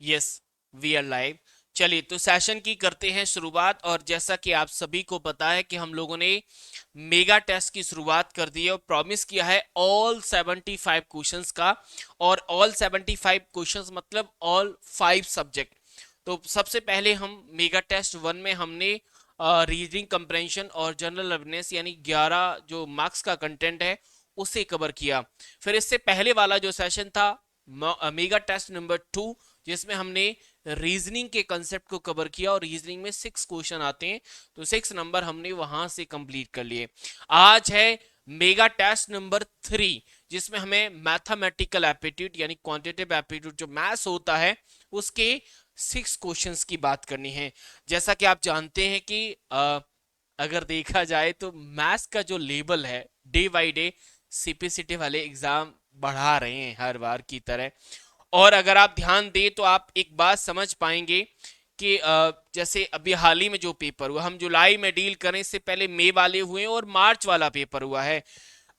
Yes, we are live. चलिए तो session की करते हैं शुरुआत। और जैसा कि आप सभी को पता है कि हम लोगों ने मेगा टेस्ट की शुरुआत कर दी है और प्रॉमिस किया है ऑल 75 क्वेश्चंस का। और ऑल 75 क्वेश्चंस मतलब ऑल 5 सब्जेक्ट। तो सबसे पहले हम मेगा टेस्ट 1 में हमने रीजनिंग कंप्रेंशन और जनरल अवेयरनेस यानी 11 जो मार्क्स का कंटेंट है उसे कवर किया। फिर इससे पहले वाला जो सेशन था मेगा टेस्ट नंबर 2, जिसमें हमने रीजनिंग के कंसेप्ट को कवर किया और रीजनिंग में 6 क्वेश्चन आते हैं, तो 6 नंबर हमने वहां से कंप्लीट कर लिए। आज है मेगा टेस्ट नंबर 3, जिसमें हमें मैथमेटिकल एप्टीट्यूड यानी क्वांटिटेटिव एप्टीट्यूड जो मैथ्स होता है उसके 6 क्वेश्चंस की बात करनी है। जैसा कि आप जानते हैं कि अगर देखा जाए तो मैथ्स का जो लेवल है डे बाई डे सीपीसीटी वाले एग्जाम बढ़ा रहे हैं हर बार की तरह। और अगर आप ध्यान दें तो आप एक बात समझ पाएंगे कि जैसे अभी हाल ही में जो पेपर हुआ, हम जुलाई में डील करें, इससे पहले मई वाले हुए और मार्च वाला पेपर हुआ है।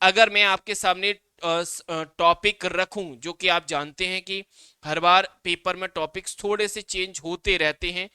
अगर मैं आपके सामने टॉपिक रखूं, जो कि आप जानते हैं कि हर बार पेपर में टॉपिक्स थोड़े से चेंज होते रहते हैं,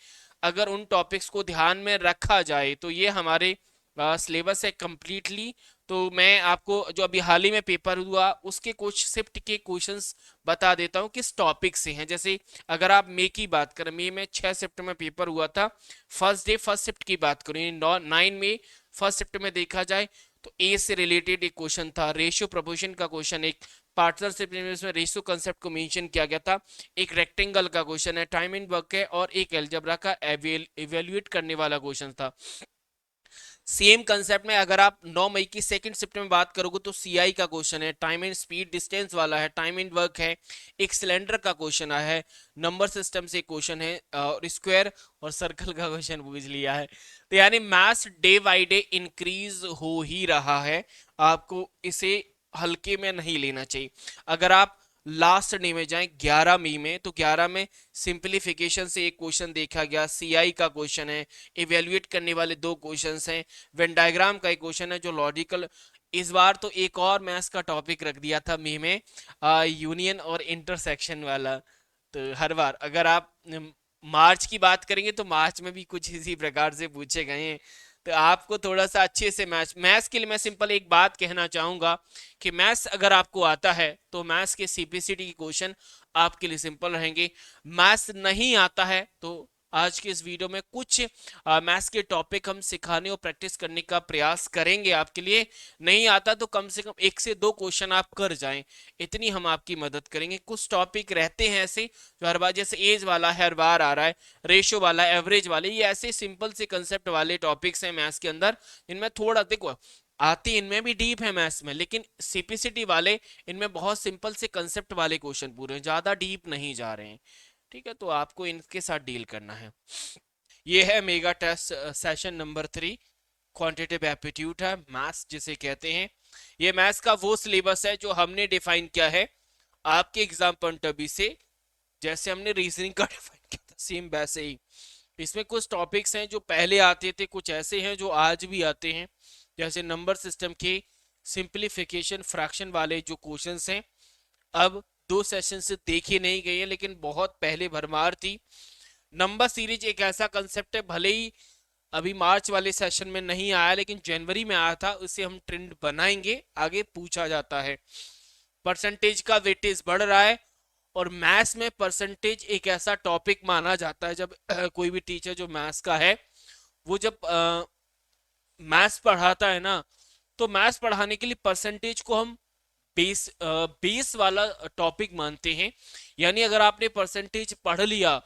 अगर उन टॉपिक्स को ध्यान में रखा जाए तो ये हमारे सिलेबस है कंप्लीटली। तो मैं आपको जो अभी हाल ही में पेपर हुआ उसके कुछ शिफ्ट के क्वेश्चंस बता देता हूँ किस टॉपिक से हैं। जैसे अगर आप मई की बात करें, मई में 6 शिफ्ट में पेपर हुआ था। फर्स्ट डे फर्स्ट शिफ्ट की बात करें 9 में फर्स्ट शिफ्ट में देखा जाए तो ए से रिलेटेड एक क्वेश्चन था, रेशियो प्रोपोर्शन का क्वेश्चन, एक पार्टनरशिप में रेशियो कंसेप्ट को मेंशन किया गया था, एक रेक्टेंगल का क्वेश्चन है, टाइम एंड वर्क है, और एक एल्जेब्रा का इवेल्युएट करने वाला क्वेश्चन था। सेम कंसेप्ट में अगर आप 9 मई की सेकंड शिफ्ट में बात करोगे तो सीआई का क्वेश्चन है, टाइम एंड स्पीड डिस्टेंस वाला है, टाइम एंड वर्क है, एक सिलेंडर का क्वेश्चन आया है, नंबर सिस्टम से क्वेश्चन है, और स्क्वायर और सर्कल का क्वेश्चन पूछ लिया है। तो यानी maths day by day increase हो ही रहा है, आपको इसे हल्के में नहीं लेना चाहिए। अगर आप लास्ट डे में जाएं 11 मई में, तो 11 में सिंप्लीफिकेशन से एक क्वेश्चन देखा गया, सीआई का क्वेश्चन है, इवेल्युएट करने वाले 2 क्वेश्चंस हैं, वेन डायग्राम का एक क्वेश्चन है जो लॉजिकल। इस बार तो एक और मैथ्स का टॉपिक रख दिया था मई में, यूनियन और इंटरसेक्शन वाला। तो हर बार अगर आप मार्च की बात करेंगे तो मार्च में भी कुछ इसी प्रकार से पूछे गए हैं। तो आपको थोड़ा सा अच्छे से मैथ्स मैथ्स के लिए मैं सिंपल एक बात कहना चाहूंगा कि मैथ्स अगर आपको आता है तो मैथ्स के सीपीसीटी के क्वेश्चन आपके लिए सिंपल रहेंगे। मैथ्स नहीं आता है तो आज के इस वीडियो में कुछ मैथ्स के टॉपिक हम सिखाने और प्रैक्टिस करने का प्रयास करेंगे आपके लिए। नहीं आता तो कम से कम 1 से 2 क्वेश्चन आप कर जाएं, इतनी हम आपकी मदद करेंगे। कुछ टॉपिक रहते हैं ऐसे जो हर बार, जैसे एज वाला हर बार आ रहा है, रेशो वाला, एवरेज वाले, ये ऐसे सिंपल से कंसेप्ट वाले टॉपिक्स हैं मैथ्स के अंदर, इनमें थोड़ा देखो आती इनमें भी डीप है मैथ्स में, लेकिन सीपीसीटी वाले इनमें बहुत सिंपल से कंसेप्ट वाले क्वेश्चन पूरे हैं, ज्यादा डीप नहीं जा रहे हैं। ठीक है, तो आपको इनके साथ डील करना है। ये है mega test session number 3, quantitative aptitude है, मैथ्स जिसे कहते हैं। ये मैथ्स का वो सिलेबस है जो हमने डिफाइन किया है आपके एग्जाम पॉइंट ऑफ व्यू से, जैसे हमने रीजनिंग का डिफाइन किया था सेम वैसे ही। इसमें कुछ टॉपिक्स हैं जो पहले आते थे, कुछ ऐसे हैं जो आज भी आते हैं, जैसे नंबर सिस्टम के सिंप्लीफिकेशन फ्रैक्शन वाले जो क्वेश्चंस हैं, अब 2 सेशन से देखे नहीं गए हैं लेकिन बहुत पहले भरमार थी। नंबर सीरीज एक ऐसा कंसेप्ट है, भले ही अभी मार्च वाले सेशन में नहीं आया लेकिन जनवरी में आया था, उसे हम ट्रेंड बनाएंगे, आगे पूछा जाता है। परसेंटेज का वेटेज बढ़ रहा है, और मैथ्स में परसेंटेज एक ऐसा टॉपिक माना जाता है जब कोई भी टीचर जो मैथ्स का है वो जब मैथ्स पढ़ाता है ना, तो मैथ्स पढ़ाने के लिए परसेंटेज को हम बेस वाला टॉपिक मानते हैं। यानी अगर आपने परसेंटेज पढ़ लिया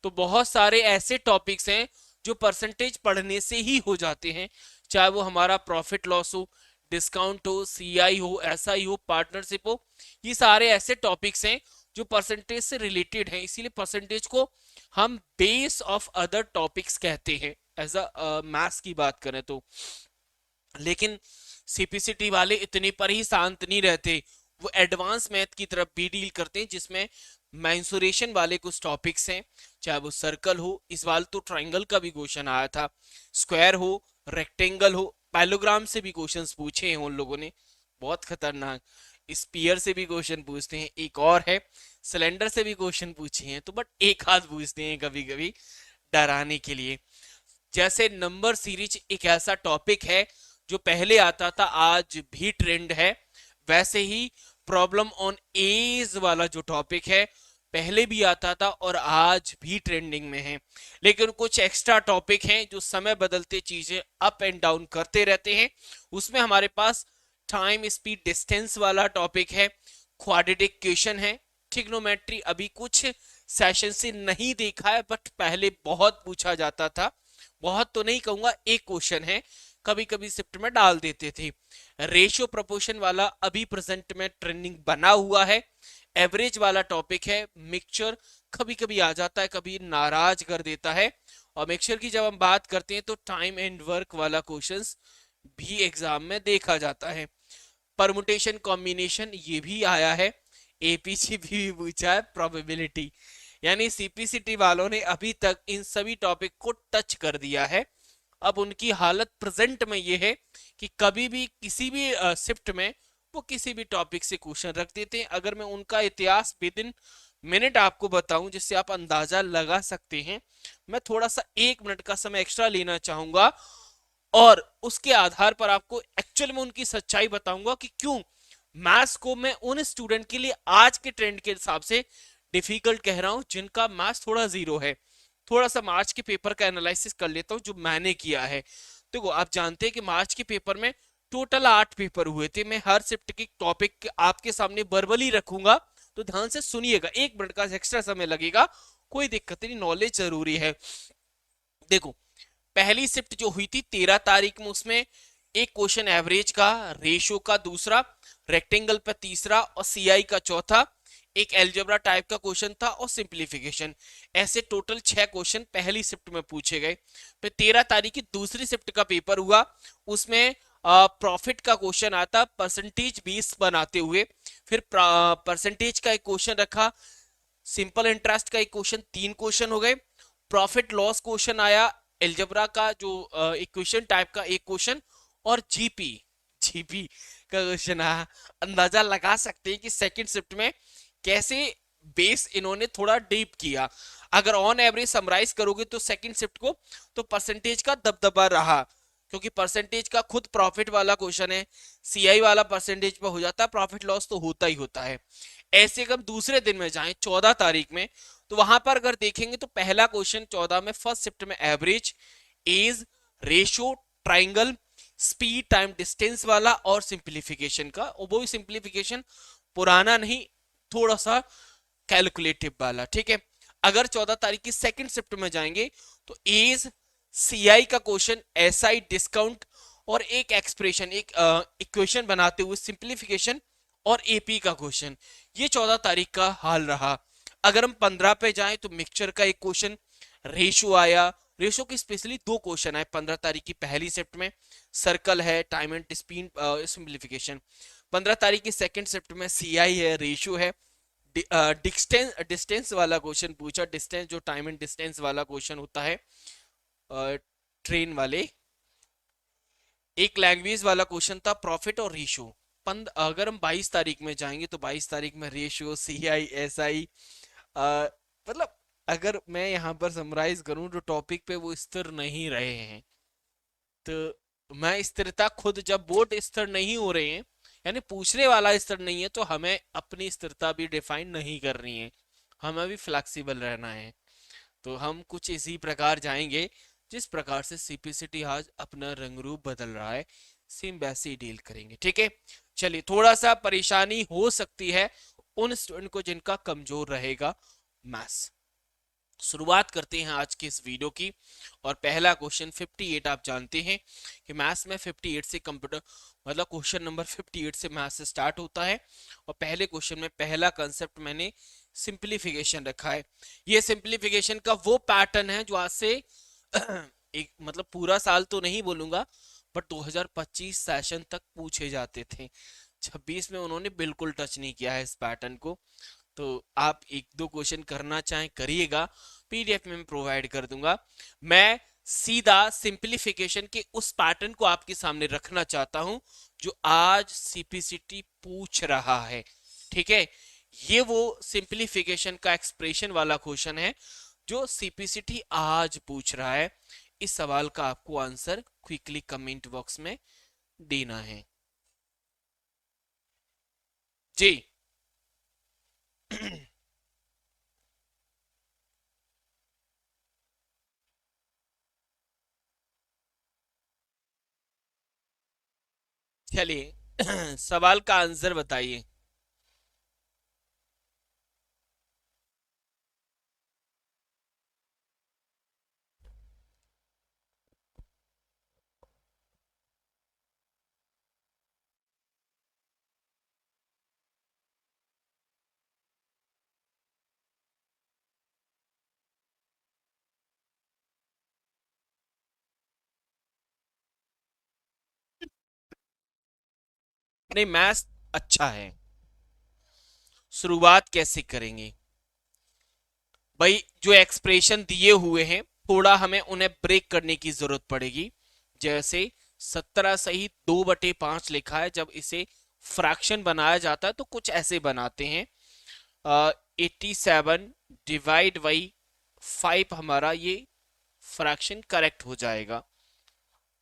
तो बहुत सारे ऐसे टॉपिक्स हैं जो परसेंटेज पढ़ने से ही हो जाते हैं, चाहे वो हमारा प्रॉफिट लॉस हो, डिस्काउंट हो, सीआई हो, एसआई हो, पार्टनरशिप हो, ये सारे ऐसे टॉपिक्स हैं जो परसेंटेज से रिलेटेड हैं, इसीलिए परसेंटेज को हम बेस ऑफ अदर टॉपिक्स कहते हैं एज अ मैथ्स की बात करें तो। लेकिन सीपीसीटी वाले इतने पर ही शांत नहीं रहते, वो एडवांस मैथ की तरफ भी डील करते हैं, जिसमें मैंसुरेशन वाले कुछ टॉपिक्स हैं, चाहे वो सर्कल हो, इस बार तो ट्रायंगल का भी क्वेश्चन आया था, स्क्वायर हो, रेक्टेंगल हो, पैलोग्राम से भी क्वेश्चंस पूछे हैं उन लोगों ने, बहुत खतरनाक, स्पीयर से भी क्वेश्चन पूछते हैं। एक और है सिलेंडर से भी क्वेश्चन पूछे हैं, तो बट एक हाथ पूछते हैं कभी कभी डराने के लिए। जैसे नंबर सीरीज एक ऐसा टॉपिक है जो पहले आता था, आज भी ट्रेंड है, वैसे ही प्रॉब्लम ऑन एज वाला जो टॉपिक है पहले भी आता था और आज भी ट्रेंडिंग में है। लेकिन कुछ एक्स्ट्रा टॉपिक हैं जो समय बदलते चीजें अप एंड डाउन करते रहते हैं। उसमें हमारे पास टाइम स्पीड डिस्टेंस वाला टॉपिक है, क्वाड्रेटिक क्वेश्चन है, ट्रिग्नोमेट्री अभी कुछ सेशन से नहीं देखा है बट पहले बहुत पूछा जाता था। बहुत तो नहीं कहूंगा, एक क्वेश्चन है, कभी कभी शिफ्ट में डाल देते थे। रेशियो प्रोपोर्शन वाला अभी प्रेजेंट में ट्रेंडिंग बना हुआ है। एवरेज वाला टॉपिक है। मिक्सचर कभी कभी आ जाता है, कभी नाराज कर देता है। और मिक्सचर की जब हम बात करते हैं तो टाइम एंड वर्क वाला क्वेश्चंस भी एग्जाम में देखा जाता है। परमुटेशन कॉम्बिनेशन ये भी आया है, एपीसी भी पूछा है, प्रोबेबिलिटी, यानी सीपीसीटी वालों ने अभी तक इन सभी टॉपिक को टच कर दिया है। अब उनकी हालत प्रेजेंट में ये है कि कभी भी किसी भी शिफ्ट में वो किसी भी टॉपिक से क्वेश्चन रख देते हैं। अगर मैं उनका इतिहास विद इन मिनट आपको बताऊं जिससे आप अंदाजा लगा सकते हैं, मैं थोड़ा सा 1 मिनट का समय एक्स्ट्रा लेना चाहूंगा और उसके आधार पर आपको एक्चुअल में उनकी सच्चाई बताऊंगा कि क्यों मैथ्स को मैं उन स्टूडेंट के लिए आज के ट्रेंड के हिसाब से डिफिकल्ट कह रहा हूं जिनका मैथ्स थोड़ा जीरो है। थोड़ा सा मार्च के पेपर का एनालिसिस कर लेता हूं जो मैंने किया है। देखो, आप जानते हैं कि मार्च के पेपर में टोटल 8 पेपर हुए थे। मैं हर शिफ्ट की टॉपिक आपके सामने वर्बली रखूंगा, तो ध्यान से सुनिएगा, 1 मिनट का एक्स्ट्रा समय लगेगा, कोई दिक्कत नहीं, नॉलेज जरूरी है। देखो, पहली शिफ्ट जो हुई थी 13 तारीख में, उसमें एक क्वेश्चन एवरेज का, रेशियो का दूसरा, रेक्टेंगल पे तीसरा और सीआई का चौथा, एक एल्जेब्रा टाइप का क्वेश्चन था और सिंप्लीफिकेशन। ऐसे टोटल 6 क्वेश्चन पहली शिफ्ट में पूछे गए। फिर 13 तारीख की दूसरी शिफ्ट का पेपर हुआ, उसमें प्रॉफिट का क्वेश्चन आता परसेंटेज बेस बनाते हुए। फिर परसेंटेज का एक क्वेश्चन रखा, सिंपल इंटरेस्ट का एक क्वेश्चन, 3 क्वेश्चन हो गए। प्रॉफिट लॉस क्वेश्चन आया, एल्जेब्रा का जो इक्वेशन टाइप का एक क्वेश्चन, और जीपी जीपी का क्वेश्चन आया। अंदाजा लगा सकते हैं कि सेकंड शिफ्ट में कैसे बेस इन्होंने थोड़ा डीप किया। अगर ऑन एवरेज समराइज करोगे तो सेकंड शिफ्ट को, तो परसेंटेज का दबदबा रहा, क्योंकि परसेंटेज का खुद प्रॉफिट वाला क्वेश्चन है, सीआई वाला परसेंटेज पे हो जाता है, प्रॉफिट लॉस तो होता ही होता है। ऐसे अगर दूसरे दिन में जाएं 14 तारीख में, तो वहां पर अगर देखेंगे तो पहला क्वेश्चन 14 में फर्स्ट शिफ्ट में average, age, ratio, triangle, speed time distance वाला और सिंप्लीफिकेशन का, और वो सिंप्लीफिकेशन पुराना नहीं, थोड़ा सा कैलकुलेटिव वाला, ठीक है। अगर 14 तारीख की सेकंड शिफ्ट में जाएंगे तो एज, सीआई का क्वेश्चन, एसआई डिस्काउंट और एक एक्सप्रेशन, एक इक्वेशन बनाते हुए सिंप्लीफिकेशन और एपी का क्वेश्चन, ये 14 तारीख का हाल रहा। अगर हम 15 पे जाएं तो मिक्सचर का एक क्वेश्चन, रेशियो आया, रेशियो के स्पेशली 2 क्वेश्चन आए 15 तारीख की पहली शिफ्ट में, सर्कल है, टाइम एंड स्पीड सिंप्लीफिकेशन। 15 तारीख की सेकंड शिफ्ट में सीआई है, रेशियो है, डिस्टेंस डिस्टेंस वाला क्वेश्चन पूछा, डिस्टेंस जो टाइम एंड डिस्टेंस वाला क्वेश्चन होता है ट्रेन वाले, एक लैंग्वेज वाला क्वेश्चन था, प्रॉफिट और रेशियो। अगर हम 22 तारीख में जाएंगे तो 22 तारीख में रेशियो, सीआई, एसआई, मतलब अगर मैं यहाँ पर समराइज करूं तो टॉपिक पे वो स्थिर नहीं रहे हैं। तो मैं स्थिरता खुद, जब बोर्ड स्थिर नहीं हो रहे हैं, यानी पूछने वाला स्थिर नहीं है, तो हमें अपनी स्थिरता भी डिफाइन नहीं करनी है, हमें भी फ्लेक्सिबल रहना है। तो हम कुछ इसी प्रकार जाएंगे जिस प्रकार से सीपीसीटी आज अपना रंग रूप बदल रहा है, सेम वैसे ही डील करेंगे, ठीक है। चलिए, थोड़ा सा परेशानी हो सकती है उन स्टूडेंट को जिनका कमजोर रहेगा मैथ्स। शुरुआत करते हैं आज के इस वीडियो की। और पहला क्वेश्चन 58, आप जानते हैं कि मैथ्स में 58 से कंप्यूटर, मतलब क्वेश्चन नंबर 58 से मैथ्स स्टार्ट होता है। और पहले क्वेश्चन में पहला कंसेप्ट मैंने सिंप्लीफिकेशन रखा है। ये सिंप्लीफिकेशन का वो पैटर्न है जो आज से एक, मतलब पूरा साल तो नहीं बोलूंगा, बट 2025 सेशन तक पूछे जाते थे। 26 में उन्होंने बिल्कुल टच नहीं किया है इस पैटर्न को। तो आप 1-2 क्वेश्चन करना चाहें करिएगा, पीडीएफ में मैं प्रोवाइड कर दूंगा। मैं सीधा सिंप्लीफिकेशन के उस पैटर्न को आपके सामने रखना चाहता हूं जो आज सीपीसीटी पूछ रहा है, ठीक है। ये वो सिंप्लीफिकेशन का एक्सप्रेशन वाला क्वेश्चन है जो सीपीसीटी आज पूछ रहा है। इस सवाल का आपको आंसर क्विकली कमेंट बॉक्स में देना है जी। चलिए सवाल का आंसर बताइए। नहीं, मैथ्स अच्छा है। शुरुआत कैसे करेंगे भाई? जो एक्सप्रेशन दिए हुए हैं थोड़ा हमें उन्हें ब्रेक करने की जरूरत पड़ेगी। जैसे 17 सही 2/5 लिखा है, जब इसे फ्रैक्शन बनाया जाता है तो कुछ ऐसे बनाते हैं। 87 डिवाइड बाई 5 हमारा ये फ्रैक्शन करेक्ट हो जाएगा।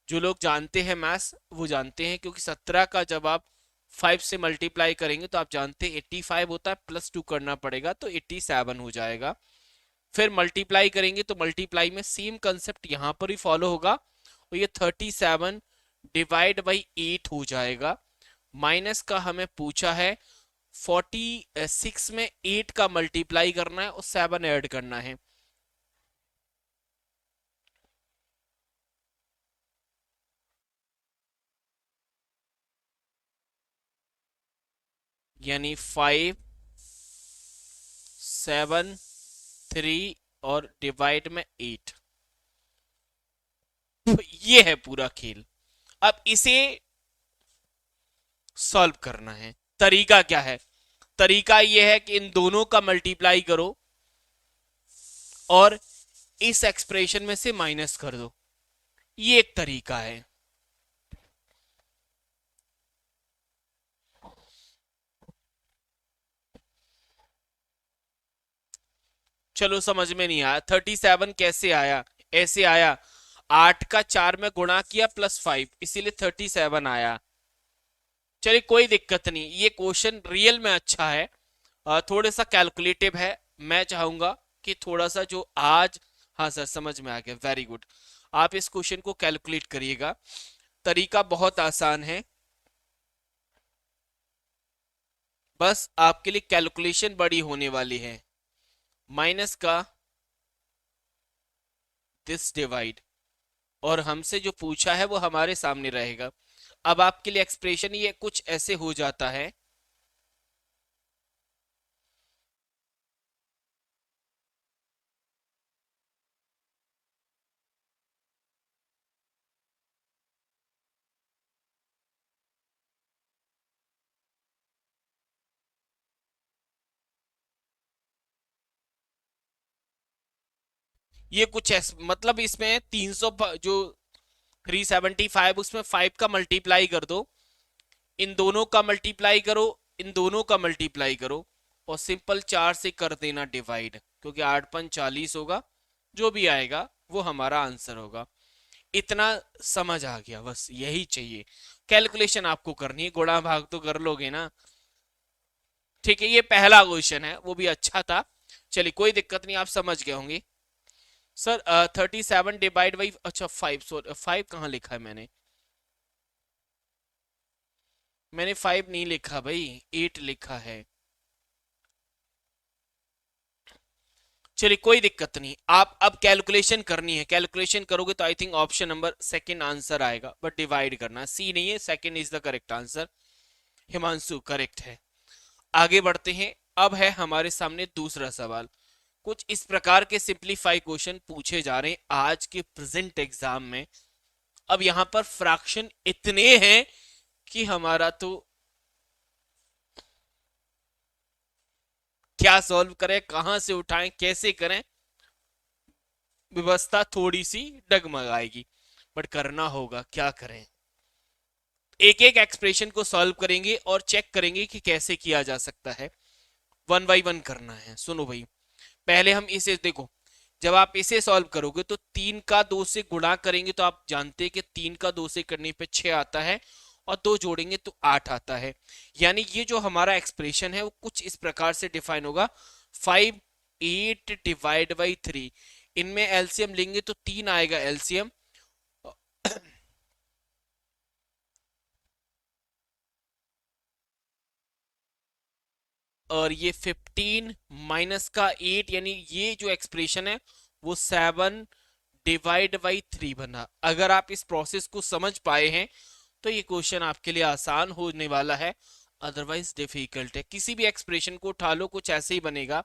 जो लोग जानते हैं मैथ्स वो जानते हैं, क्योंकि 17 का जब आप 5 से मल्टीप्लाई करेंगे तो आप जानते हैं 85 होता है, +2 करना पड़ेगा तो 87 हो जाएगा। फिर मल्टीप्लाई करेंगे तो मल्टीप्लाई में सेम कंसेप्ट यहां पर ही फॉलो होगा और ये 37 डिवाइड बाई 8 हो जाएगा। माइनस का हमें पूछा है 46 में 8 का मल्टीप्लाई करना है और 7 ऐड करना है। यानी 5 7 3 और डिवाइड में 8। तो ये है पूरा खेल। अब इसे सॉल्व करना है। तरीका क्या है? तरीका यह है कि इन दोनों का मल्टीप्लाई करो और इस एक्सप्रेशन में से माइनस कर दो। ये एक तरीका है। चलो समझ में नहीं आया। 37 कैसे आया? ऐसे आया, 8 का 4 में गुणा किया +5, इसीलिए 37 आया। चलिए कोई दिक्कत नहीं, ये क्वेश्चन रियल में अच्छा है। थोड़ा सा कैलकुलेटिव है। मैं चाहूंगा कि थोड़ा सा जो आज, हाँ सर समझ में आ गया, वेरी गुड। आप इस क्वेश्चन को कैलकुलेट करिएगा। तरीका बहुत आसान है, बस आपके लिए कैलकुलेशन बड़ी होने वाली है। माइनस का दिस डिवाइड, और हमसे जो पूछा है वो हमारे सामने रहेगा। अब आपके लिए एक्सप्रेशन ये कुछ ऐसे हो जाता है। ये कुछ मतलब इसमें 300 जो 375 उसमें 5 का मल्टीप्लाई कर दो, इन दोनों का मल्टीप्लाई करो, इन दोनों का मल्टीप्लाई करो और सिंपल 4 से कर देना डिवाइड, क्योंकि 8×5 = 40 होगा। जो भी आएगा वो हमारा आंसर होगा। इतना समझ आ गया, बस यही चाहिए। कैलकुलेशन आपको करनी है, गुणा भाग तो कर लोगे ना। ठीक है, ये पहला क्वेश्चन है, वो भी अच्छा था। चलिए कोई दिक्कत नहीं, आप समझ गए होंगे। सर 37 डिवाइड बाई, अच्छा 5, सॉरी 5 कहाँ लिखा है मैंने? मैंने 5 नहीं लिखा भाई, 8 लिखा है। चलिए कोई दिक्कत नहीं, आप अब कैलकुलेशन करनी है। कैलकुलेशन करोगे तो I think option number second answer आएगा, बट डिवाइड करना सी नहीं है, second is the correct answer. Himanshu correct है। आगे बढ़ते हैं। अब है हमारे सामने दूसरा सवाल। कुछ इस प्रकार के सिंप्लीफाई क्वेश्चन पूछे जा रहे हैं आज के प्रेजेंट एग्जाम में। अब यहां पर फ्रैक्शन इतने हैं कि हमारा तो क्या सॉल्व करें, कहां से उठाएं, कैसे करें, व्यवस्था थोड़ी सी डगमगाएगी, बट करना होगा, क्या करें। एक एक एक्सप्रेशन को सॉल्व करेंगे और चेक करेंगे कि कैसे किया जा सकता है। वन बाई वन करना है। सुनो भाई, पहले हम इसे देखो, जब आप इसे सॉल्व करोगे तो 3 का 2 से गुणा करेंगे तो आप जानते हैं कि 3 का 2 से करने पे 6 आता है, और 2 जोड़ेंगे तो 8 आता है। यानी ये जो हमारा एक्सप्रेशन है वो कुछ इस प्रकार से डिफाइन होगा, 5 8 डिवाइड बाई 3। इनमें एलसीएम लेंगे तो 3 आएगा एलसीएम, और ये 15 माइनस का 8, यानी ये जो एक्सप्रेशन है वो 7 डिवाइड बाई 3 बना। अगर आप इस प्रोसेस को समझ पाए हैं तो ये क्वेश्चन आपके लिए आसान होने वाला है, अदरवाइज डिफिकल्ट है। किसी भी एक्सप्रेशन को उठा लो, कुछ ऐसे ही बनेगा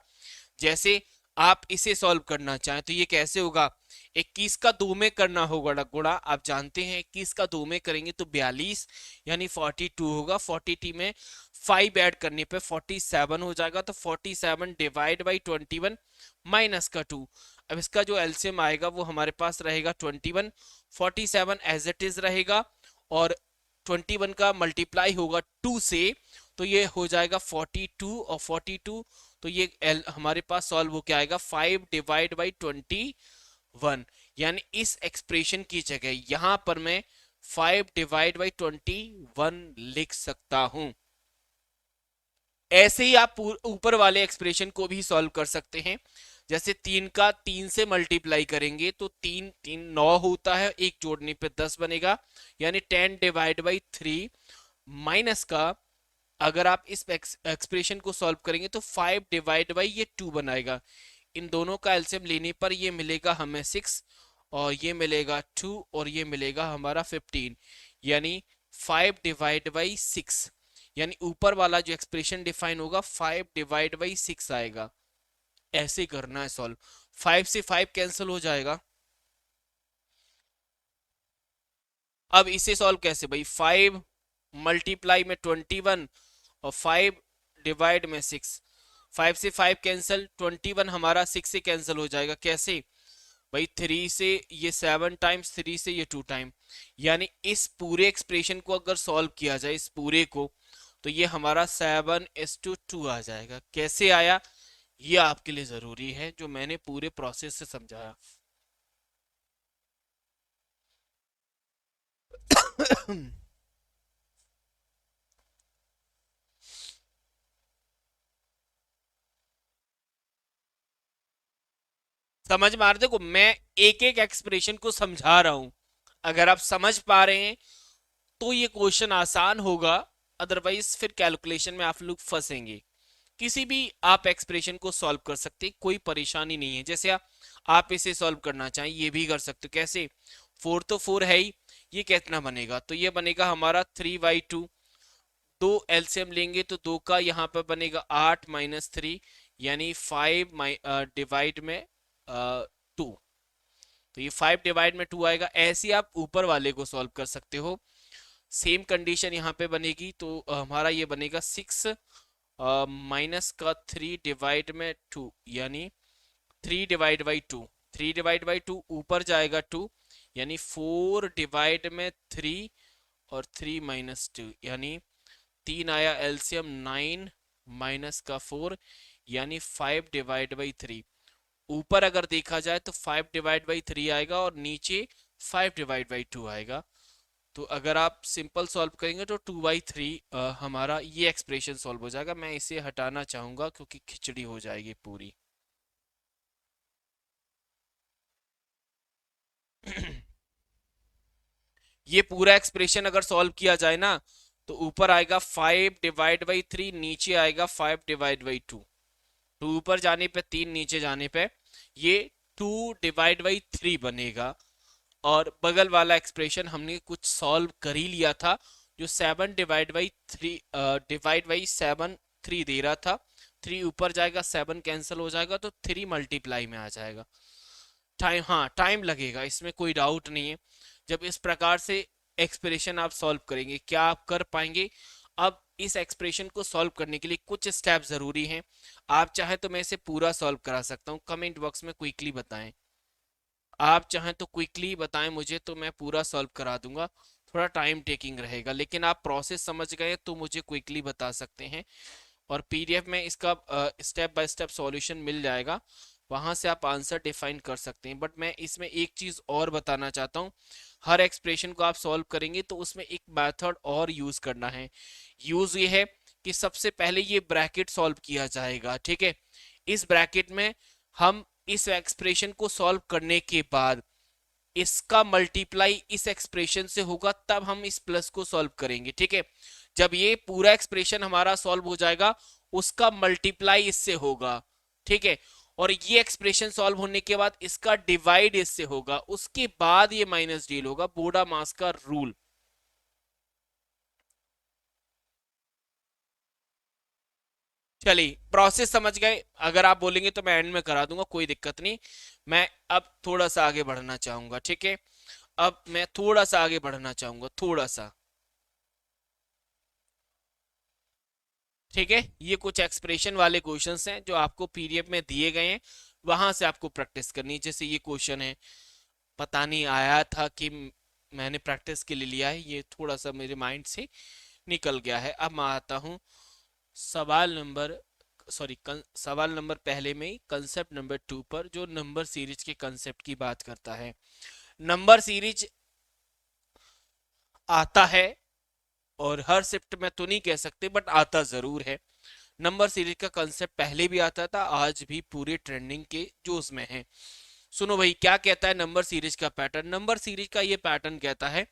जैसे आप इसे सॉल्व करना चाहें तो ये कैसे होगा, 21 का 2 में करना होगा ना गुणा, आप जानते हैं 21 का 2 में करेंगे तो 42, यानी 42 होगा। 40 में 5 ऐड करने पे 47 हो जाएगा, तो 47 डिवाइड बाई 21 माइनस का 2। अब इसका जो एलसीएम आएगा वो हमारे पास रहेगा 21, 47 एज इट इज रहेगा, और 21 का मल्टीप्लाई होगा 2 से, तो ये हो जाएगा 42, और 42 तो ये हमारे पास सॉल्व होके आएगा 5 डिवाइड बाई 21। यानी इस एक्सप्रेशन की जगह यहां पर मैं 5 डिवाइड बाई 21 लिख सकता हूं। ऐसे ही आप ऊपर वाले एक्सप्रेशन को भी सॉल्व कर सकते हैं। जैसे 3 से मल्टीप्लाई करेंगे तो 3 3 9 होता है, एक जोड़ने पे 10 बनेगा, यानी 10 डिवाइड बाई 3 माइनस का, अगर आप इस एक्सप्रेशन को सॉल्व करेंगे तो 5 डिवाइड बाई 2 बनाएगा। इन दोनों का एलसीएम लेने पर ये मिलेगा हमें 6, और ये मिलेगा 2, और ये मिलेगा हमारा 15, यानी 5 डिवाइड बाई 6। यानी ऊपर वाला जो एक्सप्रेशन डिफाइन होगा 5 डिवाइड बाई 6 आएगा। ऐसे करना है सॉल्व, 5 से 5 कैंसिल हो जाएगा। अब इसे सॉल्व कैसे भाई, 5 मल्टीप्लाई में 21 और 5 डिवाइड में 6, 5 से 5 कैंसिल, 21 हमारा 6 से कैंसिल हो जाएगा। कैसे भाई, 3 से ये 7 टाइम्स, 3 से ये 2 टाइम, यानी इस पूरे एक्सप्रेशन को अगर सॉल्व किया जाए इस पूरे को, तो ये हमारा 7:2 आ जाएगा। कैसे आया ये आपके लिए जरूरी है, जो मैंने पूरे प्रोसेस से समझाया। समझ मार, देखो मैं एक एक एक्सप्रेशन को समझा रहा हूं, अगर आप समझ पा रहे हैं तो ये क्वेश्चन आसान होगा, अदरवाइज फिर कैलकुलेशन में आप लोग फंसेंगे। किसी भी आप एक्सप्रेशन को सॉल्व कर सकते हैं, कोई परेशानी नहीं है। जैसे आप इसे सॉल्व करना चाहें ये भी कर सकते हो। कैसे, 4 तो 4 है ही, ये कितना बनेगा, तो ये बनेगा हमारा 3/2। दो एलसीएम लेंगे तो 2 का यहाँ पर बनेगा 8 माइनस 3, यानी 5 डिवाइड में 2, तो ये 5 डिवाइड में 2 आएगा। ऐसे ही आप ऊपर वाले को सॉल्व कर सकते हो। सेम कंडीशन यहाँ पे बनेगी, तो हमारा ये बनेगा 6 माइनस का 3/2, यानी 3/2। 3/2 ऊपर जाएगा 2, यानी 4/3, और 3 - 2, यानी 3 आया एलसीएम 9 माइनस का 4, यानी 5/3। ऊपर अगर देखा जाए तो 5/3 आएगा, और नीचे 5/2 आएगा। तो अगर आप सिंपल सॉल्व करेंगे तो 2/3 हमारा ये एक्सप्रेशन सॉल्व हो जाएगा। मैं इसे हटाना चाहूंगा क्योंकि खिचड़ी हो जाएगी पूरी। ये पूरा एक्सप्रेशन अगर सॉल्व किया जाए ना, तो ऊपर आएगा 5/3, नीचे आएगा 5/2। टू ऊपर जाने पे 3, नीचे जाने पे ये 2/3 बनेगा। और बगल वाला एक्सप्रेशन हमने कुछ सॉल्व कर ही लिया था, जो 7/3 दे रहा था। 3 ऊपर जाएगा, 7 कैंसिल हो जाएगा, तो 3 मल्टीप्लाई में आ जाएगा। टाइम, हाँ टाइम लगेगा, इसमें कोई डाउट नहीं है। जब इस प्रकार से एक्सप्रेशन आप सॉल्व करेंगे, क्या आप कर पाएंगे। अब इस एक्सप्रेशन को सॉल्व करने के लिए कुछ स्टेप जरूरी हैं। आप चाहे तो मैं इसे पूरा सॉल्व करा सकता हूँ, कमेंट बॉक्स में क्विकली बताएं। आप चाहें तो क्विकली बताएं मुझे, तो मैं पूरा सॉल्व करा दूंगा। थोड़ा टाइम टेकिंग रहेगा, लेकिन आप प्रोसेस समझ गए तो मुझे क्विकली बता सकते हैं, और पीडीएफ में इसका स्टेप बाय स्टेप सॉल्यूशन मिल जाएगा, वहां से आप आंसर डिफाइन कर सकते हैं। बट मैं इसमें एक चीज और बताना चाहता हूँ, हर एक्सप्रेशन को आप सॉल्व करेंगे तो उसमें एक मेथड और यूज करना है। यूज ये है कि सबसे पहले ये ब्रैकेट सॉल्व किया जाएगा, ठीक है। इस ब्रैकेट में हम इस एक्सप्रेशन को सॉल्व करने के बाद इसका मल्टीप्लाई इस एक्सप्रेशन से होगा, तब हम इस प्लस को सॉल्व करेंगे, ठीक है। जब ये पूरा एक्सप्रेशन हमारा सॉल्व हो जाएगा, उसका मल्टीप्लाई इससे होगा, ठीक है। और ये एक्सप्रेशन सॉल्व होने के बाद इसका डिवाइड इससे होगा, उसके बाद ये माइनस डील होगा, बोडा मास का रूल। चलिए प्रोसेस समझ गए, अगर आप बोलेंगे तो मैं एंड में करा दूंगा, कोई दिक्कत नहीं। मैं अब थोड़ा सा आगे बढ़ना चाहूंगा, ठीक है। अब मैं थोड़ा सा आगे बढ़ना चाहूंगा, थोड़ा सा, ठीक है। ये कुछ एक्सप्रेशन वाले क्वेश्चंस हैं जो आपको पीडीएफ में दिए गए हैं, वहां से आपको प्रैक्टिस करनी है। जैसे ये क्वेश्चन है, पता नहीं आया था कि मैंने प्रैक्टिस के लिए लिया है, ये थोड़ा सा मेरे माइंड से निकल गया है। अब मैं आता हूँ सवाल नंबर, सॉरी, सवाल नंबर पहले में ही कंसेप्ट नंबर 2 पर, जो नंबर सीरीज के कंसेप्ट की बात करता है। नंबर सीरीज आता है, और हर शिफ्ट में तो नहीं कह सकते बट आता जरूर है। नंबर सीरीज का कंसेप्ट पहले भी आता था, आज भी पूरे ट्रेंडिंग के जोश में है। सुनो भाई, क्या कहता है नंबर सीरीज का पैटर्न। नंबर सीरीज का ये पैटर्न कहता है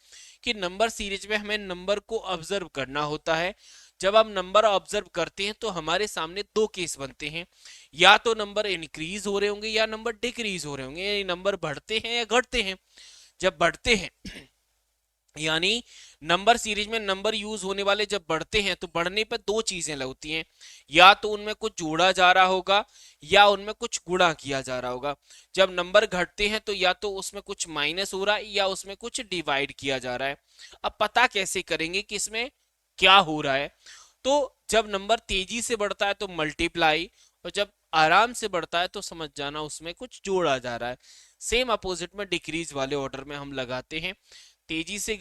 कि नंबर सीरीज में हमें नंबर को ऑब्जर्व करना होता है। जब हम नंबर ऑब्जर्व करते हैं तो हमारे सामने दो केस बनते हैं, या तो नंबर इंक्रीज हो रहे होंगे या नंबर डिक्रीज हो रहे होंगे, यानी नंबर बढ़ते हैं या घटते हैं। जब बढ़ते हैं यानी नंबर सीरीज में नंबर यूज होने वाले जब बढ़ते हैं तो बढ़ने पर दो चीजें लगती हैं, या तो उनमें कुछ जोड़ा जा रहा होगा या उनमें कुछ गुणा किया जा रहा होगा। जब नंबर घटते हैं तो या तो उसमें कुछ माइनस हो रहा है या उसमें कुछ डिवाइड किया जा रहा है। अब पता कैसे करेंगे कि इसमें क्या हो रहा है। तो जब नंबर तेजी से बढ़ता है तो मल्टीप्लाई, और जब आराम से बढ़ता है तो समझ जाना उसमें कुछ जोड़ा जा रहा है। सेम अपोजिट में डिक्रीज वाले ऑर्डर में हम लगाते हैं, तेजी से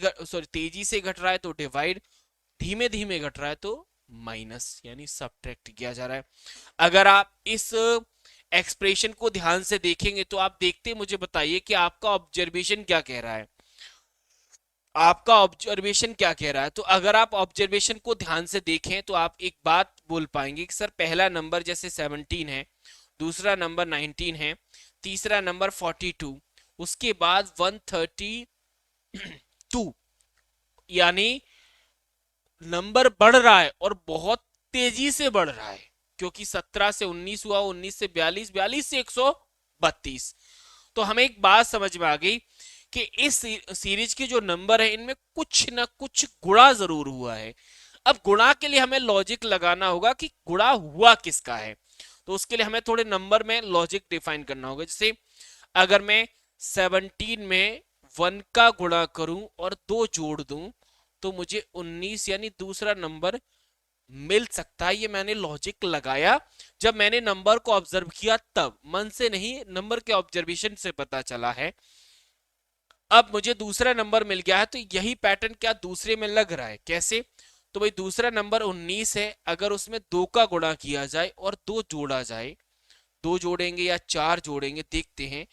घट रहा है तो डिवाइड, धीमे धीमे घट रहा है तो माइनस, यानी सब्ट्रैक्ट किया जा रहा है। अगर आप इस एक्सप्रेशन को ध्यान से देखेंगे तो आप देखते मुझे बताइए कि आपका ऑब्जर्वेशन क्या कह रहा है। आपका ऑब्जर्वेशन क्या कह रहा है। तो अगर आप ऑब्जर्वेशन को ध्यान से देखें तो आप एक बात बोल पाएंगे कि सर पहला नंबर जैसे 17 है, दूसरा नंबर 19 है, तीसरा नंबर 42, उसके बाद 132, यानी नंबर बढ़ रहा है और बहुत तेजी से बढ़ रहा है, क्योंकि 17 से 19 हुआ, 19 से 42, 42 से 132। तो हमें एक बात समझ में आ गई कि इस सीरीज के जो नंबर है इनमें कुछ ना कुछ गुणा जरूर हुआ है। अब गुणा के लिए हमें लॉजिक लगाना होगा कि गुणा हुआ किसका है। तो उसके लिए हमें थोड़े नंबर में लॉजिक डिफाइन करना होगा। जैसे अगर मैं 17 में 1 का गुणा करूं और 2 जोड़ दूं तो मुझे 19 यानी दूसरा नंबर मिल सकता है। ये मैंने लॉजिक लगाया जब मैंने नंबर को ऑब्जर्व किया, तब मन से नहीं, नंबर के ऑब्जर्वेशन से पता चला है। अब मुझे दूसरा नंबर मिल गया है तो यही पैटर्न क्या दूसरे में लग रहा है, कैसे। तो भाई दूसरा नंबर 19 है, अगर उसमें 2 का गुणा किया जाए और 2 जोड़ा जाए, 2 जोड़ेंगे या 4 जोड़ेंगे, देखते हैं।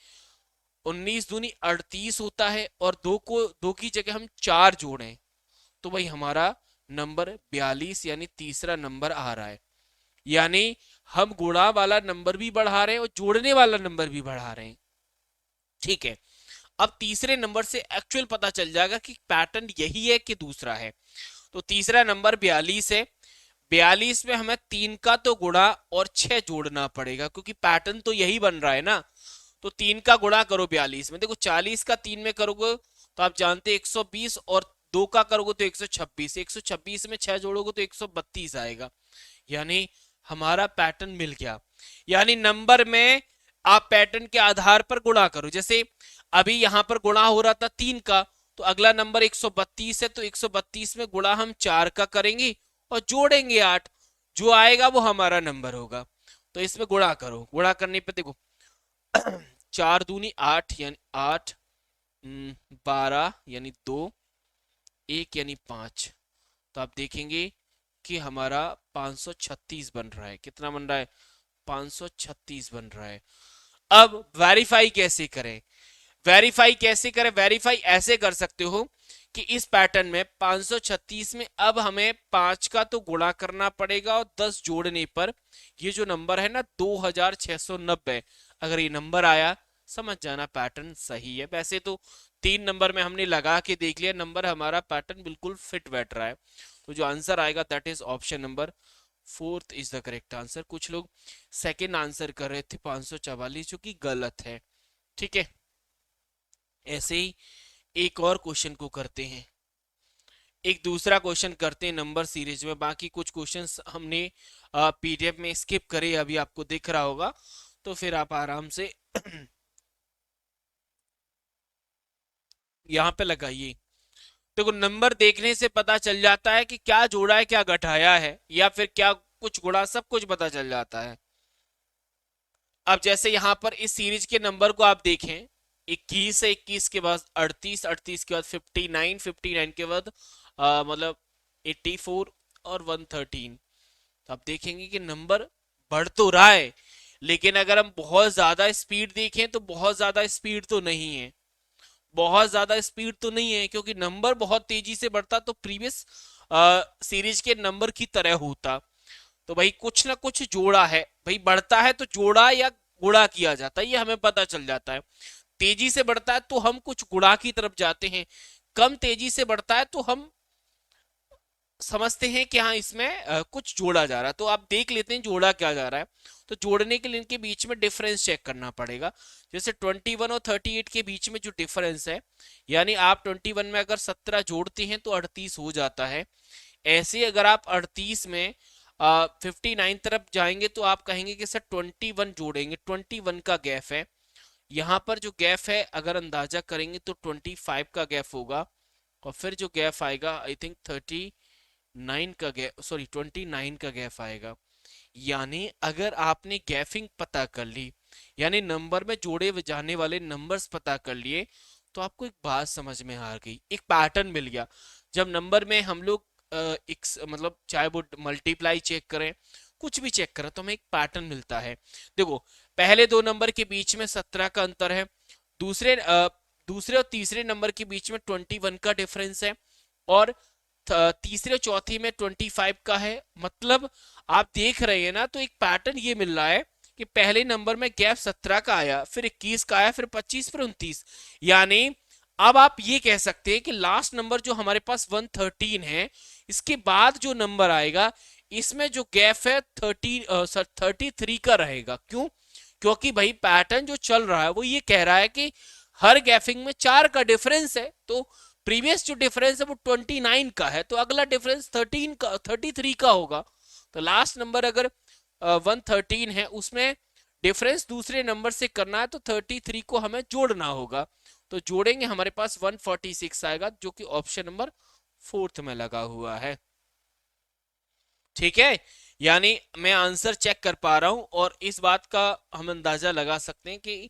19 दूनी 38 होता है, और 2 को 2 की जगह हम 4 जोड़ें तो भाई हमारा नंबर 42 यानी तीसरा नंबर आ रहा है। यानी हम गुणा वाला नंबर भी बढ़ा रहे हैं और जोड़ने वाला नंबर भी बढ़ा रहे हैं, ठीक है। अब तीसरे नंबर से एक्चुअल पता चल जाएगा कि पैटर्न यही है कि दूसरा है। तो तीसरा नंबर 42 है, 42 में हमें 3 का तो गुणा और 6 जोड़ना पड़ेगा, क्योंकि पैटर्न तो यही बन रहा है ना। तो 3 का गुणा करो 42 में, देखो 40 का 3 में करोगे तो आप जानते 120, और 2 का करोगे तो 126, 126 में 6 जोड़ोगे तो 132 आएगा। यानी हमारा पैटर्न मिल गया। यानी नंबर में आप पैटर्न के आधार पर गुणा करो। जैसे अभी यहां पर गुणा हो रहा था 3 का, तो अगला नंबर 132 है, तो 132 में गुणा हम 4 का करेंगे और जोड़ेंगे 8, जो आएगा वो हमारा नंबर होगा। तो इसमें गुणा करो, गुणा करने पे देखो 4 दूनी 8 यानी 8, 12 यानी 2, 1 यानी 5। तो आप देखेंगे कि हमारा 536 बन रहा है। कितना बन रहा है? 536 बन रहा है। अब वेरीफाई कैसे करें? वेरीफाई कैसे करें? वेरीफाई ऐसे कर सकते हो कि इस पैटर्न में 536 में अब हमें 5 का तो गुणा करना पड़ेगा, और 10 जोड़ने पर ये जो नंबर है ना 2690, अगर ये नंबर आया समझ जाना पैटर्न सही है। वैसे तो 3 नंबर में हमने लगा के देख लिया, नंबर हमारा पैटर्न बिल्कुल फिट बैठ रहा है। तो जो आंसर आएगा that is option number fourth is the correct answer. कुछ लोग सेकेंड आंसर कर रहे थे 544, जो कि गलत है। ठीक है, ऐसे ही एक और क्वेश्चन को करते हैं, एक दूसरा क्वेश्चन करते हैं नंबर सीरीज में। बाकी कुछ क्वेश्चंस हमने पीडीएफ में स्किप करे, अभी आपको दिख रहा होगा, तो फिर आप आराम से यहाँ पे लगाइए। देखो, नंबर देखने से पता चल जाता है कि क्या जोड़ा है क्या घटाया है, या फिर क्या कुछ गुणा, सब कुछ पता चल जाता है। अब जैसे यहाँ पर इस सीरीज के नंबर को आप देखें, 21 है, 21 के बाद 38, 38 के बाद 59, 59 के बाद मतलब 84 और 113। तो आप देखेंगे कि नंबर बढ़ तो रहा है, लेकिन अगर हम बहुत ज्यादा स्पीड देखें तो बहुत ज्यादा स्पीड तो नहीं है, बहुत ज्यादा स्पीड तो नहीं है, क्योंकि नंबर बहुत तेजी से बढ़ता तो प्रीवियस सीरीज के नंबर की तरह होता। तो भाई कुछ ना कुछ जोड़ा है, भाई बढ़ता है तो जोड़ा या गुणा किया जाता है, ये हमें पता चल जाता है। तेजी से बढ़ता है तो हम कुछ गुणा की तरफ जाते हैं, कम तेजी से बढ़ता है तो हम समझते हैं कि हाँ इसमें कुछ जोड़ा जा रहा है। तो आप देख लेते हैं जोड़ा क्या जा रहा है। तो जोड़ने के लिए इनके बीच में डिफरेंस चेक करना पड़ेगा। जैसे 21 और 38 के बीच में जो डिफरेंस है, यानी आप 21 में अगर 17 जोड़ते हैं तो 38 हो जाता है। ऐसे अगर आप 38 में 59 तरफ जाएंगे तो आप कहेंगे कि सर 21 जोड़ेंगे, 21 का गैप है। यहाँ पर जो गैप है अगर अंदाजा करेंगे तो 25 का गैप होगा, और फिर जो गैप आएगा आई थिंक 39 का गैप, सॉरी 29 का गैप आएगा। यानी अगर आपने गैपिंग पता कर ली, यानी नंबर में जोड़े जाने वाले नंबर्स पता कर लिए, तो आपको एक बात समझ में आ गई, एक पैटर्न मिल गया। जब नंबर में हम लोग मतलब चाहे वो मल्टीप्लाई चेक करें, कुछ भी चेक करें, तो हमें एक पैटर्न मिलता है। देखो, पहले दो नंबर के बीच में 17 का अंतर है, दूसरे और तीसरे नंबर के बीच में 21 का डिफरेंस है, और तीसरे चौथी में 25 का है। मतलब आप देख रहे हैं ना, तो एक पैटर्न ये मिल रहा है कि पहले नंबर में गैप 17 का आया, फिर 21 का आया, फिर 25, फिर 29। यानी अब आप ये कह सकते हैं कि लास्ट नंबर जो हमारे पास 113 है, इसके बाद जो नंबर आएगा इसमें जो गैप है 33 का रहेगा। क्यों? क्योंकि भाई पैटर्न जो चल रहा है वो ये कह रहा है कि हर गैपिंग में 4 का डिफरेंस है। तो प्रीवियस जो डिफरेंस है वो 29 का है, तो अगला डिफरेंस 33 का होगा। तो लास्ट नंबर अगर 113 है, उसमें डिफरेंस दूसरे नंबर से करना है तो 33 को हमें जोड़ना होगा। तो जोड़ेंगे, हमारे पास 146 आएगा, जो कि ऑप्शन नंबर फोर्थ में लगा हुआ है। ठीक है, यानी मैं आंसर चेक कर पा रहा हूं, और इस बात का हम अंदाजा लगा सकते हैं कि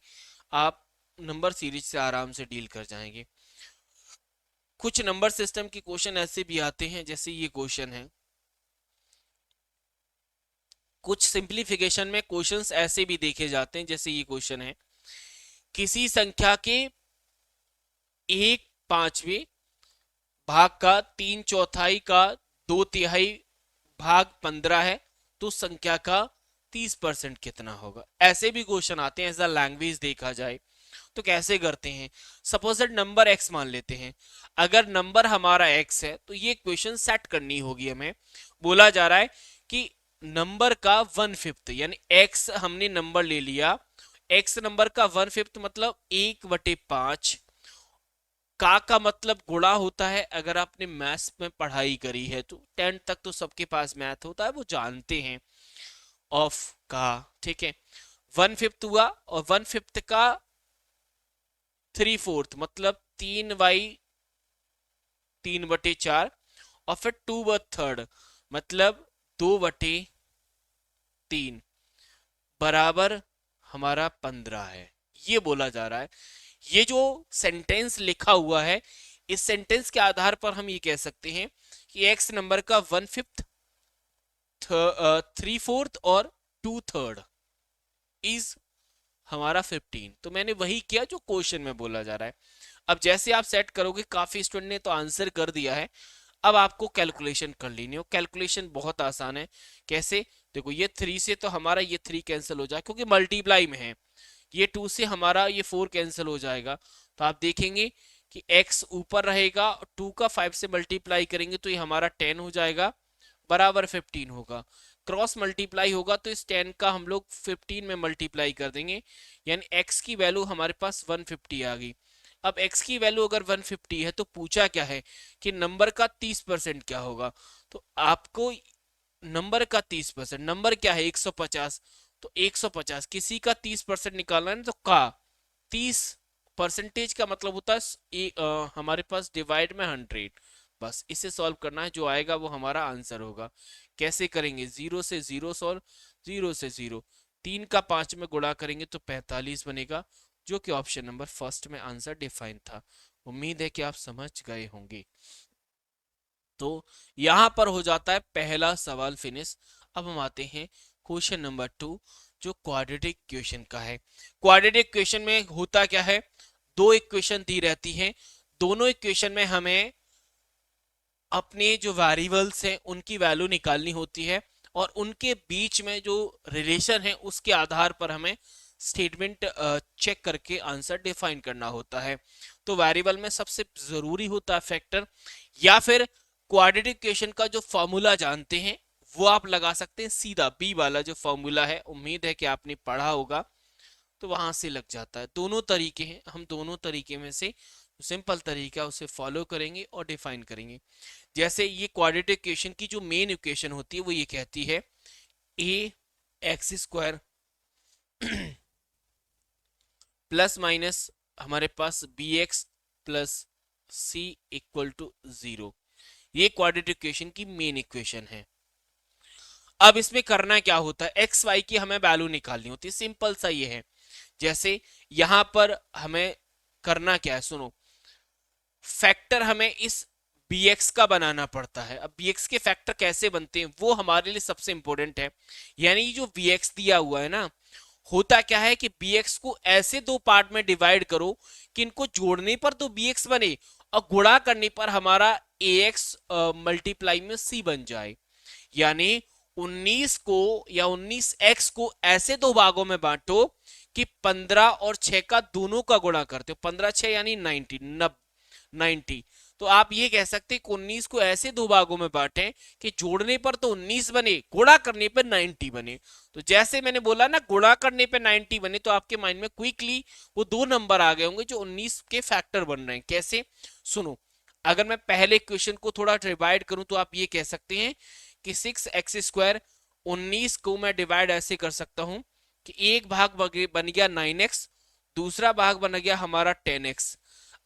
आप नंबर सीरीज से आराम से डील कर जाएंगे। कुछ नंबर सिस्टम के क्वेश्चन ऐसे भी आते हैं, जैसे ये क्वेश्चन है। कुछ सिंप्लीफिकेशन में क्वेश्चंस ऐसे भी देखे जाते हैं, जैसे ये क्वेश्चन है, किसी संख्या के 1/5 भाग का 3/4 का 2/3 भाग 15 है, तो संख्या का 30% कितना होगा? ऐसे भी क्वेश्चन आते हैं, ऐसा लैंग्वेज देखा जाए तो कैसे करते हैं। सपोज नंबर x मान लेते हैं, अगर नंबर हमारा x है तो ये क्वेश्चन सेट करनी होगी हमें। बोला जा रहा है कि नंबर का 1/5, यानी x हमने नंबर ले लिया, x नंबर का 1/5 मतलब 1/5। का मतलब गुणा होता है, अगर आपने मैथ्स में पढ़ाई करी है तो 10 तक तो सबके पास मैथ होता है, वो जानते हैं ऑफ का। ठीक है, 1/5 हुआ, और 1/5 का 3/4 मतलब 3/4, और फिर 2/3 मतलब 2/3 बराबर हमारा 15 है, ये बोला जा रहा है। ये जो सेंटेंस लिखा हुआ है, इस सेंटेंस के आधार पर हम ये कह सकते हैं कि एक्स नंबर का 1/5 3/4 और 2/3 इज हमारा 15। तो मैंने वही किया जो क्वेश्चन में बोला जा रहा है। अब जैसे आप सेट करोगे, काफी स्टूडेंट ने तो आंसर कर दिया है, अब आपको कैलकुलेशन कर लेनी हो। कैलकुलेशन बहुत आसान है। कैसे? देखो, ये 3 से तो हमारा ये 3 कैंसिल हो जाए क्योंकि मल्टीप्लाई में है। ये 2 से हमारा ये 4 कैंसिल हो जाएगा। तो आप देखेंगे कि x ऊपर रहेगा, 2 का 5 से मल्टीप्लाई करेंगे तो ये हमारा 10 हो जाएगा, बराबर 15 होगा। क्रॉस मल्टीप्लाई होगा तो इस 10 का हम लोग 15 में मल्टीप्लाई कर देंगे, यानी x की वैल्यू हमारे पास 150 आ गई। अब x की वैल्यू अगर 150 है तो पूछा क्या है कि नंबर का 30% क्या होगा। तो आपको नंबर का 30%, नंबर क्या है 150, तो 150 किसी का 30% निकालना है तो का 30% का मतलब होता है हमारे पास डिवाइड में 100। बस इसे सॉल्व करना है, जो आएगा वो हमारा आंसर होगा। कैसे करेंगे? 0 से 0 सॉल्व, 0 से 0, 3 का 5 में गुणा करेंगे तो 45 बनेगा, जो कि ऑप्शन नंबर फर्स्ट में आंसर डिफाइन था। उम्मीद है कि आप समझ गए होंगे। तो यहां पर हो जाता है पहला सवाल फिनिश। अब हम आते हैं क्वेश्चन नंबर 2, जो क्वाड्रेटिक क्वेश्चन का है। क्वाड्रेटिक क्वेश्चन में होता क्या है, दो इक्वेशन दी रहती हैं, दोनों इक्वेशन में हमें अपने जो वेरिएबल्स हैं उनकी वैल्यू निकालनी होती है, और उनके बीच में जो रिलेशन है उसके आधार पर हमें स्टेटमेंट चेक करके आंसर डिफाइन करना होता है। तो वेरिएबल में सबसे जरूरी होता है फैक्टर, या फिर क्वाड्रेटिक इक्वेशन का जो फॉर्मूला जानते हैं वो आप लगा सकते हैं सीधा, बी वाला जो फॉर्मूला है, उम्मीद है कि आपने पढ़ा होगा, तो वहां से लग जाता है। दोनों तरीके हैं, हम दोनों तरीके में से सिंपल तरीका उसे फॉलो करेंगे और डिफाइन करेंगे। जैसे ये क्वाड्रेटिक इक्वेशन की जो मेन इक्वेशन होती है वो ये कहती है ए एक्स स्क्वायर प्लस माइनस हमारे पास b x plus C equal to 0। ये क्वाड्रेटिक इक्वेशन की मेन इक्वेशन है। अब इसमें करना क्या होता है, एक्स वाई की हमें वैल्यू निकालनी होती है। सिंपल सा ये है। जैसे यहां पर हमें करना क्या है, सुनो, फैक्टर हमें इस bx का बनाना पड़ता है। अब bx के फैक्टर कैसे बनते हैं वो हमारे लिए सबसे इंपॉर्टेंट है। यानी जो bx दिया हुआ है ना, होता क्या है कि bx को ऐसे दो पार्ट में डिवाइड करो कि इनको जोड़ने पर तो bx बने और गुणा करने पर हमारा ax मल्टीप्लाई में c बन जाए। यानी 19 को या 19x को ऐसे दो भागों में बांटो कि 15 और 6 का दोनों का गुणा करते हो, 15 6 यानी 90। तो आप ये कह सकते हैं कि 19 को ऐसे दो भागों में बांटें कि जोड़ने पर तो 19 बने, गुणा करने पर 90 बने। तो जैसे मैंने बोला ना, गुणा करने पर 90 बने, तो आपके माइंड में क्विकली वो दो नंबर आ गए होंगे जो 19 के फैक्टर बन रहे हैं। कैसे? सुनो, अगर मैं पहले क्वेश्चन को थोड़ा डिवाइड करूं तो आप ये कह सकते हैं कि 6x², 19 को मैं डिवाइड ऐसे कर सकता हूं कि एक भाग बन गया 9x, दूसरा भाग बन गया हमारा 10x।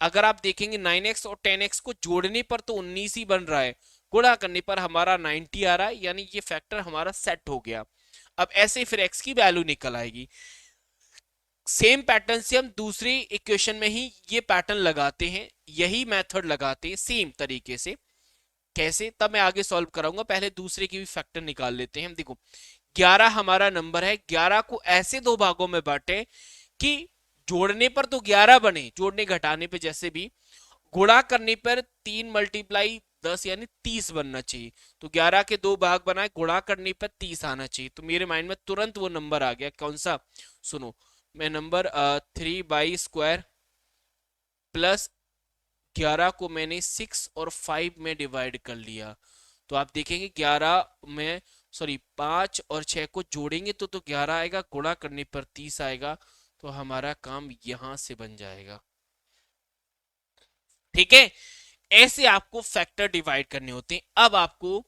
अगर आप देखेंगे 9x और 10x को जोड़ने पर तो 19 ही बन रहा है, गुणा करने पर हमारा 90 आ रहा है, यानी ये फैक्टर हमारा सेट हो गया। अब ऐसे फिर x की वैल्यू निकल आएगी। सेम पैटर्न से हम दूसरी इक्वेशन में ही ये पैटर्न लगाते हैं, यही मेथड लगाते हैं सेम तरीके से। कैसे? तब मैं आगे सॉल्व कराऊंगा, पहले दूसरे की भी फैक्टर निकाल लेते हैं हम। देखो, 11 हमारा नंबर है, 11 को ऐसे दो भागों में बांटे कि जोड़ने पर तो 11 बने, जोड़ने घटाने पे जैसे भी, गुणा करने पर 3 मल्टीप्लाई 10 यानी 30 बनना चाहिए। तो 11 के दो भाग बनाए, गुणा करने पर 30 आना चाहिए। तो मेरे माइंड में तुरंत वो नंबर आ गया, कौन सा? सुनो, मैं नंबर 3/² प्लस 11 को मैंने 6 और 5 में डिवाइड कर लिया। तो आप देखेंगे 11 में, सॉरी 5 और 6 को जोड़ेंगे तो 11 आएगा, गुणा करने पर 30 आएगा। तो हमारा काम यहां से बन जाएगा। ठीक है, ऐसे आपको फैक्टर डिवाइड करने होते हैं। अब आपको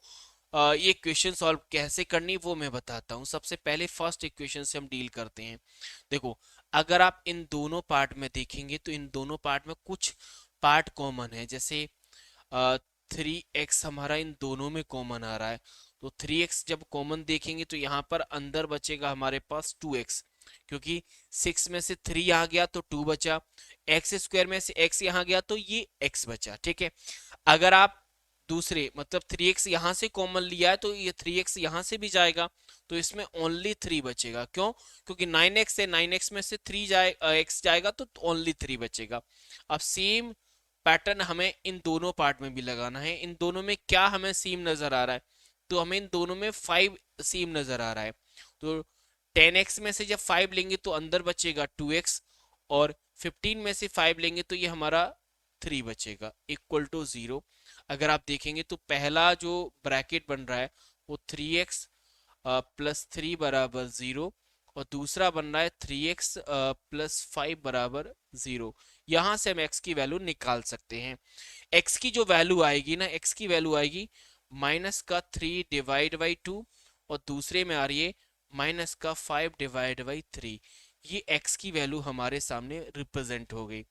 ये इक्वेशन सॉल्व कैसे करनी वो मैं बताता हूं। सबसे पहले फर्स्ट इक्वेशन से हम डील करते हैं। देखो, अगर आप इन दोनों पार्ट में देखेंगे तो इन दोनों पार्ट में कुछ पार्ट कॉमन है। जैसे 3x हमारा इन दोनों में कॉमन आ रहा है, तो 3x जब कॉमन देखेंगे तो यहाँ पर अंदर बचेगा हमारे पास 2x, क्योंकि 6 में से 3 आ गया तो 2 बचा, x² में से x यहाँ गया तो ये x बचा। ठीक है, अगर आप दूसरे मतलब 3x यहां से कॉमन लिया है तो ये 3x यहां से भी जाएगा, तो इसमें ओनली 3 बचेगा। क्यों? क्योंकि 9x है, 9x में से 3 x जाएगा तो ओनली 3 बचेगा। अब सेम पैटर्न हमें इन दोनों पार्ट में भी लगाना है। इन दोनों में क्या हमें सीम नजर आ रहा है? तो हमें इन दोनों में 5 सीम नजर आ रहा है। तो 10x में से जब 5 लेंगे तो अंदर बचेगा 2x, और 15 में से 5 लेंगे तो ये हमारा 3 बचेगा इक्वल टू 0। अगर आप देखेंगे तो पहला जो ब्रैकेट बन रहा है वो 3x प्लस 3 बराबर 0, और दूसरा बन रहा है 3x प्लस 5 बराबर 0। यहां से हम x की वैल्यू निकाल सकते हैं। x की जो वैल्यू आएगी ना, x की वैल्यू आएगी माइनस का 3 डिवाइड बाई 2, और दूसरे में आ रही है माइनस का 5 डिवाइड बाई 3। ये x की वैल्यू हमारे सामने रिप्रेजेंट हो गई।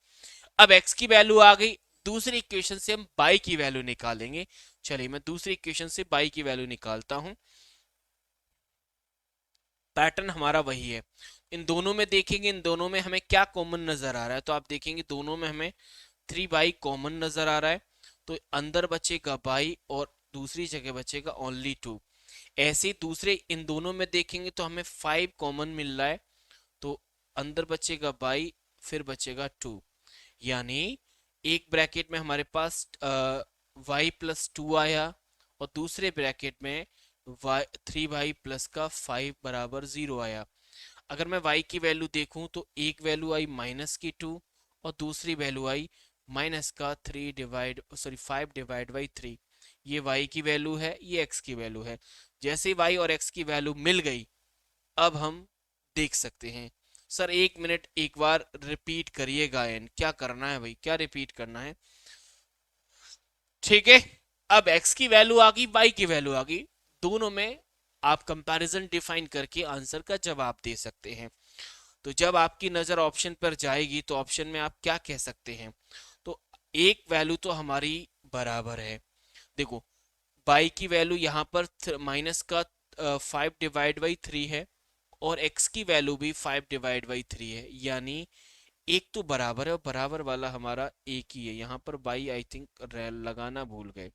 अब x की वैल्यू आ गई, दूसरी इक्वेशन से हम y की वैल्यू निकालेंगे। चलिए मैं दूसरी इक्वेशन से y की वैल्यू निकालता हूं। पैटर्न हमारा वही है। इन दोनों में देखेंगे, इन दोनों में हमें क्या कॉमन नजर आ रहा है, तो आप देखेंगे दोनों में हमें 3y कॉमन नजर आ रहा है, तो अंदर बचेगा y और दूसरी जगह बचेगा ओनली 2। ऐसे ही दूसरे इन दोनों में देखेंगे तो हमें 5 कॉमन मिल रहा है, तो अंदर बचेगा y फिर बचेगा 2। यानी एक ब्रैकेट में हमारे पास y प्लस 2 आया, और दूसरे ब्रैकेट में y 3y प्लस का 5 बराबर 0 आया। अगर मैं y की वैल्यू देखूं तो एक वैल्यू आई माइनस की 2, और दूसरी वैल्यू आई माइनस का 5 डिवाइड बाई 3। ये y की वैल्यू है, ये x की वैल्यू है। जैसे ही y और x की वैल्यू मिल गई, अब हम देख सकते हैं। सर 1 मिनट एक बार रिपीट करिएगा, एन क्या करना है भाई, क्या रिपीट करना है? ठीक है। अब x की वैल्यू आ गई, y की वैल्यू आ गई, दोनों में आप कंपैरिजन डिफाइन करके आंसर का जवाब दे सकते हैं। तो जब आपकी नजर ऑप्शन पर जाएगी तो ऑप्शन में आप क्या कह सकते हैं? तो एक वैल्यू तो हमारी बराबर है। देखो y की वैल्यू यहाँ पर माइनस का 5 डिवाइड बाई 3 है, और x की वैल्यू भी 5 डिवाइड बाई 3 है। यानी एक तो बराबर है, और बराबर वाला हमारा एक ही है। यहाँ पर y आई थिंक लगाना भूल गए।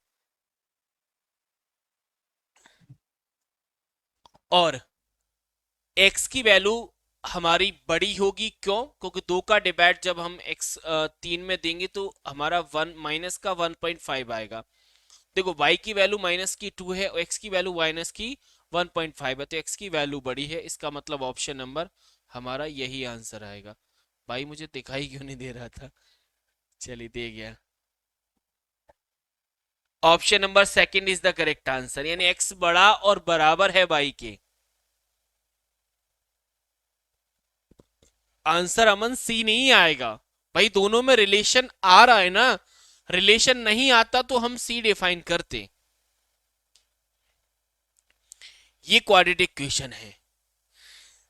और x की वैल्यू हमारी बड़ी होगी, क्यों? क्योंकि 2 का डिवाइड जब हम x 3 में देंगे तो हमारा 1 माइनस का 1.5 आएगा। देखो y की वैल्यू माइनस की 2 है और x की वैल्यू माइनस की 1.5 है, तो x की वैल्यू बड़ी है। इसका मतलब ऑप्शन नंबर हमारा यही आंसर आएगा। भाई मुझे दिखाई क्यों नहीं दे रहा था? चलिए दे गया। Option number second is the correct answer, यानी x बड़ा और बराबर है y के। आंसर अमन सी नहीं आएगा भाई, दोनों में रिलेशन आ रहा है ना। रिलेशन नहीं आता तो हम सी डिफाइन करते। ये क्वाड्रेटिक इक्वेशन है।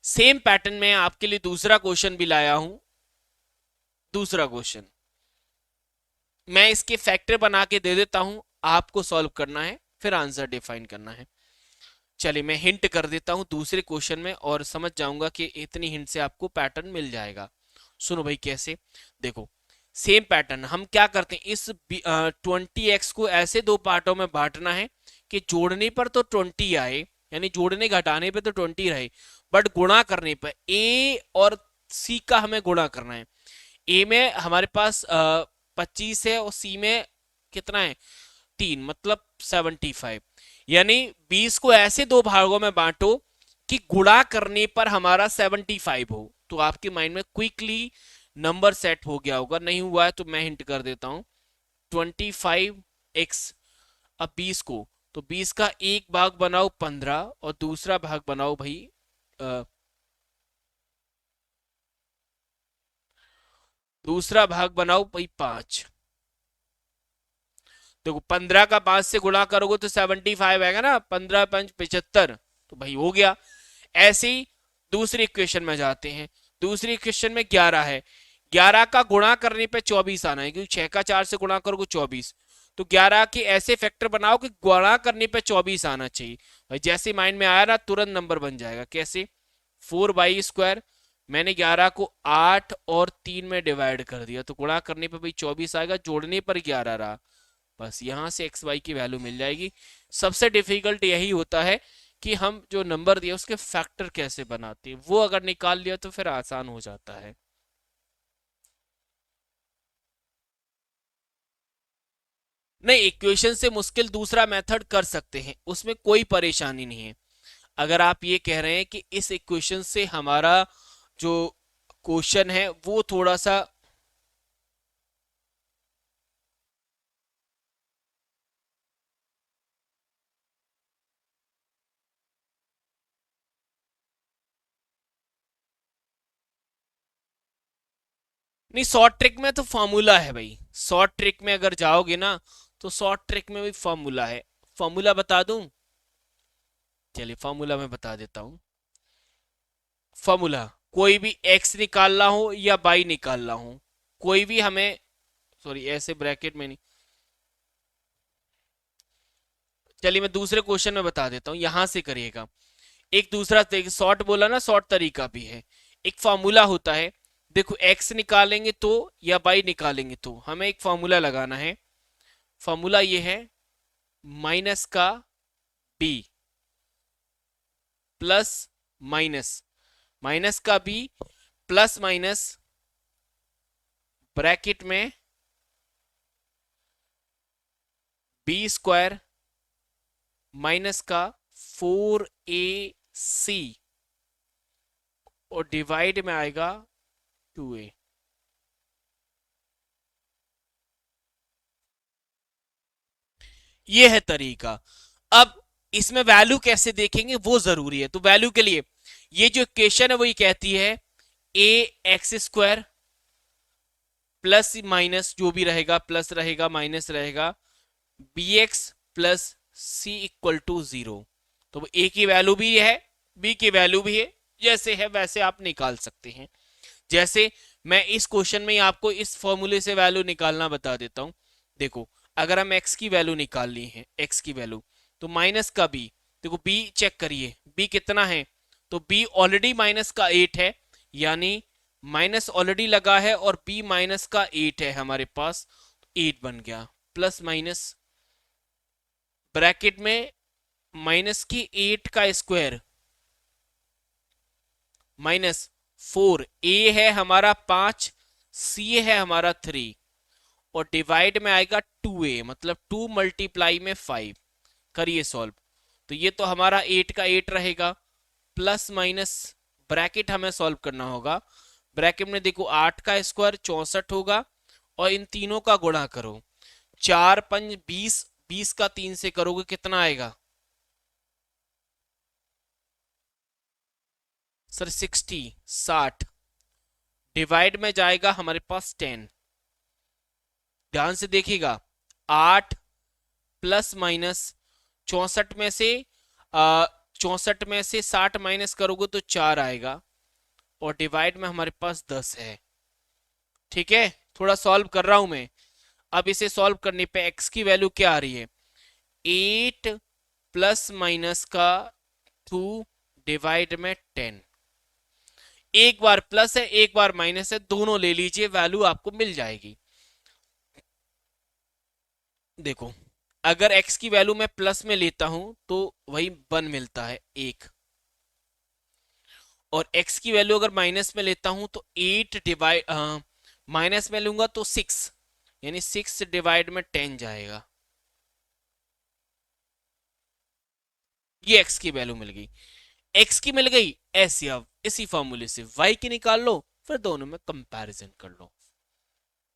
सेम पैटर्न में आपके लिए दूसरा क्वेश्चन भी लाया हूं। दूसरा क्वेश्चन मैं इसके फैक्टर बना के दे देता हूं, आपको सॉल्व करना है, फिर आंसर डिफाइन करना है। चलिए मैं हिंट कर देता हूं दूसरे क्वेश्चन में, और समझ जाऊंगा कि इतनी हिंट से आपको पैटर्न मिल जाएगा। सुनो भाई कैसे, देखो सेम पैटर्न हम क्या करते हैं, इस 20x को ऐसे दो पार्टों में बांटना है कि जोड़ने पर तो 20 आए, यानी जोड़ने घटाने पे तो 20 रहे, बट गुणा करने पर a और c का हमें गुणा करना है। a में हमारे पास 25 है, और c में कितना है 3, मतलब 75। यानी 20 को ऐसे दो भागों में बांटो कि गुणा करने पर हमारा 75 हो। तो आपके माइंड में क्विकली नंबर सेट हो गया होगा, नहीं हुआ है तो मैं हिंट कर देता हूं। 25x, अब 20 को, तो 20 का एक भाग बनाओ 15, और दूसरा भाग बनाओ भाई दूसरा भाग बनाओ भाई 5। देखो 15 का 5 से गुणा करोगे तो 75 आएगा ना, 15 5 75, तो भाई हो गया। ऐसे ही दूसरी इक्वेशन में जाते हैं। दूसरी इक्वेशन में 11 है, 11 का गुणा करने पे 24 आना है, क्योंकि 6 का 4 से गुणा करोगे 24। तो 11 के ऐसे फैक्टर बनाओ कि गुणा करने पे 24 आना चाहिए। भाई जैसे माइंड में आया ना तुरंत नंबर बन जाएगा। कैसे? 4/2, मैंने 11 को 8 और 3 में डिवाइड कर दिया, तो गुणा करने पे भाई 24 आएगा, जोड़ने पर 11 रहा। बस यहाँ से एक्स वाई की वैल्यू मिल जाएगी। सबसे डिफिकल्ट यही होता है कि हम जो नंबर दिए उसके फैक्टर कैसे बनाते हैं, वो अगर निकाल लिया तो फिर आसान हो जाता है। नहीं, इक्वेशन से मुश्किल दूसरा मेथड कर सकते हैं, उसमें कोई परेशानी नहीं है। अगर आप ये कह रहे हैं कि इस इक्वेशन से हमारा जो क्वेश्चन है वो थोड़ा सा, नहीं शॉर्ट ट्रिक में तो फॉर्मूला है भाई, शॉर्ट ट्रिक में अगर जाओगे ना तो शॉर्ट ट्रिक में भी फॉर्मूला है। फॉर्मूला बता दूं? चलिए फॉर्मूला मैं बता देता हूं। फॉर्मूला, कोई भी एक्स निकालना हो या बाई निकालना हो, कोई भी हमें, सॉरी ऐसे ब्रैकेट में नहीं, चलिए मैं दूसरे क्वेश्चन में बता देता हूं, यहां से करिएगा। एक दूसरा शॉर्ट बोला ना, शॉर्ट तरीका भी है। एक फॉर्मूला होता है, देखो एक्स निकालेंगे तो या बाई निकालेंगे तो हमें एक फॉर्मूला लगाना है। फॉर्मूला ये है, माइनस का बी प्लस माइनस, माइनस का बी प्लस माइनस ब्रैकेट में बी स्क्वायर माइनस का 4ac और डिवाइड में आएगा 2a। ये है तरीका। अब इसमें वैल्यू कैसे देखेंगे वो जरूरी है, तो वैल्यू के लिए ये जो इक्वेशन है वो ये कहती है ए एक्स स्क्वायर प्लस माइनस जो भी रहेगा, प्लस रहेगा माइनस रहेगा, B x plus C equal to 0। तो ए की वैल्यू भी है, बी की वैल्यू भी है, जैसे है वैसे आप निकाल सकते हैं। जैसे मैं इस क्वेश्चन में आपको इस फॉर्मूले से वैल्यू निकालना बता देता हूं। देखो, अगर हम x की वैल्यू निकालनी है, x की वैल्यू, तो माइनस का b, देखो b चेक करिए, b कितना है, तो b ऑलरेडी माइनस का 8 है, यानी माइनस ऑलरेडी लगा है और b माइनस का 8 है हमारे पास, 8 बन गया, प्लस माइनस ब्रैकेट में माइनस की 8 का स्क्वायर माइनस 4, ए है हमारा 5, सी है हमारा 3, और डिवाइड में आएगा 2a, मतलब 2 मल्टीप्लाई में 5। करिए सॉल्व, तो ये तो हमारा 8 का 8 रहेगा, प्लस माइनस ब्रैकेट हमें सॉल्व करना होगा। ब्रैकेट में देखो 8 का स्क्वायर 64 होगा, और इन तीनों का गुणा करो, 4 5 20, 20 का 3 से करोगे कितना आएगा सर? 60 डिवाइड में जाएगा हमारे पास 10। ध्यान से देखिएगा, 8 प्लस माइनस 64 में से 60 माइनस करोगे तो 4 आएगा, और डिवाइड में हमारे पास 10 है। ठीक है, थोड़ा सॉल्व कर रहा हूं मैं। अब इसे सॉल्व करने पे x की वैल्यू क्या आ रही है, 8 प्लस माइनस का 2 डिवाइड में 10। एक बार प्लस है एक बार माइनस है, दोनों ले लीजिए, वैल्यू आपको मिल जाएगी। देखो, अगर x की वैल्यू मैं प्लस में लेता हूं तो वही 1 मिलता है, 1, और x की वैल्यू अगर माइनस में लेता हूं तो 8 डिवाइड, माइनस में लूंगा तो 6, यानी 6 डिवाइड में 10 जाएगा। ये x की वैल्यू मिल गई। x की मिल गई, ऐसे अब इसी फॉर्मूले से y की निकाल लो, फिर दोनों में कंपैरिजन कर लो।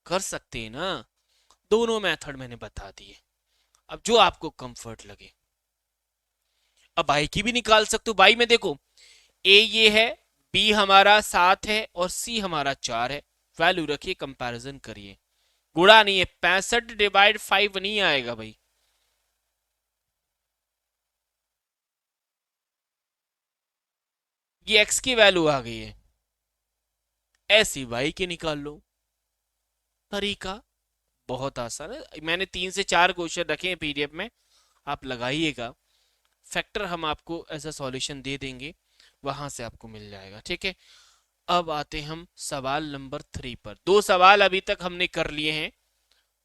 कर सकते हैं ना, दोनों मेथड मैंने बता दिए, अब जो आपको कंफर्ट लगे। अब y की भी निकाल सकते हो। y में देखो, a ये है, b हमारा 7 है और c हमारा 4 है, वैल्यू रखिए, कंपैरिजन करिए। गुणा नहीं है, 65 डिवाइड 5 नहीं आएगा भाई। ये x की वैल्यू आ गई है, ऐसी y की निकाल लो। तरीका बहुत आसान है, मैंने 3 से 4 क्वेश्चन रखे हैं पीडीएफ में, आप लगाइएगा। फैक्टर हम आपको ऐसा सॉल्यूशन दे देंगे, वहां से आपको मिल जाएगा। ठीक है, अब आते हैं हम सवाल नंबर 3 पर। 2 सवाल अभी तक हमने कर लिए हैं,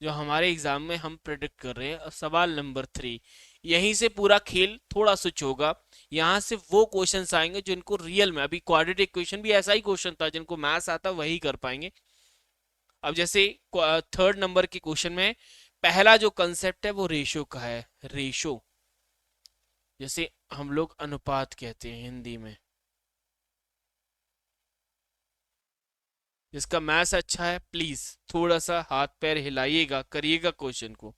जो हमारे एग्जाम में हम प्रेडिक्ट कर रहे हैं। अब सवाल नंबर 3, यहीं से पूरा खेल थोड़ा स्विच होगा। यहाँ से वो क्वेश्चंस आएंगे जिनको रियल में, अभी क्वाड्रेटिक इक्वेशन भी ऐसा ही क्वेश्चन था, जिनको मैथ्स आता वही कर पाएंगे। अब जैसे थर्ड नंबर के क्वेश्चन में पहला जो कंसेप्ट है वो रेशो का है। रेशो जैसे हम लोग अनुपात कहते हैं हिंदी में। जिसका मैथ्स अच्छा है प्लीज थोड़ा सा हाथ पैर हिलाइएगा, करिएगा क्वेश्चन को।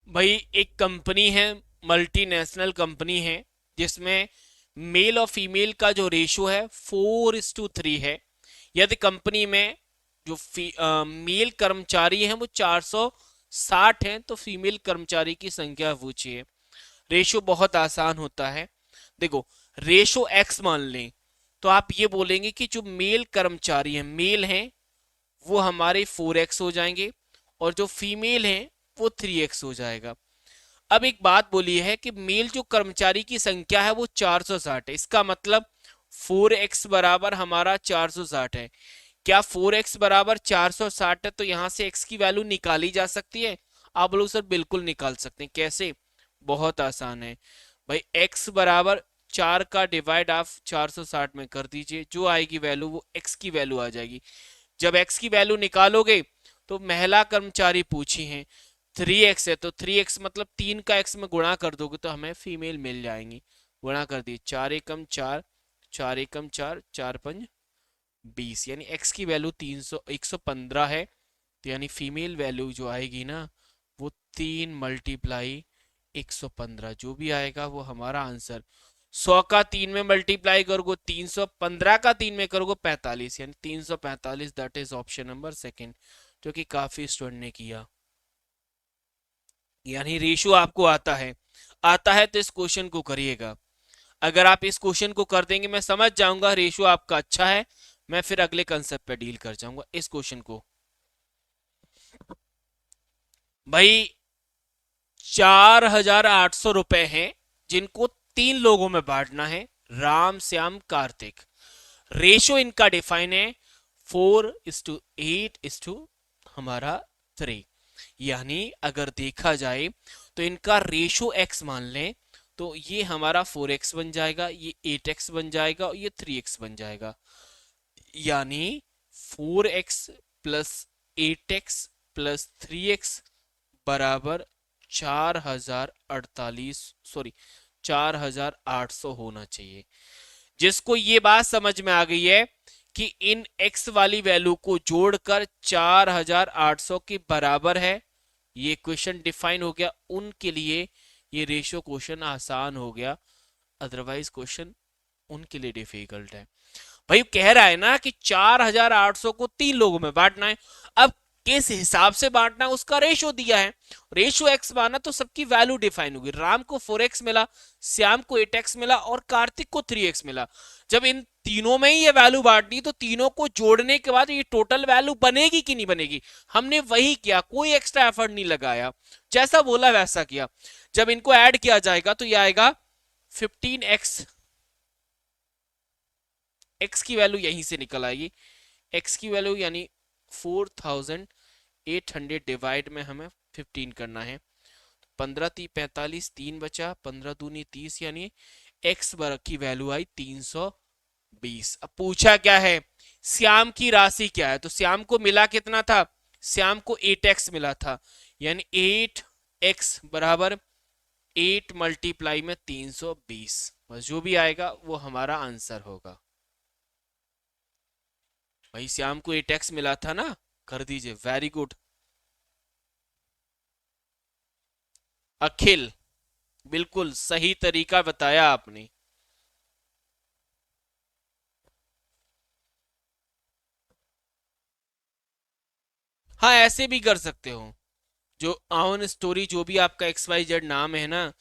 भाई एक कंपनी है, मल्टीनेशनल कंपनी है, जिसमें मेल और फीमेल का जो रेशो है 4:3 है। यदि कंपनी में जो मेल कर्मचारी हैं वो 460 हैं, तो फीमेल कर्मचारी की संख्या पूछिए। रेशो बहुत आसान होता है। देखो, रेशो एक्स मान लें तो आप ये बोलेंगे कि जो मेल कर्मचारी हैं, मेल हैं, वो हमारे 4x हो जाएंगे, और जो फीमेल हैं वो 3x हो जाएगा। अब एक बात बोली है कि मेल जो कर्मचारी की संख्या है वो 460 है, इसका मतलब 4x बराबर हमारा 460 है। क्या 4x बराबर 460 है तो यहां से x की वैल्यू निकाली जा सकती है? आप बोलो सर बिल्कुल निकाल सकते हैं। कैसे? बहुत आसान है भाई। x बराबर 4 का डिवाइड आप 460 में कर दीजिए, जो आएगी वैल्यू वो x की वैल्यू आ जाएगी। जब x की वैल्यू निकालोगे तो महिला कर्मचारी पूछी हैं 3x है, तो 3x मतलब 3 का x में गुणा कर दोगे तो हमें फीमेल मिल जाएंगी। गुणा कर दी, 4 एकम 4, 4 एकम 4, 4 पंज 20, यानी x की वैल्यू 115 है। तो यानी फीमेल वैल्यू जो आएगी ना वो 3 मल्टीप्लाई 115, जो भी आएगा वो हमारा आंसर। 100 का 3 में मल्टीप्लाई करोगे 315 का 3 में करोगे 45, यानी 345, that is option number second, जो कि काफी स्टूडेंट ने किया। यानी रेशियो आपको आता है, आता है तो इस क्वेश्चन को करिएगा। अगर आप इस क्वेश्चन को कर देंगे मैं समझ जाऊंगा रेशियो आपका अच्छा है, मैं फिर अगले कंसेप्ट पे डील कर जाऊंगा। इस क्वेश्चन को भाई 4,800 रुपए हैं, जिनको 3 लोगों में बांटना है, राम श्याम कार्तिक। रेशो इनका डिफाइन है 4:8 हमारा 3। यानी अगर देखा जाए तो इनका रेशो x मान लें तो ये हमारा 4x बन जाएगा, ये 8x बन जाएगा और ये 3x बन जाएगा। यानी 4x plus 8x plus 3x बराबर 4,048, सॉरी 4,800 होना चाहिए। जिसको ये बात समझ में आ गई है कि इन x वाली वैल्यू को जोड़कर 4,800 के बराबर है, ये क्वेश्चन डिफाइन हो गया, उनके लिए ये रेशियो क्वेश्चन आसान हो गया। अदरवाइज क्वेश्चन उनके लिए डिफिकल्ट है। भाई कह रहा है ना कि 4,800 को 3 लोगों में बांटना है, अब किस हिसाब से बांटना है उसका रेशो दिया है। रेशो एक्स माना तो सबकी वैल्यू डिफाइन होगी। राम को 4x मिला, श्याम को 8x मिला और कार्तिक को 3x मिला। जब इन तीनों में ही ये वैल्यू बांटनी तो तीनों को जोड़ने के बाद ये टोटल वैल्यू बनेगी कि नहीं बनेगी। हमने वही किया, कोई एक्स्ट्रा एफर्ट नहीं लगाया, जैसा बोला वैसा किया। जब इनको ऐड किया जाएगा तो ये आएगा 15x, x की वैल्यू यहीं से निकल आएगी। x की वैल्यू यानी 4,800 डिवाइड में हमें 15 करना है। 15 ती 45, 3 बचा, 15 दूनी 30, यानी x बर की वैल्यू आई 320। अब पूछा क्या है, श्याम की राशि क्या है, तो श्याम को मिला कितना था, श्याम को 8x मिला था, यानी 8x बराबर 8 मल्टीप्लाई में 320, बस जो भी आएगा वो हमारा आंसर होगा। भाई श्याम को 8x मिला था ना, कर दीजिए, वेरी गुड। अखिल, बिल्कुल सही तरीका बताया आपने। हाँ ऐसे भी कर सकते हो, जो ऑन स्टोरी जो भी आपका XYZ नाम है ना,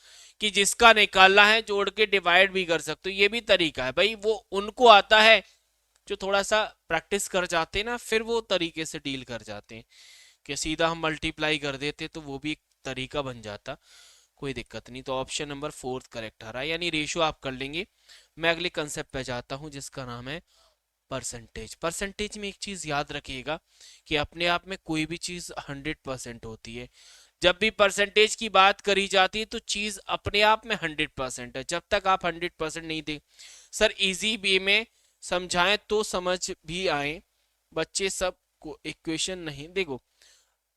कि जिसका निकालना है जोड़ के डिवाइड भी कर सकते हो, ये भी तरीका है भाई। वो उनको आता है जो थोड़ा सा प्रैक्टिस कर जाते हैं ना, फिर वो तरीके से डील कर जाते हैं कि सीधा हम मल्टीप्लाई कर देते तो वो भी एक तरीका बन जाता। कोई दिक्कत नहीं, तो ऑप्शन नंबर फोर्थ करेक्ट आ रहा है, यानी रेशियो आप कर लेंगे। मैं अगले कंसेप्ट पे जाता हूँ जिसका नाम है परसेंटेज। परसेंटेज में एक चीज याद रखिएगा कि अपने आप में कोई भी चीज 100% होती है। जब भी परसेंटेज की बात करी जाती है तो चीज अपने आप में 100% है। जब तक आप 100% नहीं दे, सर इजी वे में समझाएं तो समझ भी आए बच्चे सब को। इक्वेशन नहीं देखो,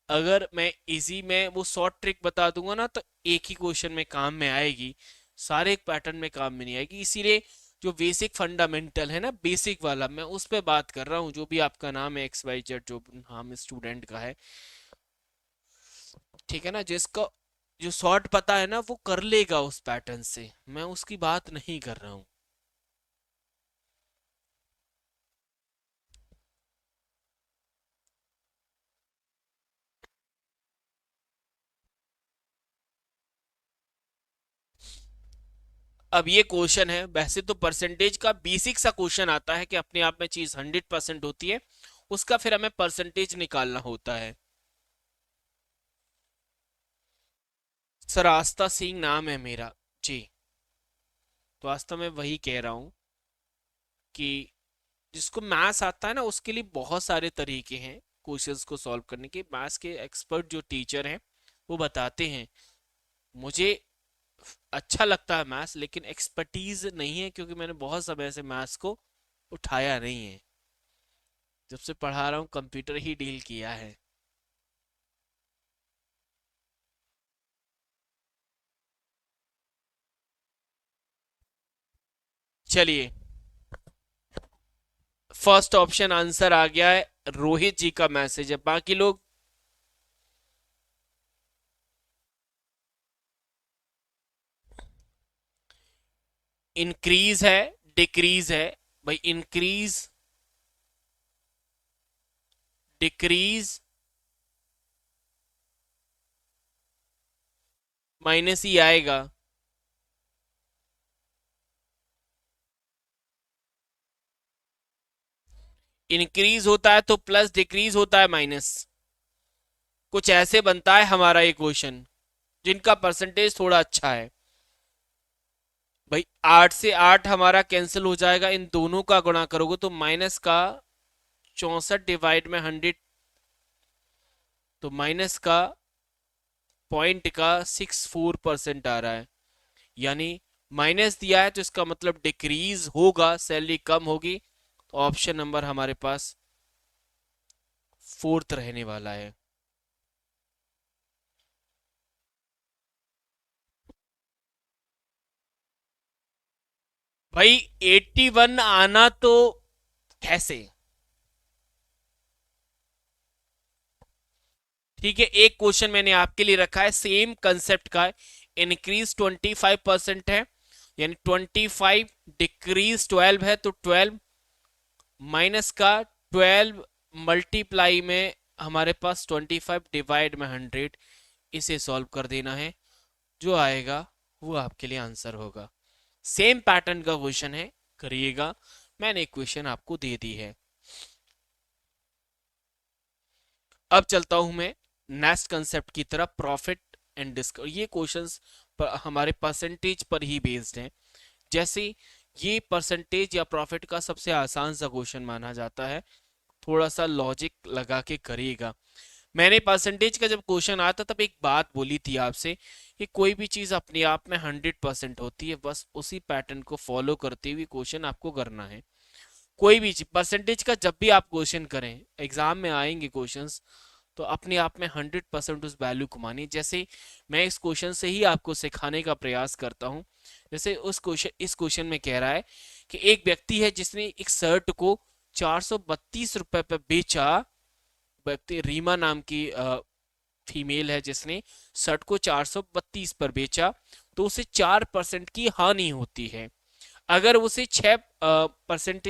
अगर मैं इजी में वो शॉर्ट ट्रिक बता दूंगा ना तो एक ही क्वेश्चन में काम में आएगी, सारे एक पैटर्न में काम में नहीं आएगी। इसीलिए जो बेसिक फंडामेंटल है ना, बेसिक वाला, मैं उस पे बात कर रहा हूँ। जो भी आपका नाम है एक्स वाई जेड, जो नाम स्टूडेंट का है, ठीक है ना, जिसको जो शॉर्ट पता है ना वो कर लेगा उस पैटर्न से, मैं उसकी बात नहीं कर रहा हूँ। अब ये क्वेश्चन है, वैसे तो परसेंटेज का बेसिक सा क्वेश्चन आता है कि अपने आप में चीज 100% होती है, उसका फिर हमें परसेंटेज निकालना होता है। सर आस्था सिंह नाम है मेरा जी। तो आस्था मैं वही कह रहा हूँ कि जिसको मैथ्स आता है ना उसके लिए बहुत सारे तरीके हैं क्वेश्चंस को सॉल्व करने के। मैथ्स के एक्सपर्ट जो टीचर हैं वो बताते हैं। मुझे अच्छा लगता है मैथ्स, लेकिन एक्सपर्टीज नहीं है क्योंकि मैंने बहुत समय से मैथ्स को उठाया नहीं है। जब से पढ़ा रहा हूँ कंप्यूटर ही डील किया है। चलिए, फर्स्ट ऑप्शन आंसर आ गया है, रोहित जी का मैसेज है। बाकी लोग इंक्रीज है, डिक्रीज है। भाई इंक्रीज, डिक्रीज, माइनस ही आएगा। इंक्रीज होता है तो प्लस, डिक्रीज होता है माइनस। कुछ ऐसे बनता है हमारा ये क्वेश्चन जिनका परसेंटेज थोड़ा अच्छा है। भाई 8 से 8 हमारा कैंसिल हो जाएगा, इन दोनों का गुणा करोगे तो माइनस का 64 डिवाइड में 100, तो माइनस का पॉइंट का 64% आ रहा है। यानी माइनस दिया है तो इसका मतलब डिक्रीज होगा, सैलरी कम होगी। तो ऑप्शन नंबर हमारे पास फोर्थ रहने वाला है। भाई 81 आना तो कैसे? ठीक है, एक क्वेश्चन मैंने आपके लिए रखा है सेम कंसेप्ट का। इंक्रीज 25% है, यानी 25, डिक्रीज 12 है तो 12 माइनस का 12 मल्टीप्लाई में हमारे पास 25 डिवाइड में 100। इसे सॉल्व कर देना है, जो आएगा वो आपके लिए आंसर होगा। सेम पैटर्न का क्वेश्चन है, करिएगा। मैंने एक क्वेश्चन आपको दे दी है। अब चलता हूं मैं नेक्स्ट कंसेप्ट की तरफ, प्रॉफिट एंड डिस्क। ये क्वेश्चंस हमारे परसेंटेज पर ही बेस्ड हैं। जैसे ये परसेंटेज या प्रॉफिट का सबसे आसान सा क्वेश्चन माना जाता है, थोड़ा सा लॉजिक लगा के करिएगा। मैंने परसेंटेज का जब क्वेश्चन आता तब एक बात बोली थी आपसे कि कोई भी चीज अपने आप में 100% होती है, बस उसी पैटर्न को फॉलो करते हुए क्वेश्चन आपको करना है। कोई भी चीज परसेंटेज का जब भी आप क्वेश्चन करें, एग्जाम में आएंगे क्वेश्चंस, तो अपने आप में 100% उस वैल्यू को मानिए। जैसे मैं इस क्वेश्चन से ही आपको सिखाने का प्रयास करता हूं। जैसे उस क्वेश्चन, इस क्वेश्चन में कह रहा है कि एक व्यक्ति है जिसने एक शर्ट को 432 रुपए पर बेचा। व्यक्ति रीमा नाम की फीमेल है जिसने शर्ट को 432 पर बेचा, तो उसे 4% की हानि होती है। अगर उसे 6%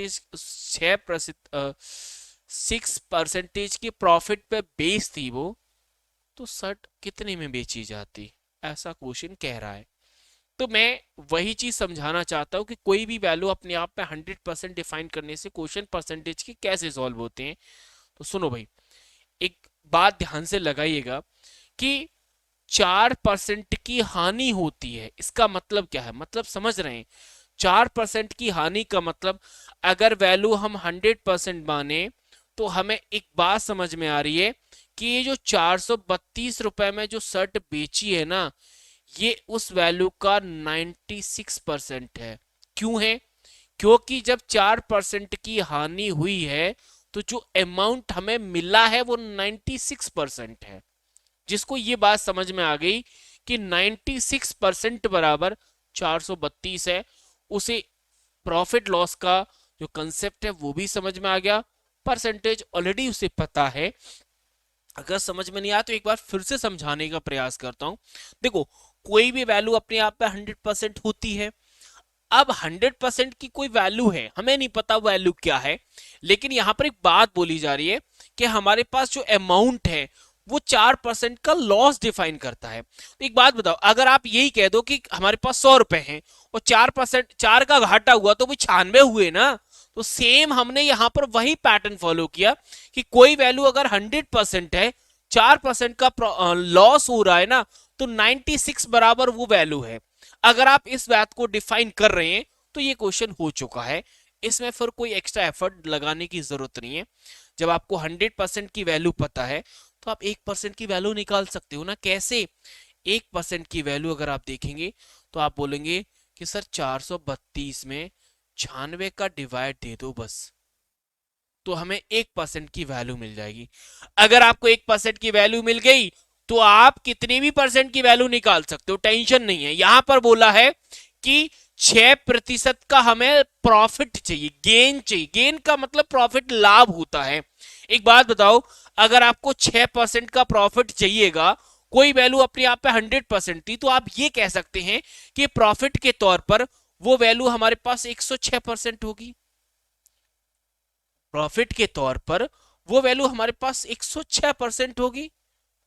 6% की प्रॉफिट पे बेच थी वो, तो शर्ट कितने में बेची जाती? ऐसा क्वेश्चन कह रहा है। तो मैं वही चीज समझाना चाहता हूँ कि कोई भी वैल्यू अपने आप में 100% डिफाइन करने से क्वेश्चन परसेंटेज के कैसे सॉल्व होते हैं। तो सुनो भाई, एक बात ध्यान से लगाइएगा कि 4% की हानि होती है। इसका मतलब क्या है, मतलब समझ रहे हैं? 4% की हानि का मतलब, अगर वैल्यू हम 100% माने तो हमें एक बात समझ में आ रही है कि ये जो 432 रुपए में जो शर्ट बेची है ना, ये उस वैल्यू का 96% है। क्यों है? क्योंकि जब 4% की हानि हुई है तो जो अमाउंट हमें मिला है वो 96% है। जिसको ये बात समझ में आ गई कि 96% बराबर 432 है, उसे प्रॉफिट लॉस का जो कंसेप्ट है वो भी समझ में आ गया, परसेंटेज ऑलरेडी उसे पता है। अगर समझ में नहीं आया तो एक बार फिर से समझाने का प्रयास करता हूं। देखो, कोई भी वैल्यू अपने आप पे 100% होती है। अब 100% की कोई वैल्यू है, हमें नहीं पता वैल्यू क्या है, लेकिन यहां पर एक बात बोली जा रही है कि हमारे पास जो अमाउंट है वो 4% का लॉस डिफाइन करता है। तो एक बात बताओ, अगर आप यही कह दो कि हमारे पास 100 रुपए हैं और 4%, 4 का घाटा हुआ तो भी 96 हुए ना। तो सेम हमने यहां पर वही पैटर्न फॉलो किया कि कोई वैल्यू अगर 100% है, 4% का लॉस हो रहा है ना, तो 96 बराबर वो वैल्यू है। अगर आप इस बात को डिफाइन कर रहे हैं तो ये क्वेश्चन हो चुका है। इसमें फिर कोई एक्स्ट्रा एफर्ट लगाने की जरूरत नहीं है। जब आपको 100% की वैल्यू पता है तो आप 1% की वैल्यू निकाल सकते हो ना। कैसे? 1% की वैल्यू अगर आप देखेंगे तो आप बोलेंगे कि सर 432 में 96 का डिवाइड दे दो बस, तो हमें 1% की वैल्यू मिल जाएगी। अगर आपको 1% की वैल्यू मिल गई तो आप कितनी भी परसेंट की वैल्यू निकाल सकते हो, टेंशन नहीं है। यहां पर बोला है कि 6% का हमें प्रॉफिट चाहिए, गेन चाहिए। गेन का मतलब प्रॉफिट, लाभ होता है। एक बात बताओ, अगर आपको 6% का प्रॉफिट चाहिएगा, कोई वैल्यू अपने आप पे 100% थी, तो आप ये कह सकते हैं कि प्रॉफिट के तौर पर वो वैल्यू हमारे पास 106% होगी। प्रॉफिट के तौर पर वो वैल्यू हमारे पास 106% होगी।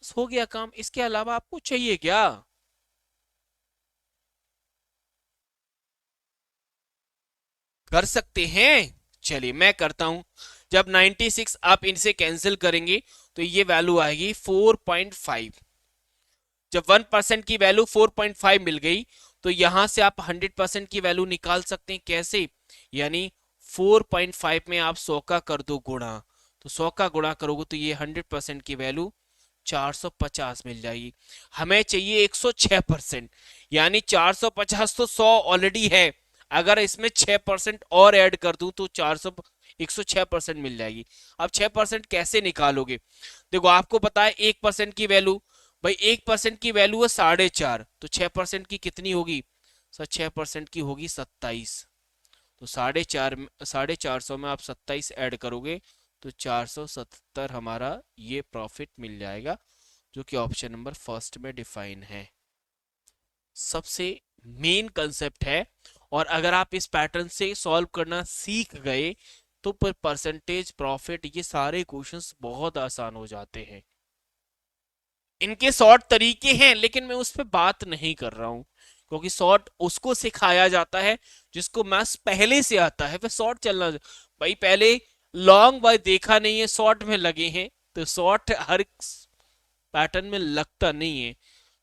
बस हो गया काम, इसके अलावा आपको चाहिए क्या? कर सकते हैं। चलिए मैं करता हूं। जब 96 आप इनसे कैंसिल करेंगे तो ये वैल्यू आएगी 4.5। जब 1% की वैल्यू 4.5 मिल गई तो यहां से आप 100% की वैल्यू निकाल सकते हैं। कैसे? यानी 4.5 में आप 100 का कर दो गुणा, तो 100 का गुणा करोगे तो ये 100% की वैल्यू 450 मिल जाएगी। हमें चाहिए 106%, यानी 450 तो 100 ऑलरेडी है, अगर इसमें 6% और ऐड कर दूं तो 106% मिल जाएगी। अब 6% कैसे निकालोगे? देखो, आपको पता है 1% की वैल्यू, भाई 1% की वैल्यू है 4.5, तो 6% की कितनी होगी सर? 6% की होगी 27। तो 450 में आप 27 ऐड करोगे तो 470 हमारा ये प्रॉफिट मिल जाएगा, जो कि ऑप्शन नंबर फर्स्ट में डिफाइन है। सबसे मेन कंसेप्ट है। और अगर आप इस पैटर्न से सॉल्व करना सीख गए तो पर परसेंटेज, प्रॉफिट, ये सारे क्वेश्चंस बहुत आसान हो जाते हैं। इनके शॉर्ट तरीके हैं लेकिन मैं उस पर बात नहीं कर रहा हूं, क्योंकि शॉर्ट उसको सिखाया जाता है जिसको मैथ्स पहले से आता है। वह शॉर्ट चलना, भाई पहले लॉन्ग भाई देखा नहीं है, शॉर्ट में लगे हैं, तो शॉर्ट हर पैटर्न में लगता नहीं है।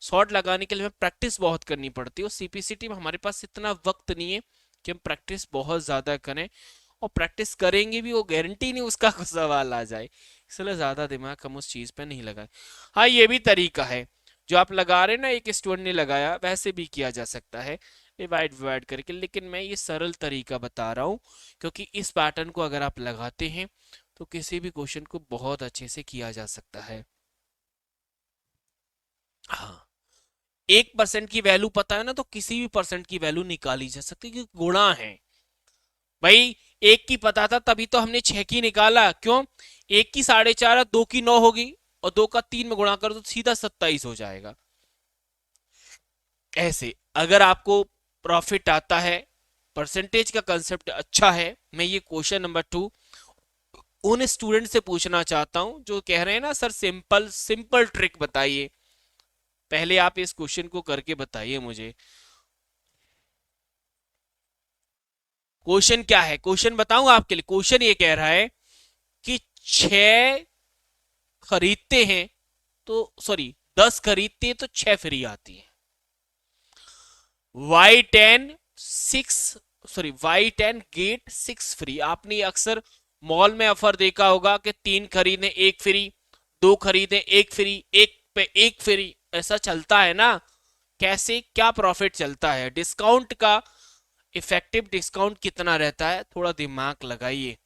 शॉर्ट लगाने के लिए हमें प्रैक्टिस बहुत करनी पड़ती है, और सीपीसीटी में हमारे पास इतना वक्त नहीं है कि हम प्रैक्टिस बहुत ज्यादा करें। और प्रैक्टिस करेंगे भी, वो गारंटी नहीं उसका कुछ सवाल आ जाए, इसलिए ज्यादा दिमाग हम उस चीज पे नहीं लगाए। हाँ, ये भी तरीका है जो आप लगा रहे हैं ना, एक स्टूडेंट ने लगाया, वैसे भी किया जा सकता है डिवाइड डिवाइड करके, लेकिन मैं ये सरल तरीका बता रहा हूँ क्योंकि इस पैटर्न को अगर आप लगाते हैं तो किसी भी क्वेश्चन को बहुत अच्छे से किया जा सकता है। हाँ, 1% की वैल्यू पता है ना, तो किसी भी परसेंट की वैल्यू निकाली जा सकती है क्योंकि गुणा है। भाई, एक की पता था तभी तो हमने 6 की निकाला। क्यों? एक की 4.5 है, 2 की 9 होगी, और 2 का 3 में गुणा कर दो तो सीधा 27 हो जाएगा। ऐसे अगर आपको प्रॉफिट आता है, परसेंटेज का कंसेप्ट अच्छा है, मैं ये क्वेश्चन नंबर 2 उन स्टूडेंट से पूछना चाहता हूं जो कह रहे हैं ना सर सिंपल सिंपल ट्रिक बताइए। पहले आप इस क्वेश्चन को करके बताइए मुझे। क्वेश्चन क्या है? क्वेश्चन बताऊं आपके लिए? क्वेश्चन ये कह रहा है कि 6 खरीदते हैं, तो सॉरी 10 खरीदते हैं तो 6 फ्री आती है। Y10 6 sorry Y10 gate 6 free. आपने अक्सर मॉल में ऑफर देखा होगा कि 3 खरीदे 1 फ्री, 2 खरीदे 1 फ्री, 1 पे 1 फ्री, ऐसा चलता है ना। कैसे क्या प्रॉफिट चलता है, डिस्काउंट का इफेक्टिव डिस्काउंट कितना रहता है, थोड़ा दिमाग लगाइए।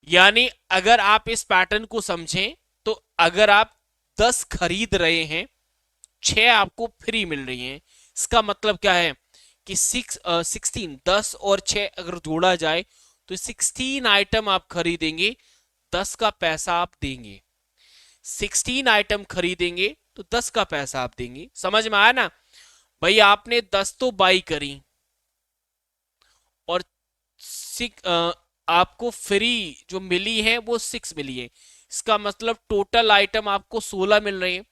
यानी अगर आप इस पैटर्न को समझें तो अगर आप 10 खरीद रहे हैं, 6 आपको फ्री मिल रही हैं, इसका मतलब क्या है कि 16 10 और 6 अगर जोड़ा जाए तो 16 आइटम आप खरीदेंगे, 10 का पैसा आप देंगे। 16 आइटम खरीदेंगे तो 10 का पैसा आप देंगे। समझ में आया ना भाई। आपने 10 तो बाई करी और आपको फ्री जो मिली है वो 6 मिली है, इसका मतलब टोटल आइटम आपको 16 मिल रहे हैं।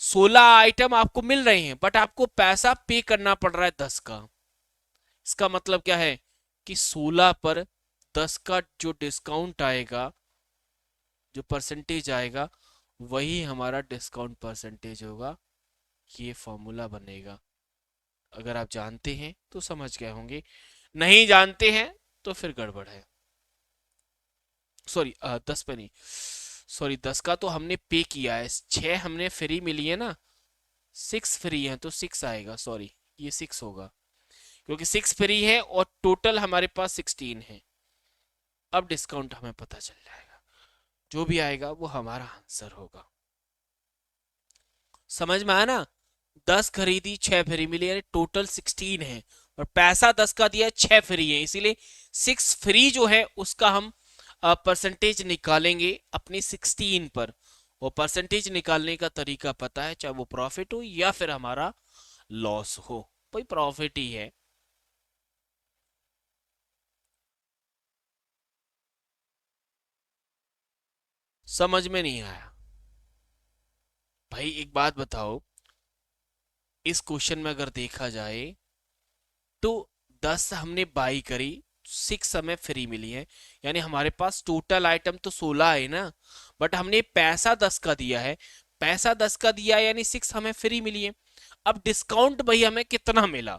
16 आइटम आपको मिल रहे हैं बट आपको पैसा पे करना पड़ रहा है 10 का। इसका मतलब क्या है कि 16 पर 10 का जो डिस्काउंट आएगा, जो परसेंटेज आएगा, वही हमारा डिस्काउंट परसेंटेज होगा। ये फॉर्मूला बनेगा। अगर आप जानते हैं तो समझ गए होंगे, नहीं जानते हैं तो फिर गड़बड़ है। सॉरी 10 पे नहीं, सॉरी 10 का तो हमने पे किया है, 6 हमने फ्री मिली है ना, 6 फ्री है तो 6 आएगा। सॉरी ये 6 होगा क्योंकि 6 फ्री है और टोटल हमारे पास 16 है। अब डिस्काउंट हमें पता चल जाएगा, जो भी आएगा वो हमारा आंसर होगा। समझ में आया ना। 10 खरीदी 6 फ्री मिली, यानी टोटल 16 है और पैसा 10 का दिया, 6 फ्री है, इसीलिए 6 फ्री जो है उसका हम परसेंटेज निकालेंगे अपनी 16 पर। वो परसेंटेज निकालने का तरीका पता है, चाहे वो प्रॉफिट हो या फिर हमारा लॉस हो, भाई प्रॉफिट ही है। समझ में नहीं आया भाई, एक बात बताओ, इस क्वेश्चन में अगर देखा जाए तो 10 हमने बाई करी, 6 हमें फ्री मिली है, यानी हमारे पास टोटल आइटम तो 16 है ना, बट हमने पैसा 10 का दिया है। पैसा 10 का दिया है यानी 6 हमें फ्री मिली है। अब डिस्काउंट भाई हमें कितना मिला,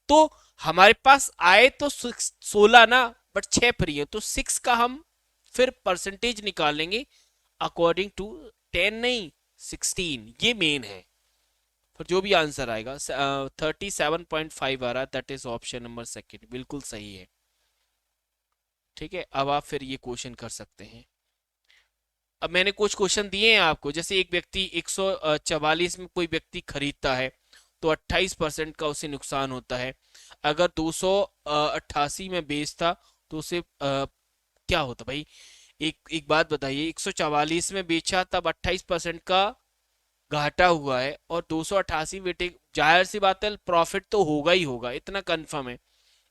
तो हमारे पास आए तो 16 ना, बट 6 फ्री है तो 6 का हम फिर परसेंटेज निकालेंगे अकॉर्डिंग टू 10 नहीं 16, ये मेन है। फिर जो भी आंसर आएगा 37.5 आ रहा है, that is option number second, बिल्कुल सही है। ठीक है, अब आप फिर ये क्वेश्चन कर सकते हैं। अब मैंने कुछ क्वेश्चन दिए हैं आपको, जैसे एक व्यक्ति 144 में कोई व्यक्ति खरीदता है तो 28% का उसे नुकसान होता है। अगर 288 में बेचता तो उसे क्या होता भाई। एक एक बात बताइए, 144 में बेचा तब 28% का घाटा हुआ है और 288 बेटे, जाहिर सी बात है प्रॉफिट तो होगा ही होगा, इतना कंफर्म है।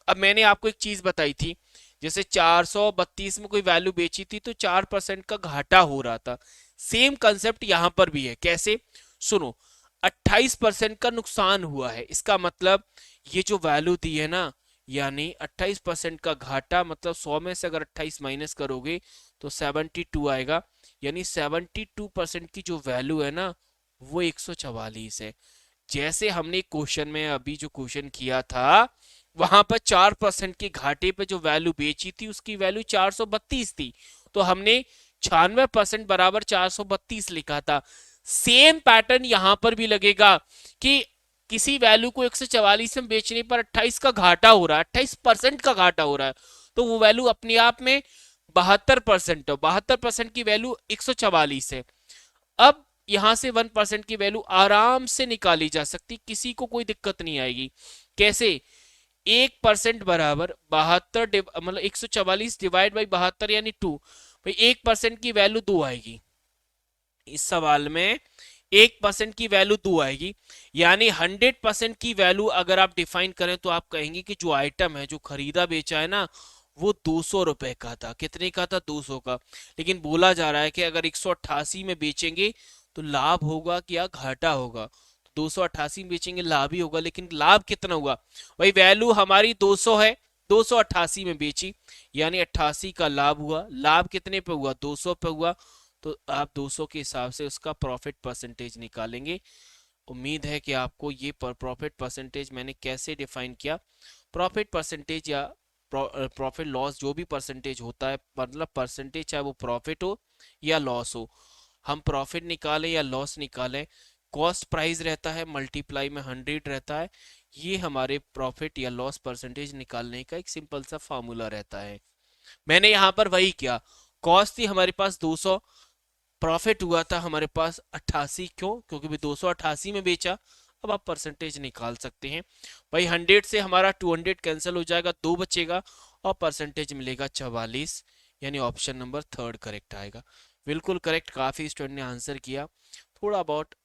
अब मैंने आपको एक चीज बताई थी, जैसे 432 में कोई वैल्यू बेची थी तो 4% का घाटा हो रहा था। सेम कंसेप्ट यहां पर भी है। कैसे, सुनो, 28% का नुकसान हुआ है, इसका मतलब ये जो वैल्यू दी है ना, यानी 28% का घाटा, मतलब 100 में से अगर 28 माइनस करोगे तो 72 आएगा, यानी 72% की जो वैल्यू है ना वो 144 है। जैसे हमने क्वेश्चन में अभी जो क्वेश्चन किया था वहां पर 4% के घाटे पे जो वैल्यू बेची थी उसकी वैल्यू 432 थी, तो हमने 96% बराबर 432 लिखा था। सेम पैटर्न यहां पर भी लगेगा कि किसी वैल्यू को 144 में बेचने पर 28 का घाटा हो रहा है, 28% का घाटा हो रहा है, तो वो वैल्यू अपने आप में 72% है। 72% की वैल्यू 144 है। अब यहां से 1% की वैल्यू आराम से निकाली जा सकती, किसी को कोई दिक्कत नहीं आएगी। कैसे, 1% बराबर 72, मतलब 144 डिवाइड बाई 72 यानी 2, भाई 1% की वैल्यू 2 आएगी। इस सवाल में 1% की वैल्यू 2 आएगी, यानी 100% की वैल्यू अगर आप डिफाइन करें तो आप कहेंगे कि जो आइटम है, जो खरीदा बेचा है ना, वो 200 रुपए का था। कितने का था, 200 का। लेकिन बोला जा रहा है कि अगर 188 में बेचेंगे तो लाभ होगा क्या घाटा होगा, तो 288 में बेचेंगे लाभ ही होगा, लेकिन लाभ कितना हुआ भाई, वैल्यू हमारी 200 है, 288 में बेची यानी 88 का लाभ हुआ। लाभ कितने पे हुआ, 200 पे हुआ, तो आप 200 के हिसाब से उसका प्रॉफिट परसेंटेज निकालेंगे। उम्मीद है कि आपको ये प्रॉफिट परसेंटेज मैंने कैसे डिफाइन किया। प्रॉफिट परसेंटेज या प्रॉफिट लॉस जो भी परसेंटेज होता है, मतलब परसेंटेज चाहे वो प्रॉफिट हो या लॉस हो, हम प्रॉफिट निकालें या लॉस निकालें, कॉस्ट प्राइस रहता है मल्टीप्लाई में 100 रहता है। ये हमारे प्रॉफिट या लॉस परसेंटेज निकालने का एक सिंपल सा फार्मूला रहता है। मैंने यहाँ पर वही किया। कॉस्ट थी हमारे पास 200, प्रॉफिट हुआ था हमारे पास 88। क्यों? क्योंकि भी 288 में बेचा। अब आप परसेंटेज निकाल सकते हैं भाई। 100 से हमारा 200 कैंसिल हो जाएगा, 2 बचेगा और परसेंटेज मिलेगा 44। यानी ऑप्शन नंबर थर्ड करेक्ट आएगा। बिल्कुल करेक्ट। काफी स्टूडेंट ने आंसर किया। थोड़ा बहुत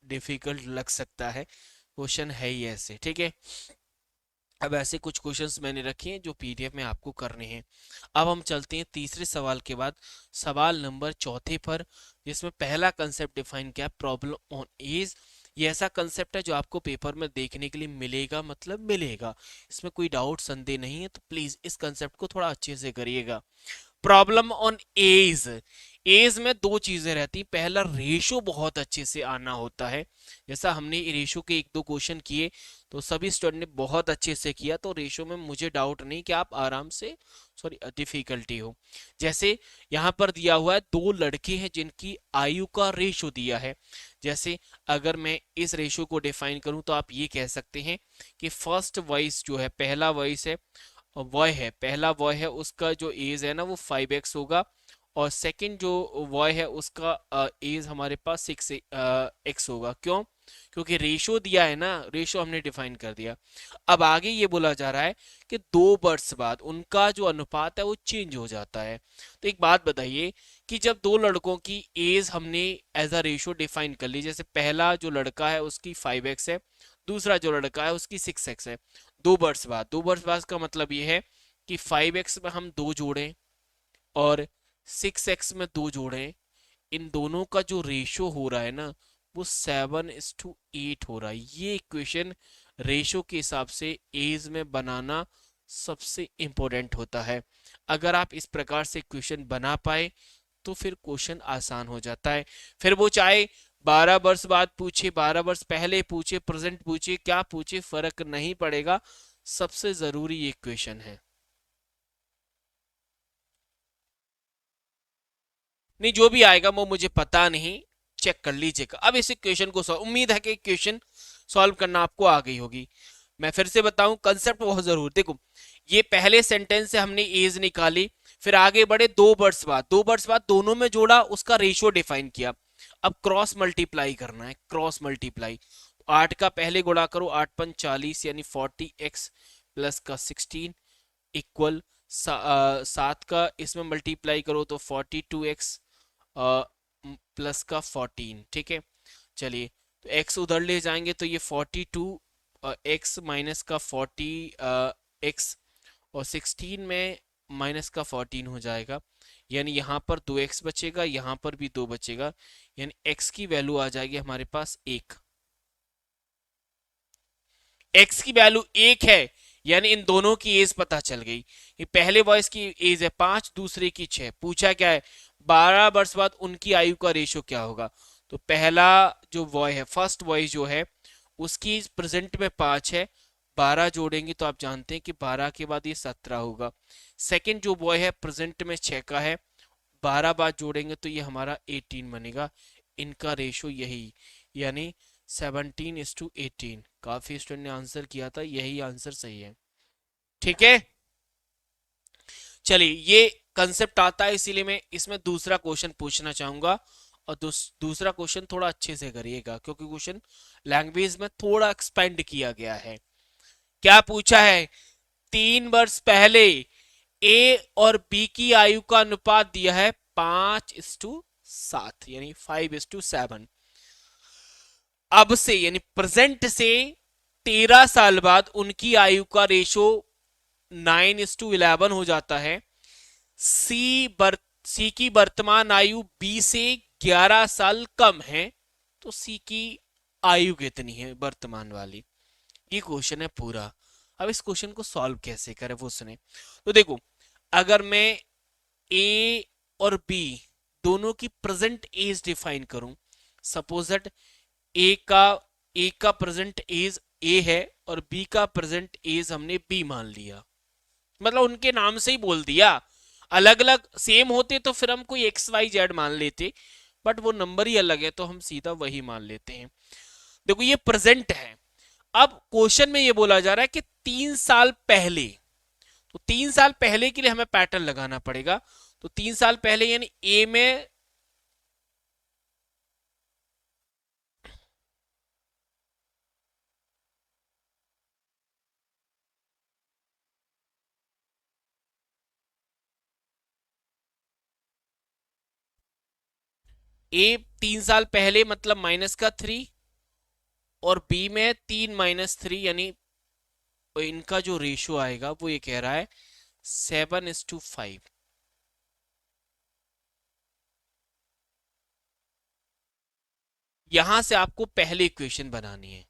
डिफिकल्ट लग सकता है, क्वेश्चन है ही ऐसे, ठीक है। अब ऐसे कुछ क्वेश्चंस मैंने रखे हैं जो पीडीएफ में आपको करने हैं। अब हम चलते हैं तीसरे सवाल के बाद सवाल नंबर चौथे पर, जिसमें पहला कंसेप्ट डिफाइन किया प्रॉब्लम ऑन एज। ये ऐसा कंसेप्ट है जो आपको पेपर में देखने के लिए मिलेगा, मतलब मिलेगा, इसमें कोई डाउट संदेह नहीं है। तो प्लीज इस कंसेप्ट को थोड़ा अच्छे से करिएगा। Problem on as. एज में दो चीजें रहती, पहला रेशो बहुत अच्छे से आना होता है। जैसा हमने रेशो के एक दो क्वेश्चन किए तो सभी स्टूडेंट ने बहुत अच्छे से किया, तो रेशो में मुझे डाउट नहीं कि आप आराम से, सॉरी डिफिकल्टी हो। जैसे यहाँ पर दिया हुआ है दो लड़के हैं जिनकी आयु का रेशो दिया है। जैसे अगर मैं इस रेशो को डिफाइन करूं तो आप ये कह सकते हैं कि फर्स्ट वॉइस जो है, पहला वॉइस है, वॉय है, पहला वॉय है, उसका जो एज है ना वो 5x होगा। और सेकंड जो वॉय है उसका एज हमारे पास 6x होगा। क्यों? क्योंकि रेशो दिया है ना, रेशो हमने डिफाइन कर दिया। अब आगे ये बोला जा रहा है कि 2 वर्ष बाद उनका जो अनुपात है वो चेंज हो जाता है। तो एक बात बताइए कि जब दो लड़कों की एज हमने एज अ रेशो डिफाइन कर ली, जैसे पहला जो लड़का है उसकी 5x है, दूसरा जो लड़का है उसकी 6x है। 2 वर्ष बाद, 2 वर्ष बाद का मतलब ये है कि 5x में हम 2 जोड़ें और 6x में 2 जोड़ें, इन दोनों का जो रेशो हो रहा है ना वो 7:8 हो रहा है। ये इक्वेशन रेशो के हिसाब से एज में बनाना सबसे इंपॉर्टेंट होता है। अगर आप इस प्रकार से इक्वेशन बना पाए तो फिर क्वेश्चन आसान हो जाता है। फिर वो चाहे 12 वर्ष बाद पूछे, 12 वर्ष पहले पूछे, प्रेजेंट पूछे, क्या पूछे, फर्क नहीं पड़ेगा। सबसे जरूरी ये इक्वेशन है। नहीं, जो भी आएगा वो मुझे पता नहीं, चेक कर लीजिएगा। अब इस इक्वेशन को सॉल्व, उम्मीद है कि इक्वेशन सॉल्व करना आपको आ गई होगी। मैं फिर से बताऊं, कंसेप्ट बहुत जरूर देखो। ये पहले सेंटेंस से हमने एज निकाली, फिर आगे बढ़े 2 वर्ष बाद, 2 वर्ष बाद दोनों में जोड़ा, उसका रेशियो डिफाइन किया। अब क्रॉस मल्टीप्लाई करना है, क्रॉस मल्टीप्लाई। 8 का पहले गुणा करो, 8×5 = 40 यानी 40x प्लस का 16 इक्वल 7 का इसमें मल्टीप्लाई करो तो 42x प्लस का 14। ठीक है, चलिए तो x उधर ले जाएंगे तो ये 42 x माइनस का 40 x और 16 में माइनस का 14 हो जाएगा। यानी यहाँ पर 2x बचेगा, यहाँ पर भी 2 बचेगा, यानी x की वैल्यू आ जाएगी हमारे पास 1। x की वैल्यू 1 है, यानी इन दोनों की एज पता चल गई। ये पहले बॉयज की एज है 5, दूसरे की 6। पूछा क्या है? 12 वर्ष बाद उनकी आयु का रेशियो क्या होगा। तो पहला जो बॉय है, फर्स्ट बॉय जो है, उसकी प्रेजेंट में 5 है, 12 जोड़ेंगे तो आप जानते हैं कि 12 के बाद ये 17 होगा। सेकंड जो बॉय है प्रेजेंट में 6 का है, 12 बाद जोड़ेंगे तो ये हमारा 18 बनेगा। इनका रेशो यही, यानी 17:18। काफी स्टूडेंट ने आंसर किया था, यही आंसर सही है। ठीक है, चलिए ये कंसेप्ट आता है, इसीलिए मैं इसमें दूसरा क्वेश्चन पूछना चाहूंगा। और दूसरा क्वेश्चन थोड़ा अच्छे से करिएगा क्योंकि क्वेश्चन लैंग्वेज में थोड़ा एक्सपेंड किया गया है। क्या पूछा है? 3 वर्ष पहले ए और बी की आयु का अनुपात दिया है 5:7, यानी 5:7। अब से यानी प्रेजेंट से 13 साल बाद उनकी आयु का रेशो 9:11 हो जाता है। सी की वर्तमान आयु बी से 11 साल कम है, तो सी की आयु कितनी है वर्तमान वाली। ये क्वेश्चन है पूरा। अब इस क्वेश्चन को सॉल्व कैसे करें वो सुने। तो देखो, अगर मैं ए और बी दोनों की प्रेजेंट एज डिफाइन करूं, सपोज दैट ए का प्रेजेंट एज ए है और बी का प्रेजेंट एज हमने बी मान लिया, मतलब उनके नाम से ही बोल दिया। अलग अलग सेम होते तो फिर हम कोई एक्स वाई जेड मान लेते, बट वो नंबर ही अलग है तो हम सीधा वही मान लेते हैं। देखो ये प्रेजेंट है। अब क्वेश्चन में ये बोला जा रहा है कि 3 साल पहले, तो 3 साल पहले के लिए हमें पैटर्न लगाना पड़ेगा। तो 3 साल पहले यानी ए में ए 3 साल पहले मतलब -3, और बी में 3 - 3 यानी इनका जो रेशियो आएगा वो ये कह रहा है 7:5। यहां से आपको पहली इक्वेशन बनानी है।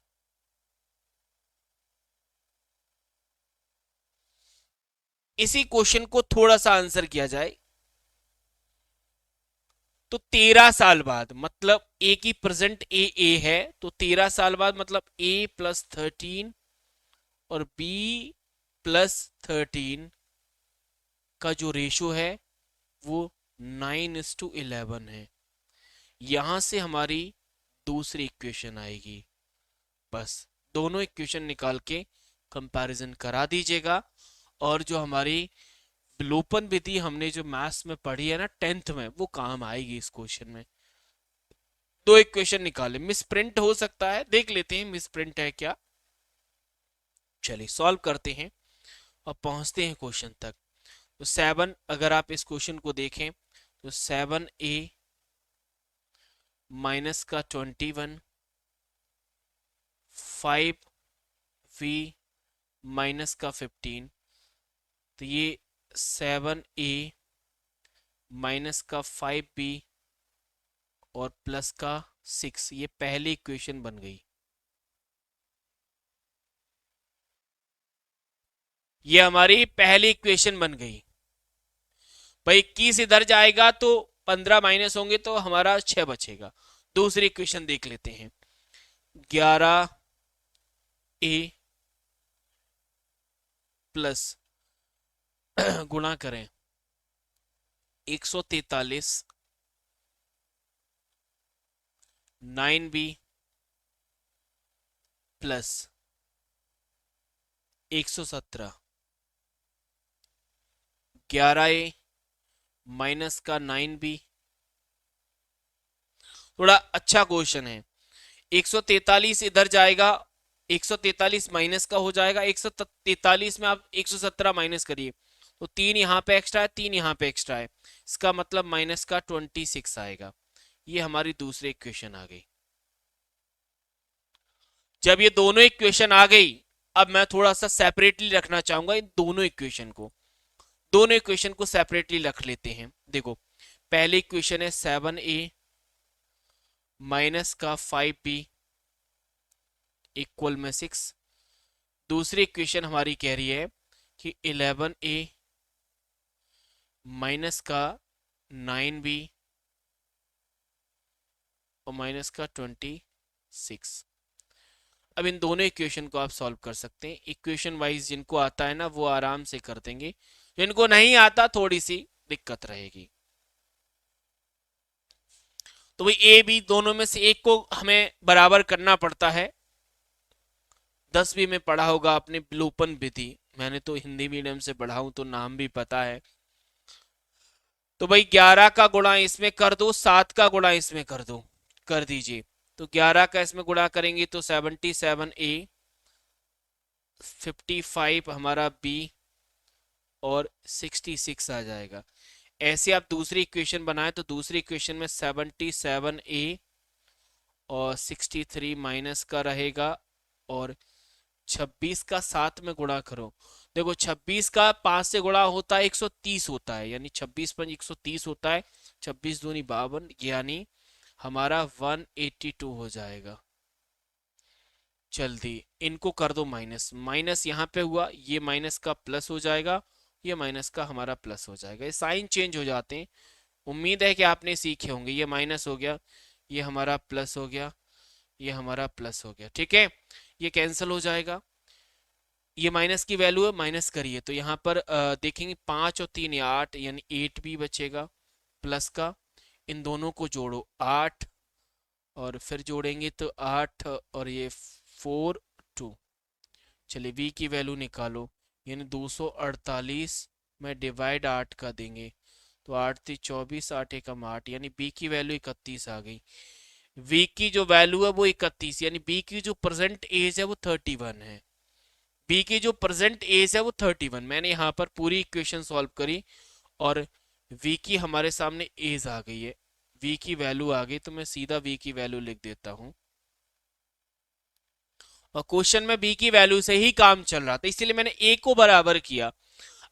इसी क्वेश्चन को थोड़ा सा आंसर किया जाए तो 13 साल बाद, मतलब ए की प्रेजेंट ए है, तो 13 साल बाद मतलब A + 13 और B + 13 का जो रेशो है वो 9:11 है। यहां से हमारी दूसरी इक्वेशन आएगी। बस दोनों इक्वेशन निकाल के कंपैरिजन करा दीजिएगा, और जो हमारी विलोपन विधि हमने जो मैथ्स में पढ़ी है ना 10th में, वो काम आएगी इस क्वेश्चन में। दो इक्वेशन निकाले, मिस प्रिंट हो सकता है, देख लेते हैं मिस प्रिंट है क्या। चलिए सॉल्व करते हैं और पहुंचते हैं क्वेश्चन तक। तो 7, अगर आप इस क्वेश्चन को देखें तो 7A -21, 5V -15, तो ये 7A -5B और +6, ये पहली इक्वेशन बन गई। ये हमारी पहली इक्वेशन बन गई। भाई 21 इधर जाएगा तो 15 माइनस होंगे तो हमारा 6 बचेगा। दूसरी इक्वेशन देख लेते हैं। 11A प्लस गुणा करें 143, 9B प्लस 117, 11A माइनस का 9B। थोड़ा अच्छा क्वेश्चन है। 143 इधर जाएगा, 143 माइनस का हो जाएगा, 143 में आप 117 माइनस करिए तो 3 यहाँ पे एक्स्ट्रा है, 3 यहाँ पे एक्स्ट्रा है, इसका मतलब माइनस का 26 आएगा। ये हमारी दूसरी इक्वेशन आ गई। जब ये दोनों इक्वेशन आ गई, अब मैं थोड़ा सा सेपरेटली रखना चाहूंगा इन दोनों इक्वेशन को। दोनों इक्वेशन को सेपरेटली रख लेते हैं। देखो पहली इक्वेशन है 7A माइनस का 5B इक्वल में 6। दूसरी इक्वेशन हमारी कह रही है कि 11A माइनस का 9B और माइनस का 26। अब इन दोनों इक्वेशन को आप सॉल्व कर सकते हैं इक्वेशन वाइज। जिनको आता है ना वो आराम से कर देंगे, जिनको नहीं आता थोड़ी सी दिक्कत रहेगी। तो भाई ए बी दोनों में से एक को हमें बराबर करना पड़ता है। 10वीं में पढ़ा होगा आपने विलोपन विधि, मैंने तो हिंदी मीडियम से पढ़ा हूं तो नाम भी पता है। तो भाई 11 का गुणा इसमें कर दो, 7 का गुणा इसमें कर दो, कर दीजिए। तो 11 का इसमें गुणा करेंगे तो 77A, 55 हमारा B और 66 आ जाएगा। ऐसे आप दूसरी इक्वेशन बनाए तो दूसरी इक्वेशन में 77A और 63 माइनस का रहेगा, और 26 का 7 में गुणा करो। देखो 26 का 5 से गुणा होता है 130 होता है, यानी 26 पंच 130 होता है, 26 दूनी 52, यानी हमारा 182 हो जाएगा। जल्दी इनको कर दो माइनस, माइनस यहाँ पे हुआ, ये माइनस का प्लस हो जाएगा, ये माइनस का हमारा प्लस हो जाएगा। ये साइन चेंज हो जाते हैं उम्मीद है कि आपने सीखे होंगे। ये माइनस हो गया, ये हमारा प्लस हो गया, ये हमारा प्लस हो गया, ठीक है। ये कैंसिल हो जाएगा, ये माइनस की वैल्यू है, माइनस करिए तो यहाँ पर देखेंगे 5 और 3 या 8, यानी 8 भी बचेगा प्लस का। इन दोनों को जोड़ो 8, और फिर जोड़ेंगे तो 8 और ये 4 2। चलिए v की वैल्यू निकालो, यानी 248 में डिवाइड 8 का देंगे तो 8 3 24, 8 एकम 8, यानी b की वैल्यू 31 आ गई। v की जो वैल्यू है वो 31, यानी b की जो प्रेजेंट एज है वो 31 है। b की जो प्रेजेंट एज है वो 31। मैंने यहाँ पर पूरी इक्वेशन सॉल्व करी और v की हमारे सामने एज आ गई है, v की वैल्यू आ गई, तो मैं सीधा v की वैल्यू लिख देता हूँ। और क्वेश्चन में b की वैल्यू से ही काम चल रहा था, इसीलिए मैंने a को बराबर किया।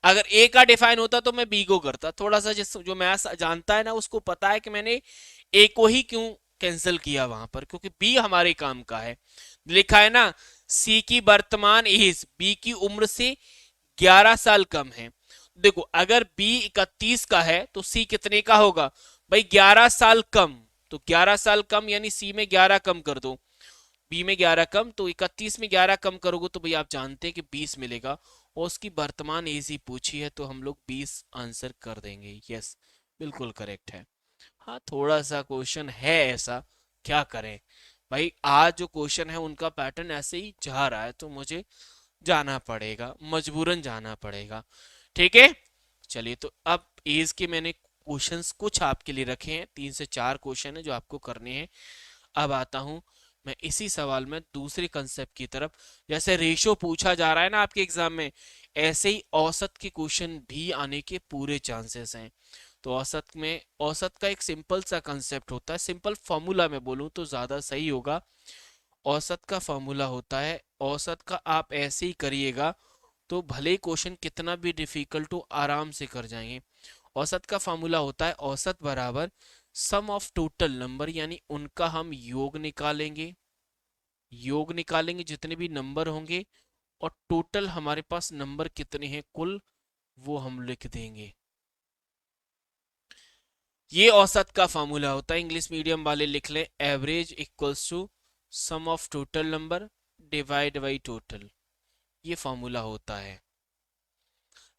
अगर a का डिफाइन होता तो मैं b को करता। थोड़ा सा जिस जो मैथ्स जानता है ना उसको पता है कि मैंने a को ही क्यों कैंसिल किया वहां पर, क्योंकि b हमारे काम का है। लिखा है ना, c की वर्तमान एज b की उम्र से 11 साल कम है। देखो अगर b 31 का है तो c कितने का होगा भाई, 11 साल कम। तो 11 साल कम यानी c में 11 कम कर दो, b में 11 कम, तो 31 में 11 कम करोगे तो भाई आप जानते हैं कि 20 मिलेगा। और उसकी वर्तमान एज ही पूछी है तो हम लोग 20 आंसर कर देंगे। यस, बिल्कुल करेक्ट है। हाँ, थोड़ा सा क्वेश्चन है ऐसा, क्या करें भाई, आज जो क्वेश्चन है उनका पैटर्न ऐसे ही जा रहा है तो मुझे जाना पड़ेगा, मजबूरन जाना पड़ेगा, ठीक है। चलिए, तो अब एज के मैंने क्वेश्चंस कुछ आपके लिए रखे हैं, 3 से 4 क्वेश्चन है जो आपको करने हैं। अब आता हूं मैं इसी सवाल में दूसरे कंसेप्ट की तरफ। जैसे रेशो पूछा जा रहा है ना आपके एग्जाम में, ऐसे ही औसत के क्वेश्चन भी आने के पूरे चांसेस हैं। तो औसत में, औसत का एक सिंपल सा कंसेप्ट होता है, सिंपल फॉर्मूला में बोलूं तो ज्यादा सही होगा। औसत का फॉर्मूला होता है, औसत का आप ऐसे ही करिएगा तो भले ही क्वेश्चन कितना भी डिफिकल्ट हो आराम से कर जाएंगे। औसत का फॉर्मूला होता है औसत बराबर सम ऑफ टोटल नंबर, यानी उनका हम योग निकालेंगे, योग निकालेंगे जितने भी नंबर होंगे, और टोटल हमारे पास नंबर कितने हैं कुल, वो हम लिख देंगे। ये औसत का फॉर्मूला होता है। इंग्लिश मीडियम वाले लिख लें, average equals to sum of total number divide by total, ये फॉर्मूला होता है।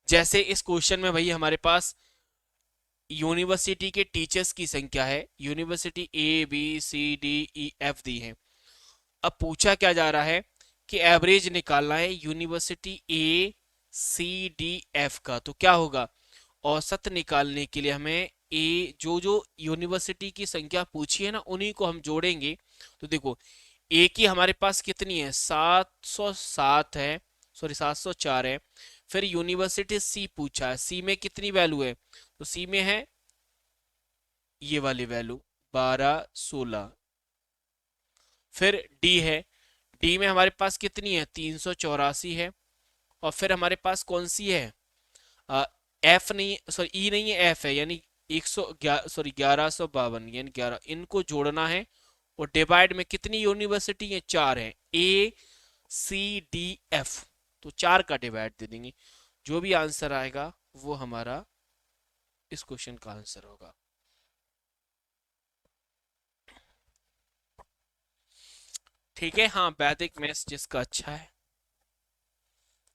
जैसे इस क्वेश्चन में भाई हमारे पास यूनिवर्सिटी के टीचर्स की संख्या है, यूनिवर्सिटी ABCDEF दी है। अब पूछा क्या जा रहा है कि एवरेज निकालना है यूनिवर्सिटी ACDF का। तो क्या होगा, औसत निकालने के लिए हमें ए जो जो यूनिवर्सिटी की संख्या पूछी है ना उन्हीं को हम जोड़ेंगे। तो देखो ए की हमारे पास कितनी है, 707 है, सॉरी 704 है। फिर यूनिवर्सिटी सी पूछा है, सी में कितनी वैल्यू है, तो सी में है ये वाली वैल्यू 1216। फिर डी है, डी में हमारे पास कितनी है, 384 है। और फिर हमारे पास कौन सी है, एफ नहीं, सॉरी ई नहीं है, एफ है, यानी 1152, यानी 11, इनको जोड़ना है। और डिवाइड में कितनी यूनिवर्सिटी है, 4 है, ACDF, तो 4 का डिवाइड दे देंगे। जो भी आंसर आएगा वो हमारा इस क्वेश्चन का आंसर होगा। ठीक है, हाँ, वैदिक मैथ्स जिसका अच्छा है।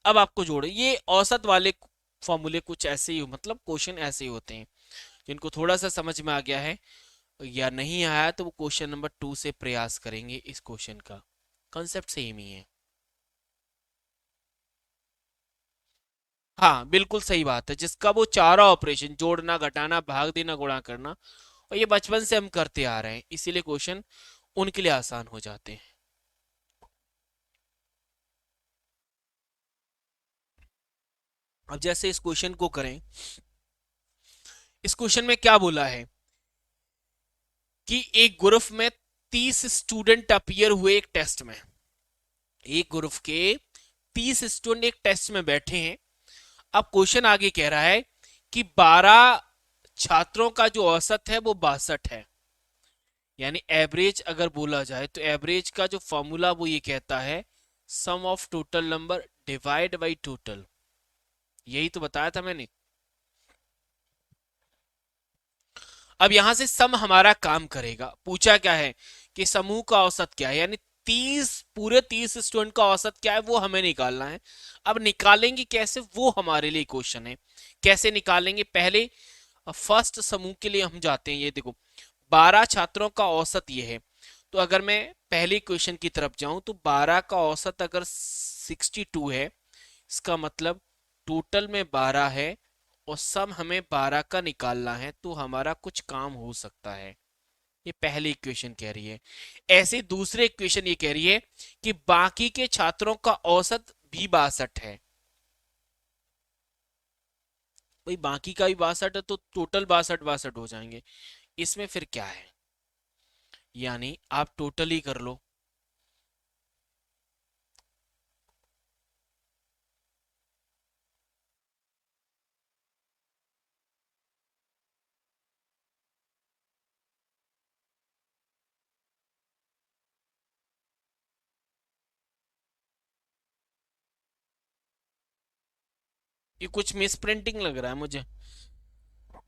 अब आपको जोड़े ये औसत वाले फॉर्मूले कुछ ऐसे ही, मतलब क्वेश्चन ऐसे ही होते हैं। जिनको थोड़ा सा समझ में आ गया है या नहीं आया तो वो क्वेश्चन नंबर 2 से प्रयास करेंगे। इस क्वेश्चन का कंसेप्ट सेम ही है। हाँ, बिल्कुल सही बात है, जिसका वो चारा ऑपरेशन जोड़ना घटाना भाग देना गुणा करना, और ये बचपन से हम करते आ रहे हैं, इसीलिए क्वेश्चन उनके लिए आसान हो जाते हैं। अब जैसे इस क्वेश्चन को करें, इस क्वेश्चन में क्या बोला है कि एक ग्रुप में 30 स्टूडेंट अपीयर हुए एक टेस्ट में। एक ग्रुप के 30 स्टूडेंट एक टेस्ट में बैठे हैं। अब क्वेश्चन आगे कह रहा है कि 12 छात्रों का जो औसत है वो 62 है। यानी एवरेज अगर बोला जाए तो एवरेज का जो फॉर्मूला वो ये कहता है sum of total number divide by total. यही तो बताया था मैंने। अब यहां से सम हमारा काम करेगा। पूछा क्या है कि समूह का औसत क्या है, यानी 30 स्टूडेंट का औसत क्या है वो हमें निकालना है। अब निकालेंगे कैसे, वो हमारे लिए क्वेश्चन है। कैसे निकालेंगे, पहले फर्स्ट समूह के लिए हम जाते हैं। ये देखो 12 छात्रों का औसत ये है। तो अगर मैं पहले क्वेश्चन की तरफ जाऊं तो 12 का औसत अगर 62 है, इसका मतलब टोटल में 12 है और सम हमें 12 का निकालना है, तो हमारा कुछ काम हो सकता है। ये पहली इक्वेशन कह रही है। ऐसे दूसरे इक्वेशन ये कह रही है कि बाकी के छात्रों का औसत भी 62 है। भाई बाकी का भी 62 है तो टोटल 62 हो जाएंगे। इसमें फिर क्या है, यानी आप टोटल ही कर लो। ये कुछ मिस प्रिंटिंग लग रहा है मुझे,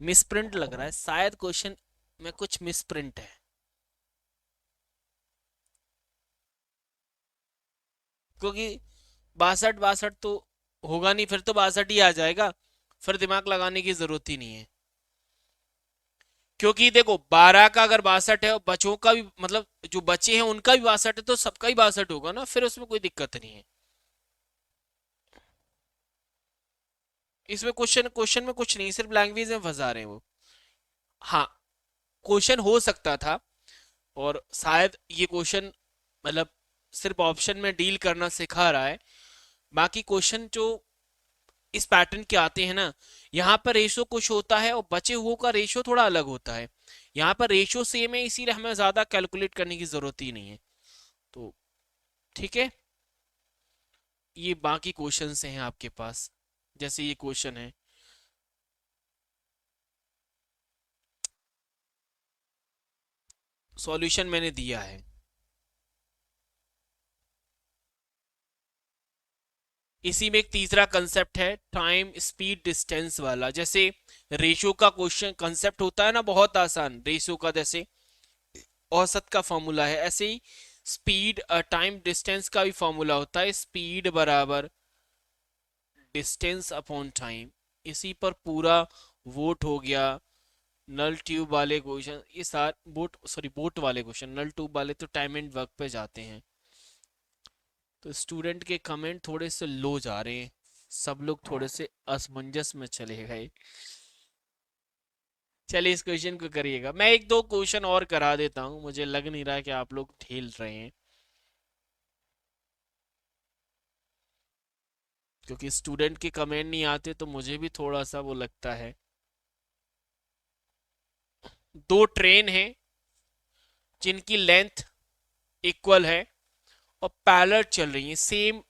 मिस प्रिंट लग रहा है शायद क्वेश्चन में कुछ मिस प्रिंट है। क्योंकि 62 तो होगा नहीं, फिर तो 62 ही आ जाएगा, फिर दिमाग लगाने की जरूरत ही नहीं है। क्योंकि देखो 12 का अगर 62 है और बच्चों का भी, मतलब जो बच्चे हैं उनका भी 62 है, तो सबका ही 62 होगा ना, फिर उसमें कोई दिक्कत नहीं है। इसमें क्वेश्चन क्वेश्चन में कुछ नहीं, सिर्फ लैंग्वेज में फंसा रहे हैं वो। हाँ, क्वेश्चन हो सकता था, और शायद ये क्वेश्चन मतलब सिर्फ ऑप्शन में डील करना सिखा रहा है। बाकी क्वेश्चन जो इस पैटर्न के आते हैं ना, यहाँ पर रेशो कुछ होता है और बचे हुए का रेशो थोड़ा अलग होता है। यहाँ पर रेशो सेम है, इसीलिए हमें ज्यादा कैलकुलेट करने की जरूरत ही नहीं है। तो ठीक है, ये बाकी क्वेश्चंस हैं आपके पास, जैसे ये क्वेश्चन है। सॉल्यूशन मैंने दिया है। इसी में एक तीसरा कंसेप्ट है टाइम स्पीड डिस्टेंस वाला। जैसे रेशियो का क्वेश्चन कंसेप्ट होता है ना बहुत आसान, रेशियो का जैसे औसत का फॉर्मूला है, ऐसे ही स्पीड टाइम डिस्टेंस का भी फॉर्मूला होता है, स्पीड बराबर डिस्टेंस अपॉन टाइम। इसी पर पूरा वोट हो गया। नल ट्यूब वाले क्वेश्चन ये सारे बोट, सॉरी बोट वाले क्वेश्चन, नल ट्यूब वाले तो टाइम एंड वर्क पे जाते हैं। तो स्टूडेंट के कमेंट थोड़े से लो जा रहे हैं, सब लोग थोड़े से असमंजस में चले गए। चलिए इस क्वेश्चन को करिएगा, मैं एक दो क्वेश्चन और करा देता हूं, मुझे लग नहीं रहा कि आप लोग ठेल रहे हैं, क्योंकि स्टूडेंट के कमेंट नहीं आते तो मुझे भी थोड़ा सा वो लगता है। दो ट्रेन हैं जिनकी लेंथ इक्वल है और पैरेलल चल रही हैं, सेम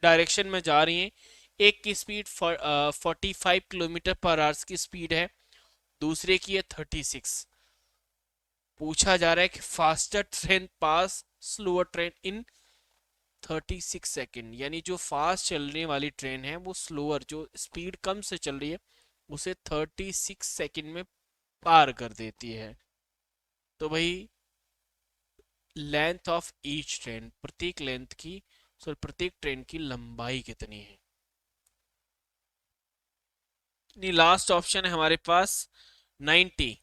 डायरेक्शन में जा रही हैं। एक की स्पीड 45 किलोमीटर पर आवर्स की स्पीड है, दूसरे की है 36। पूछा जा रहा है कि faster train pass slower train in 36 second, यानी जो फास्ट चलने वाली ट्रेन है वो स्लोअर, जो स्पीड कम से चल रही है उसे 36 सेकेंड में पार कर देती है। तो भाई लेंथ ऑफ ईच ट्रेन, प्रत्येक लेंथ की, सॉरी प्रत्येक ट्रेन की लंबाई कितनी है। नहीं, लास्ट ऑप्शन है हमारे पास 90।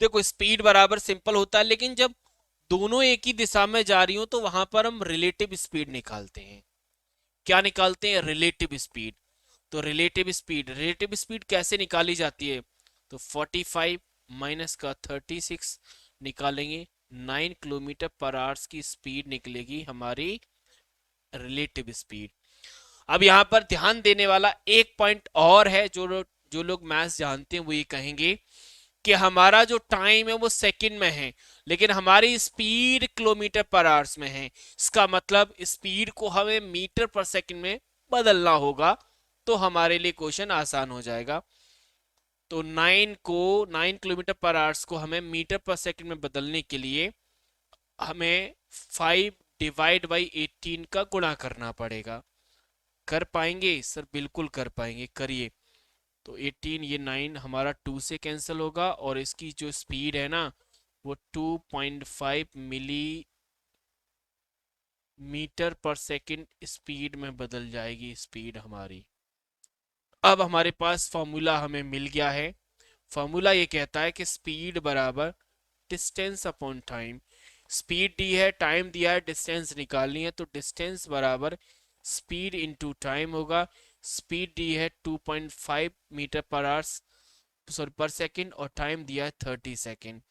देखो स्पीड बराबर सिंपल होता है, लेकिन जब दोनों एक ही दिशा में जा रही हो तो वहां पर हम रिलेटिव स्पीड निकालते हैं। क्या निकालते हैं, रिलेटिव स्पीड। तो रिलेटिव स्पीड कैसे निकाली जाती है, तो 45 माइनस का 36 निकालेंगे, 9 किलोमीटर पर आवर्स की स्पीड निकलेगी हमारी रिलेटिव स्पीड। अब यहाँ पर ध्यान देने वाला एक पॉइंट और है, जो लोग मैथ्स जानते हैं वो ये कहेंगे कि हमारा जो टाइम है वो सेकंड में है, लेकिन हमारी स्पीड किलोमीटर पर आवर्स में है। इसका मतलब स्पीड को हमें मीटर पर सेकंड में बदलना होगा, तो हमारे लिए क्वेश्चन आसान हो जाएगा। तो 9 किलोमीटर पर आवर्स को हमें मीटर पर सेकंड में बदलने के लिए हमें 5 डिवाइड बाई 18 का गुणा करना पड़ेगा। कर पाएंगे सर? बिल्कुल कर पाएंगे, करिए। तो 18, ये 9 हमारा 2 से कैंसिल होगा, और इसकी जो स्पीड है ना वो 2.5 मिली मीटर पर सेकंड स्पीड में बदल जाएगी स्पीड हमारी। अब हमारे पास फॉर्मूला हमें मिल गया है। फॉर्मूला ये कहता है कि स्पीड बराबर डिस्टेंस अपॉन टाइम। स्पीड दी है, टाइम दिया है, डिस्टेंस निकालनी है, तो डिस्टेंस बराबर स्पीड इनटू टाइम होगा। स्पीड दी है 2.5 मीटर पर आवर, सॉरी पर सेकंड, और टाइम दिया है 30 सेकंड।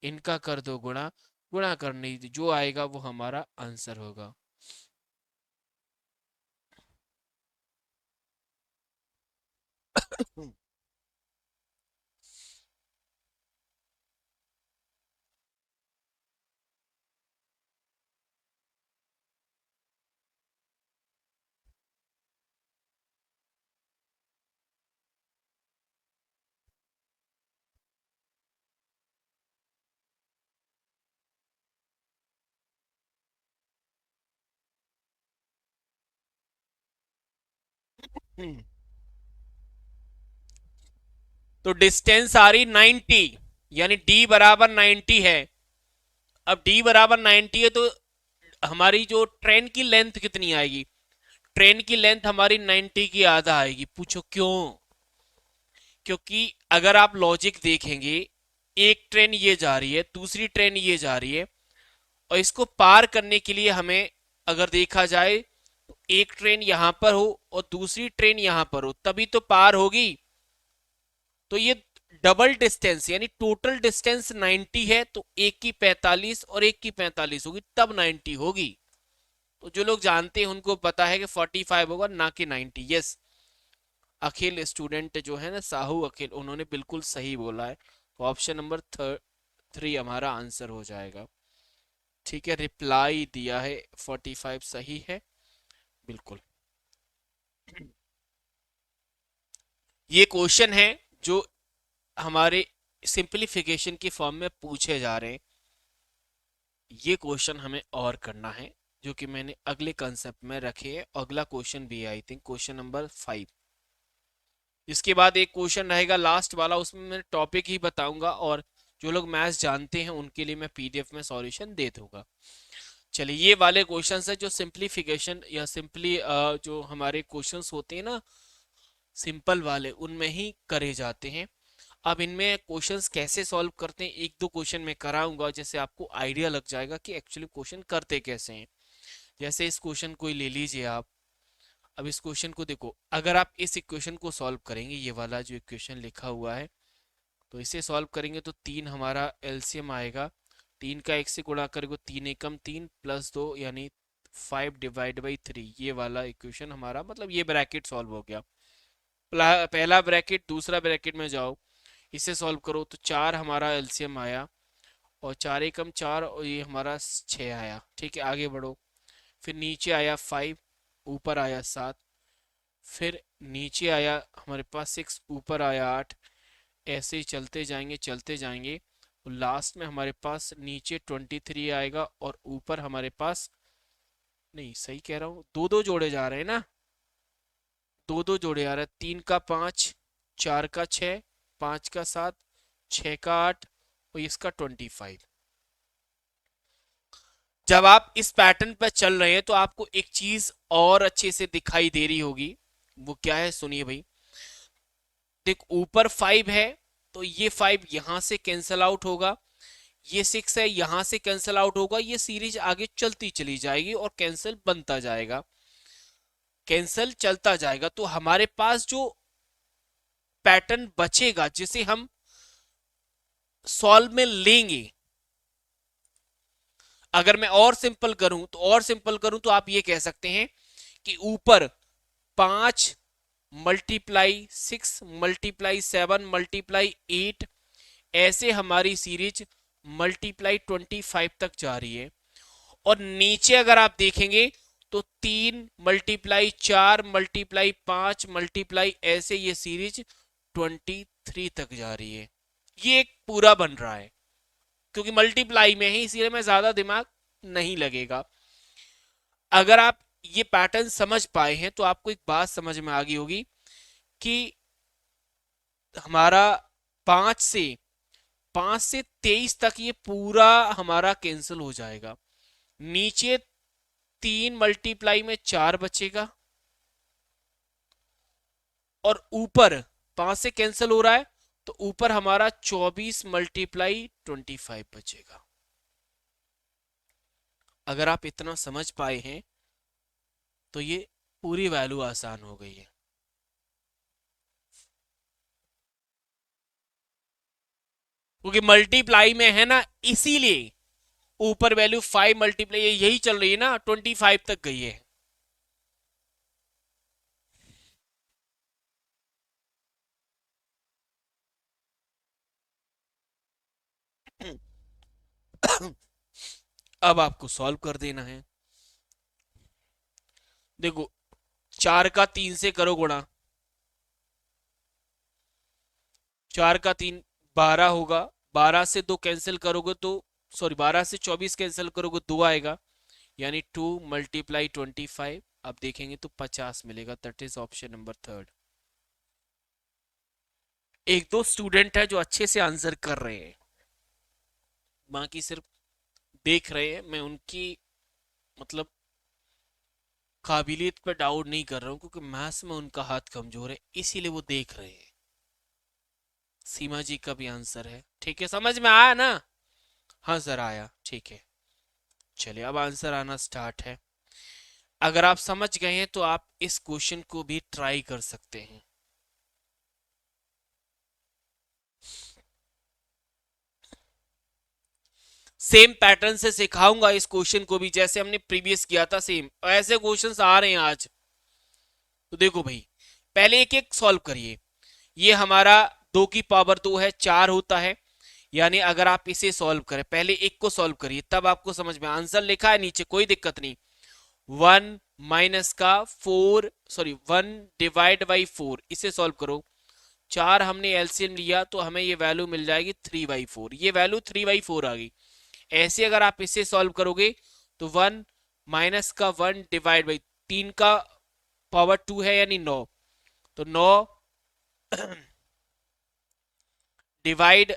इनका कर दो गुणा, गुणा करने जो आएगा वो हमारा आंसर होगा। तो डिस्टेंस आ रही 90, यानी डी बराबर 90 है। अब डी बराबर 90 है तो हमारी जो ट्रेन की लेंथ कितनी आएगी? ट्रेन की लेंथ हमारी 90 की आधा आएगी। पूछो क्यों? क्योंकि अगर आप लॉजिक देखेंगे, एक ट्रेन ये जा रही है, दूसरी ट्रेन ये जा रही है, और इसको पार करने के लिए हमें अगर देखा जाए तो एक ट्रेन यहां पर हो और दूसरी ट्रेन यहां पर हो तभी तो पार होगी। तो ये डबल डिस्टेंस यानी टोटल डिस्टेंस 90 है, तो एक की 45 और एक की 45 होगी, तब 90 होगी। तो जो लोग जानते हैं उनको पता है कि 45 होगा, ना कि 90। यस, अखिल स्टूडेंट जो है ना, साहू अखिल, उन्होंने बिल्कुल सही बोला है। तो ऑप्शन नंबर 3 हमारा आंसर हो जाएगा। ठीक है, रिप्लाई दिया है 45 सही है, बिल्कुल। ये क्वेश्चन है जो हमारे सिंपलीफिकेशन की फॉर्म में पूछे जा रहे हैं। ये क्वेश्चन हमें और करना है, जो कि मैंने अगले कंसेप्ट में रखे है। अगला क्वेश्चन भी है, आई थिंक क्वेश्चन नंबर 5। इसके बाद एक क्वेश्चन रहेगा लास्ट वाला, उसमें मैं टॉपिक ही बताऊंगा, और जो लोग मैथ्स जानते हैं उनके लिए मैं पीडीएफ में सॉल्यूशन दे दूंगा। चलिए, ये वाले क्वेश्चंस है जो सिंपलीफिकेशन या सिंपली जो हमारे क्वेश्चंस होते हैं ना, सिंपल वाले, उनमें ही करे जाते हैं। अब इनमें क्वेश्चंस कैसे सॉल्व करते हैं, एक दो क्वेश्चन में कराऊंगा, जैसे आपको आइडिया लग जाएगा कि एक्चुअली क्वेश्चन करते कैसे हैं। जैसे इस क्वेश्चन को ले लीजिए आप। अब इस क्वेश्चन को देखो, अगर आप इस इक्वेशन को सॉल्व करेंगे, ये वाला जो इक्वेशन लिखा हुआ है, तो इसे सॉल्व करेंगे तो 3 हमारा एलसीएम आएगा। 3 का 1 से गुणा करेंगे, 3 एकम 3 प्लस 2 यानी 5 डिवाइड बाई 3। ये वाला इक्वेशन हमारा, मतलब ये ब्रैकेट सॉल्व हो गया। पहला ब्रैकेट, दूसरा ब्रैकेट में जाओ, इसे सॉल्व करो तो 4 हमारा एलसीएम आया, और 4 एकम 4, और ये हमारा 6 आया। ठीक है, आगे बढ़ो। फिर नीचे आया 5, ऊपर आया 7, फिर नीचे आया हमारे पास 6, ऊपर आया 8। ऐसे ही चलते जाएंगे चलते जाएंगे, और लास्ट में हमारे पास नीचे 23 आएगा, और ऊपर हमारे पास, नहीं सही कह रहा हूँ, दो दो जोड़े जा रहे हैं ना, दो दो जोड़े आ रहे हैं। 3 का 5, 4 का 6, 5 का 7, 6 का 8, और इसका 25। जब आप इस पैटर्न पर चल रहे हैं तो आपको एक चीज और अच्छे से दिखाई दे रही होगी। वो क्या है, सुनिए भाई। देख, ऊपर 5 है तो ये 5 यहां से कैंसल आउट होगा, ये 6 है यहां से कैंसल आउट होगा, ये सीरीज आगे चलती चली जाएगी और कैंसल बनता जाएगा, कैंसल चलता जाएगा। तो हमारे पास जो पैटर्न बचेगा जिसे हम सॉल्व में लेंगे, अगर मैं और सिंपल करूं तो, और सिंपल करूं तो आप ये कह सकते हैं कि ऊपर 5 मल्टीप्लाई 6 मल्टीप्लाई 7 मल्टीप्लाई 8, ऐसे हमारी सीरीज मल्टीप्लाई 25 तक जा रही है। और नीचे अगर आप देखेंगे तो 3 मल्टीप्लाई 4 मल्टीप्लाई 5 मल्टीप्लाई, ऐसे ये सीरीज 23 तक जा रही है। ये एक पूरा बन रहा है, क्योंकि मल्टीप्लाई में ही, इसीलिए में ज्यादा दिमाग नहीं लगेगा। अगर आप ये पैटर्न समझ पाए हैं तो आपको एक बात समझ में आ गई होगी कि हमारा 5 से 23 तक ये पूरा हमारा कैंसिल हो जाएगा। नीचे 3 × 4 बचेगा और ऊपर 5 से कैंसिल हो रहा है तो ऊपर हमारा 24 × 25 बचेगा। अगर आप इतना समझ पाए हैं तो ये पूरी वैल्यू आसान हो गई है। क्योंकि मल्टीप्लाई में है ना, इसीलिए ऊपर वैल्यू 5 मल्टीप्लाई यही चल रही है ना, 25 तक गई है। अब आपको सॉल्व कर देना है। देखो 4 का 3 से करो गुणा, 4 का 3 12 होगा, 12 से 2 कैंसिल करोगे तो, सॉरी 12 से 24 कैंसिल करोगे 2 आएगा, यानी 2 × 25। अब देखेंगे तो 50 मिलेगा। That is option number third. एक दो स्टूडेंट है जो अच्छे से आंसर कर रहे हैं, बाकी सिर्फ देख रहे हैं। मैं उनकी मतलब काबिलियत पर डाउट नहीं कर रहा हूँ, क्योंकि मैथ्स में उनका हाथ कमजोर है, इसीलिए वो देख रहे हैं। सीमा जी का भी आंसर है, ठीक है, समझ में आया ना? हाँ सर आया, ठीक है। चलिए अब आंसर आना स्टार्ट है। अगर आप समझ गए हैं तो आप इस क्वेश्चन को भी ट्राई कर सकते हैं। सेम पैटर्न से सिखाऊंगा इस क्वेश्चन को भी, जैसे हमने प्रीवियस किया था सेम ऐसे क्वेश्चंस आ रहे हैं आज। तो देखो भाई, पहले एक एक सॉल्व करिए। ये हमारा 2 की पावर 2 है, 4 होता है, यानी अगर आप इसे सॉल्व करें, पहले एक को सॉल्व करिए तब आपको समझ में। आंसर लिखा है नीचे, कोई दिक्कत नहीं। 1 - का 4, सॉरी 1 / 4, इसे सॉल्व करो। 4 हमने एलसीएम लिया तो हमें ये वैल्यू मिल जाएगी 3/4, ये वैल्यू 3/4 आ गई। ऐसे अगर आप इसे सॉल्व करोगे तो 1 - का 1 / 3 का पावर 2 है, यानी 9। तो 9 डिवाइड,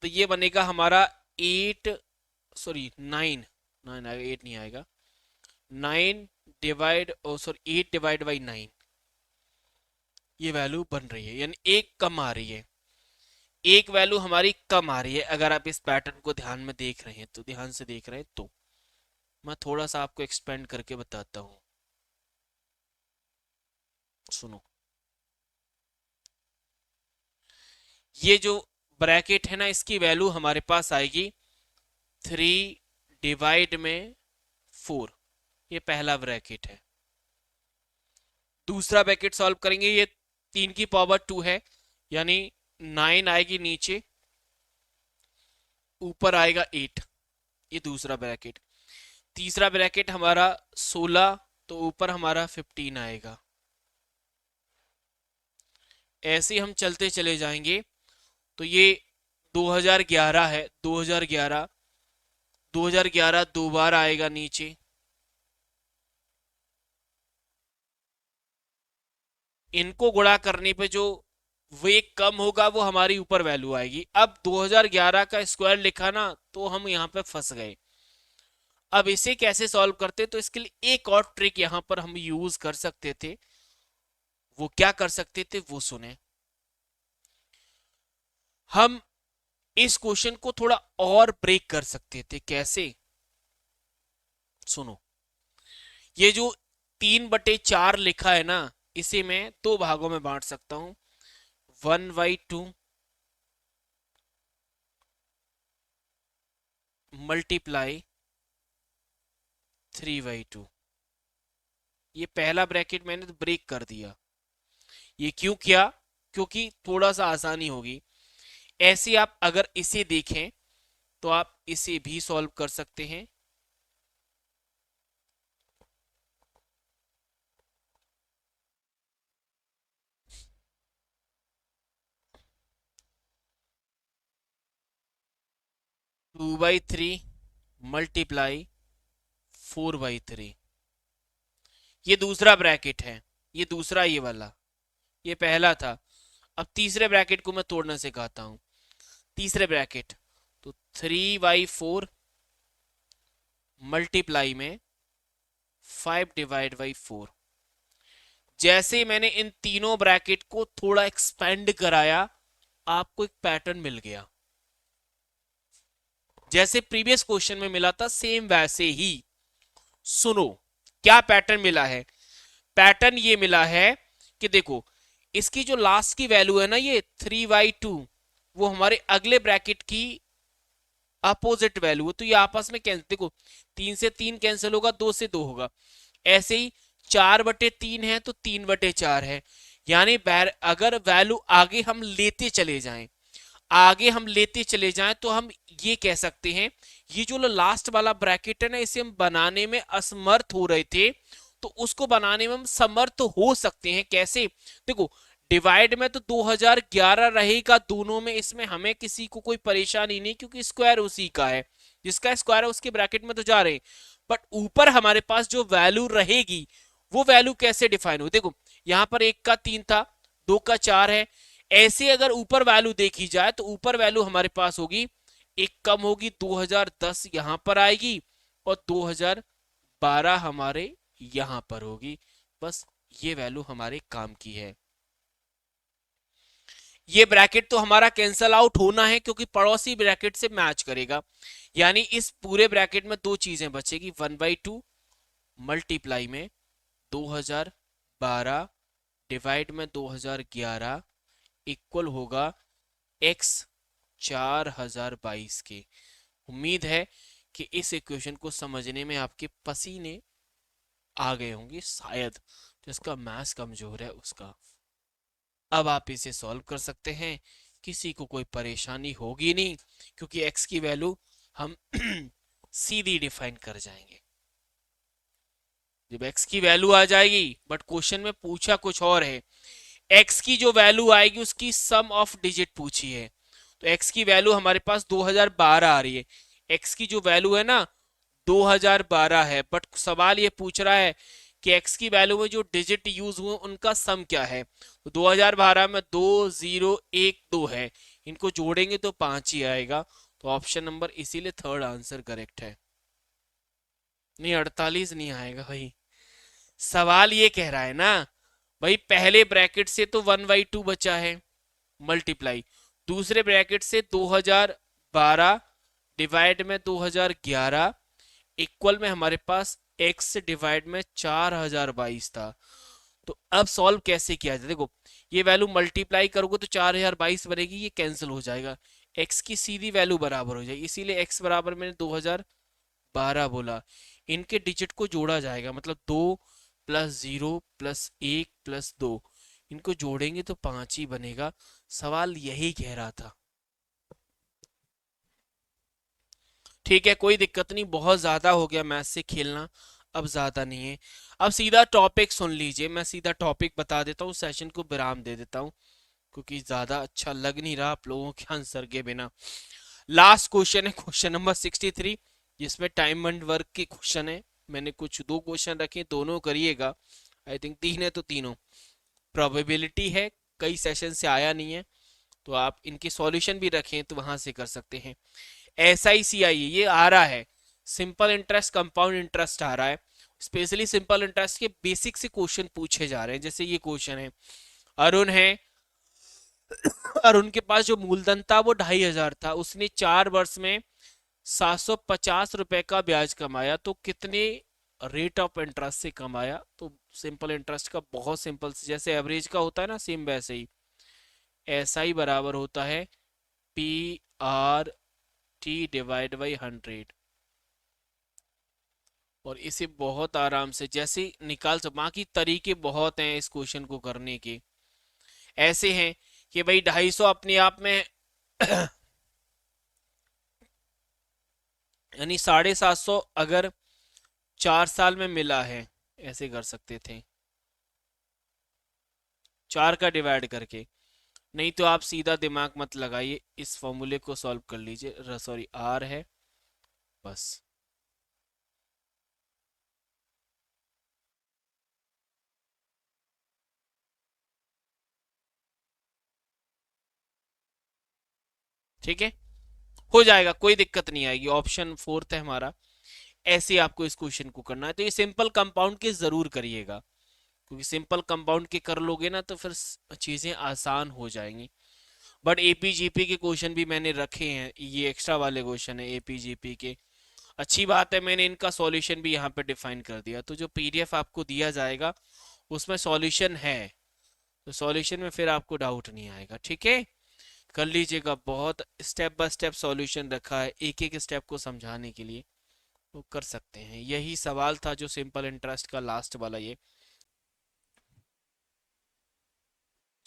तो ये बनेगा हमारा 8, सॉरी 9, 9 आएगा, 8 नहीं आएगा। 9 डिवाइड, ओ सॉरी 8/9, ये वैल्यू बन रही है, यानी एक कम आ रही है। एक वैल्यू हमारी कम आ रही है। अगर आप इस पैटर्न को ध्यान में देख रहे हैं तो, ध्यान से देख रहे हैं तो मैं थोड़ा सा आपको एक्सपेंड करके बताता हूं, सुनो। ये जो ब्रैकेट है ना, इसकी वैल्यू हमारे पास आएगी 3/4, ये पहला ब्रैकेट है। दूसरा ब्रैकेट सॉल्व करेंगे, ये 3 की पावर 2 है, यानी 9 आएगी नीचे, ऊपर आएगा 8, ये दूसरा ब्रैकेट। तीसरा ब्रैकेट हमारा 16, तो ऊपर हमारा 15 आएगा। ऐसे हम चलते चले जाएंगे। तो ये 2011 है, 2011, 2011 दो बार आएगा नीचे। इनको गुणा करने पे जो वे कम होगा वो हमारी ऊपर वैल्यू आएगी। अब 2011 का स्क्वायर लिखा ना, तो हम यहाँ पे फंस गए। अब इसे कैसे सॉल्व करते, तो इसके लिए एक और ट्रिक यहाँ पर हम यूज कर सकते थे। वो क्या कर सकते थे वो सुने। हम इस क्वेश्चन को थोड़ा और ब्रेक कर सकते थे। कैसे, सुनो। ये जो 3/4 लिखा है ना, इसे मैं दो भागों में बांट सकता हूं। 1/2 मल्टीप्लाई 3/2। ये पहला ब्रैकेट मैंने तो ब्रेक कर दिया। ये क्यों किया? क्योंकि थोड़ा सा आसानी होगी। ऐसे आप अगर इसे देखें तो आप इसे भी सॉल्व कर सकते हैं। 2/3 मल्टीप्लाई 4/3, ये दूसरा ब्रैकेट है, ये दूसरा, ये वाला, ये पहला था। अब तीसरे ब्रैकेट को मैं तोड़ना सिखाता हूं। तीसरे ब्रैकेट, तो 3/4 मल्टीप्लाई में 5/4। जैसे मैंने इन तीनों ब्रैकेट को थोड़ा एक्सपेंड कराया, आपको एक पैटर्न मिल गया। जैसे प्रीवियस क्वेश्चन में मिला था, सेम वैसे ही। सुनो क्या पैटर्न मिला है। पैटर्न ये मिला है कि देखो, इसकी जो लास्ट की वैल्यू है ना, ये 3/2, वो हमारे अगले ब्रैकेट की अपोजिट वैल्यू है, तो ये आपस में कैंसिल, देखो 3 से 3 कैंसिल होगा, 2 से 2 होगा। ऐसे ही 4/3 है तो 3/4 है। यानी अगर वैल्यू आगे हम लेते चले जाएं, आगे हम लेते चले जाएं, तो हम ये कह सकते हैं, ये जो लास्ट वाला ब्रैकेट है ना, इसे हम बनाने में असमर्थ हो रहे थे, तो उसको बनाने में हम समर्थ हो सकते हैं। कैसे? देखो, डिवाइड में तो 2011 रहेगा दोनों में, इसमें हमें किसी को कोई परेशानी नहीं, क्योंकि स्क्वायर उसी का है, जिसका स्क्वायर है उसके ब्रैकेट में तो जा रहे हैं। बट ऊपर हमारे पास जो वैल्यू रहेगी, वो वैल्यू कैसे डिफाइन हो? देखो, यहां पर 1 का 3 था, 2 का 4 है। ऐसे अगर ऊपर वैल्यू देखी जाए, तो ऊपर वैल्यू हमारे पास होगी, एक कम होगी, 2010 यहां पर आएगी, और 2012 हमारे यहां पर होगी। बस ये वैल्यू हमारे काम की है। ये ब्रैकेट तो हमारा कैंसल आउट होना है, क्योंकि पड़ोसी ब्रैकेट से मैच करेगा। यानी इस पूरे ब्रैकेट में दो चीजें बचेगी, 1/2 मल्टीप्लाई में 2012 डिवाइड में 2011 इक्वल होगा x 4022 के। उम्मीद है कि इस इक्वेशन को समझने में आपके पसीने आ गए होंगे शायद, जिसका मैथ्स कमजोर है उसका। अब आप इसे सॉल्व कर सकते हैं, किसी को कोई परेशानी होगी नहीं, क्योंकि x की वैल्यू हम सीधी डिफाइन कर जाएंगे जब x की वैल्यू आ जाएगी। बट क्वेश्चन में पूछा कुछ और है, x की जो वैल्यू आएगी उसकी सम ऑफ डिजिट पूछी है। तो x की वैल्यू हमारे पास 2012 आ रही है, x की जो वैल्यू है ना 2012 है, बट सवाल ये पूछ रहा है कि x की वैल्यू में जो डिजिट यूज हुए उनका सम क्या है। तो 2012 में 2012 है, इनको जोड़ेंगे तो 5 ही आएगा। तो ऑप्शन नंबर इसीलिए थर्ड आंसर करेक्ट है। नहीं, 48 नहीं आएगा भाई। सवाल ये कह रहा है ना भाई, पहले ब्रैकेट से तो 1/2 बचा है मल्टीप्लाई, दूसरे ब्रैकेट से 2012 डिवाइड में 2011 इक्वल में हमारे पास x डिवाइड में 4022 था। तो अब सॉल्व कैसे किया जाए? देखो, ये वैल्यू मल्टीप्लाई करोगे तो 4022 बनेगी, ये कैंसिल हो जाएगा, x की सीधी वैल्यू बराबर हो जाएगी, इसीलिए x बराबर मैंने 2012 बोला। इनके डिजिट को जोड़ा जाएगा, मतलब 2 + 0 + 1 + 2, इनको जोड़ेंगे तो 5 ही बनेगा। सवाल यही कह रहा था। ठीक है, कोई दिक्कत नहीं, बहुत ज्यादा हो गया मैथ से खेलना, अब ज्यादा नहीं है। अब सीधा टॉपिक सुन लीजिए, मैं सीधा टॉपिक बता देता हूँ, सेशन को विराम दे देता हूँ, क्योंकि ज्यादा अच्छा लग नहीं रहा आप लोगों के आंसर के बिना। लास्ट क्वेश्चन है क्वेश्चन नंबर 63, जिसमें टाइम एंड वर्क के क्वेश्चन है। मैंने कुछ दो क्वेश्चन रखे, दोनों करिएगा। आई थिंक 3 है तो तीनों। प्रोबेबिलिटी है, कई सेशन से आया नहीं है, तो आप इनके सॉल्यूशन भी रखें तो वहां से कर सकते हैं। SICI ये आ रहा है, सिंपल इंटरेस्ट कंपाउंड इंटरेस्ट आ रहा है। स्पेशली सिंपल इंटरेस्ट के बेसिक से क्वेश्चन पूछे जा रहे हैं। जैसे ये क्वेश्चन है, अरुण है, अरुण के पास जो मूलधन था वो 2500 था, उसने 4 वर्ष में 750 रुपए का ब्याज कमाया, तो कितने रेट ऑफ इंटरेस्ट से कमाया? तो सिंपल इंटरेस्ट का बहुत सिंपल से, जैसे एवरेज का होता है ना, सेम वैसे ही SI बराबर होता है PRT/100। और इसे बहुत आराम से जैसे निकाल सकते, बाकी तरीके बहुत हैं इस क्वेश्चन को करने के। ऐसे हैं कि भाई 250 अपने आप में यानी 750 अगर 4 साल में मिला है, ऐसे कर सकते थे, 4 का डिवाइड करके। नहीं तो आप सीधा दिमाग मत लगाइए, इस फॉर्मूले को सॉल्व कर लीजिए, सॉरी R है बस। ठीक है, हो जाएगा, कोई दिक्कत नहीं आएगी। ऑप्शन फोर्थ है हमारा। ऐसे आपको इस क्वेश्चन को करना है। तो ये सिंपल कंपाउंड के जरूर करिएगा, क्योंकि सिंपल कंपाउंड के कर लोगे ना तो फिर चीजें आसान हो जाएंगी। बट एपीजीपी के क्वेश्चन भी मैंने रखे हैं, ये एक्स्ट्रा वाले क्वेश्चन है एपीजीपी के। अच्छी बात है, मैंने इनका सॉल्यूशन भी यहाँ पे डिफाइन कर दिया, तो जो पीडीएफ आपको दिया जाएगा उसमें सॉल्यूशन है, तो सॉल्यूशन में फिर आपको डाउट नहीं आएगा। ठीक है, कर लीजिएगा। बहुत स्टेप बाय स्टेप सॉल्यूशन रखा है एक एक स्टेप को समझाने के लिए, वो कर सकते हैं। यही सवाल था जो सिंपल इंटरेस्ट का लास्ट वाला ये।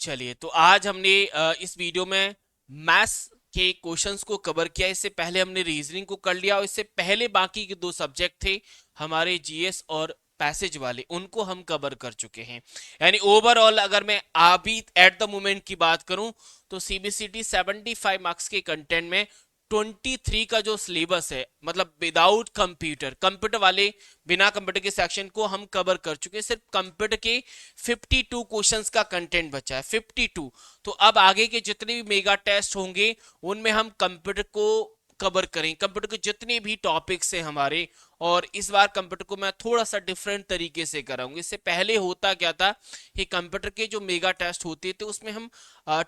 चलिए, तो आज हमने इस वीडियो में मैथ्स के क्वेश्चंस को कवर किया। इससे पहले हमने रीजनिंग को कर लिया, और इससे पहले बाकी के दो सब्जेक्ट थे हमारे जीएस और पैसेज वाले, उनको हम कवर कर चुके हैं। यानी ओवरऑल अगर मैं अभी एट द मोमेंट की बात करूं, तो सीबीसीटी 75 मार्क्स के कंटेंट में 23 का जो सिलेबस है, मतलब विदाउट कंप्यूटर, कंप्यूटर वाले बिना कंप्यूटर के सेक्शन को हम कवर कर चुके हैं। सिर्फ कंप्यूटर के 52 क्वेश्चंस का कंटेंट बचा है, 52। तो अब आगे के जितने भी मेगा टेस्ट होंगे उनमें हम कंप्यूटर को कवर करें, कंप्यूटर के जितने भी टॉपिक्स हैं हमारे। और इस बार कंप्यूटर को मैं थोड़ा सा डिफरेंट तरीके से कराऊंगा। इससे पहले होता क्या था कि कंप्यूटर के जो मेगा टेस्ट होते थे उसमें हम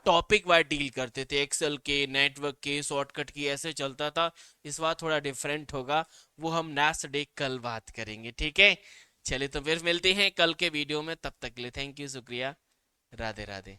टॉपिक वाइज डील करते थे, एक्सेल के, नेटवर्क के, शॉर्टकट की, ऐसे चलता था। इस बार थोड़ा डिफरेंट होगा, वो हम नेक्स्ट डे कल बात करेंगे। ठीक है, चलिए तो फिर मिलते हैं कल के वीडियो में। तब तक के लिए थैंक यू, शुक्रिया, राधे राधे।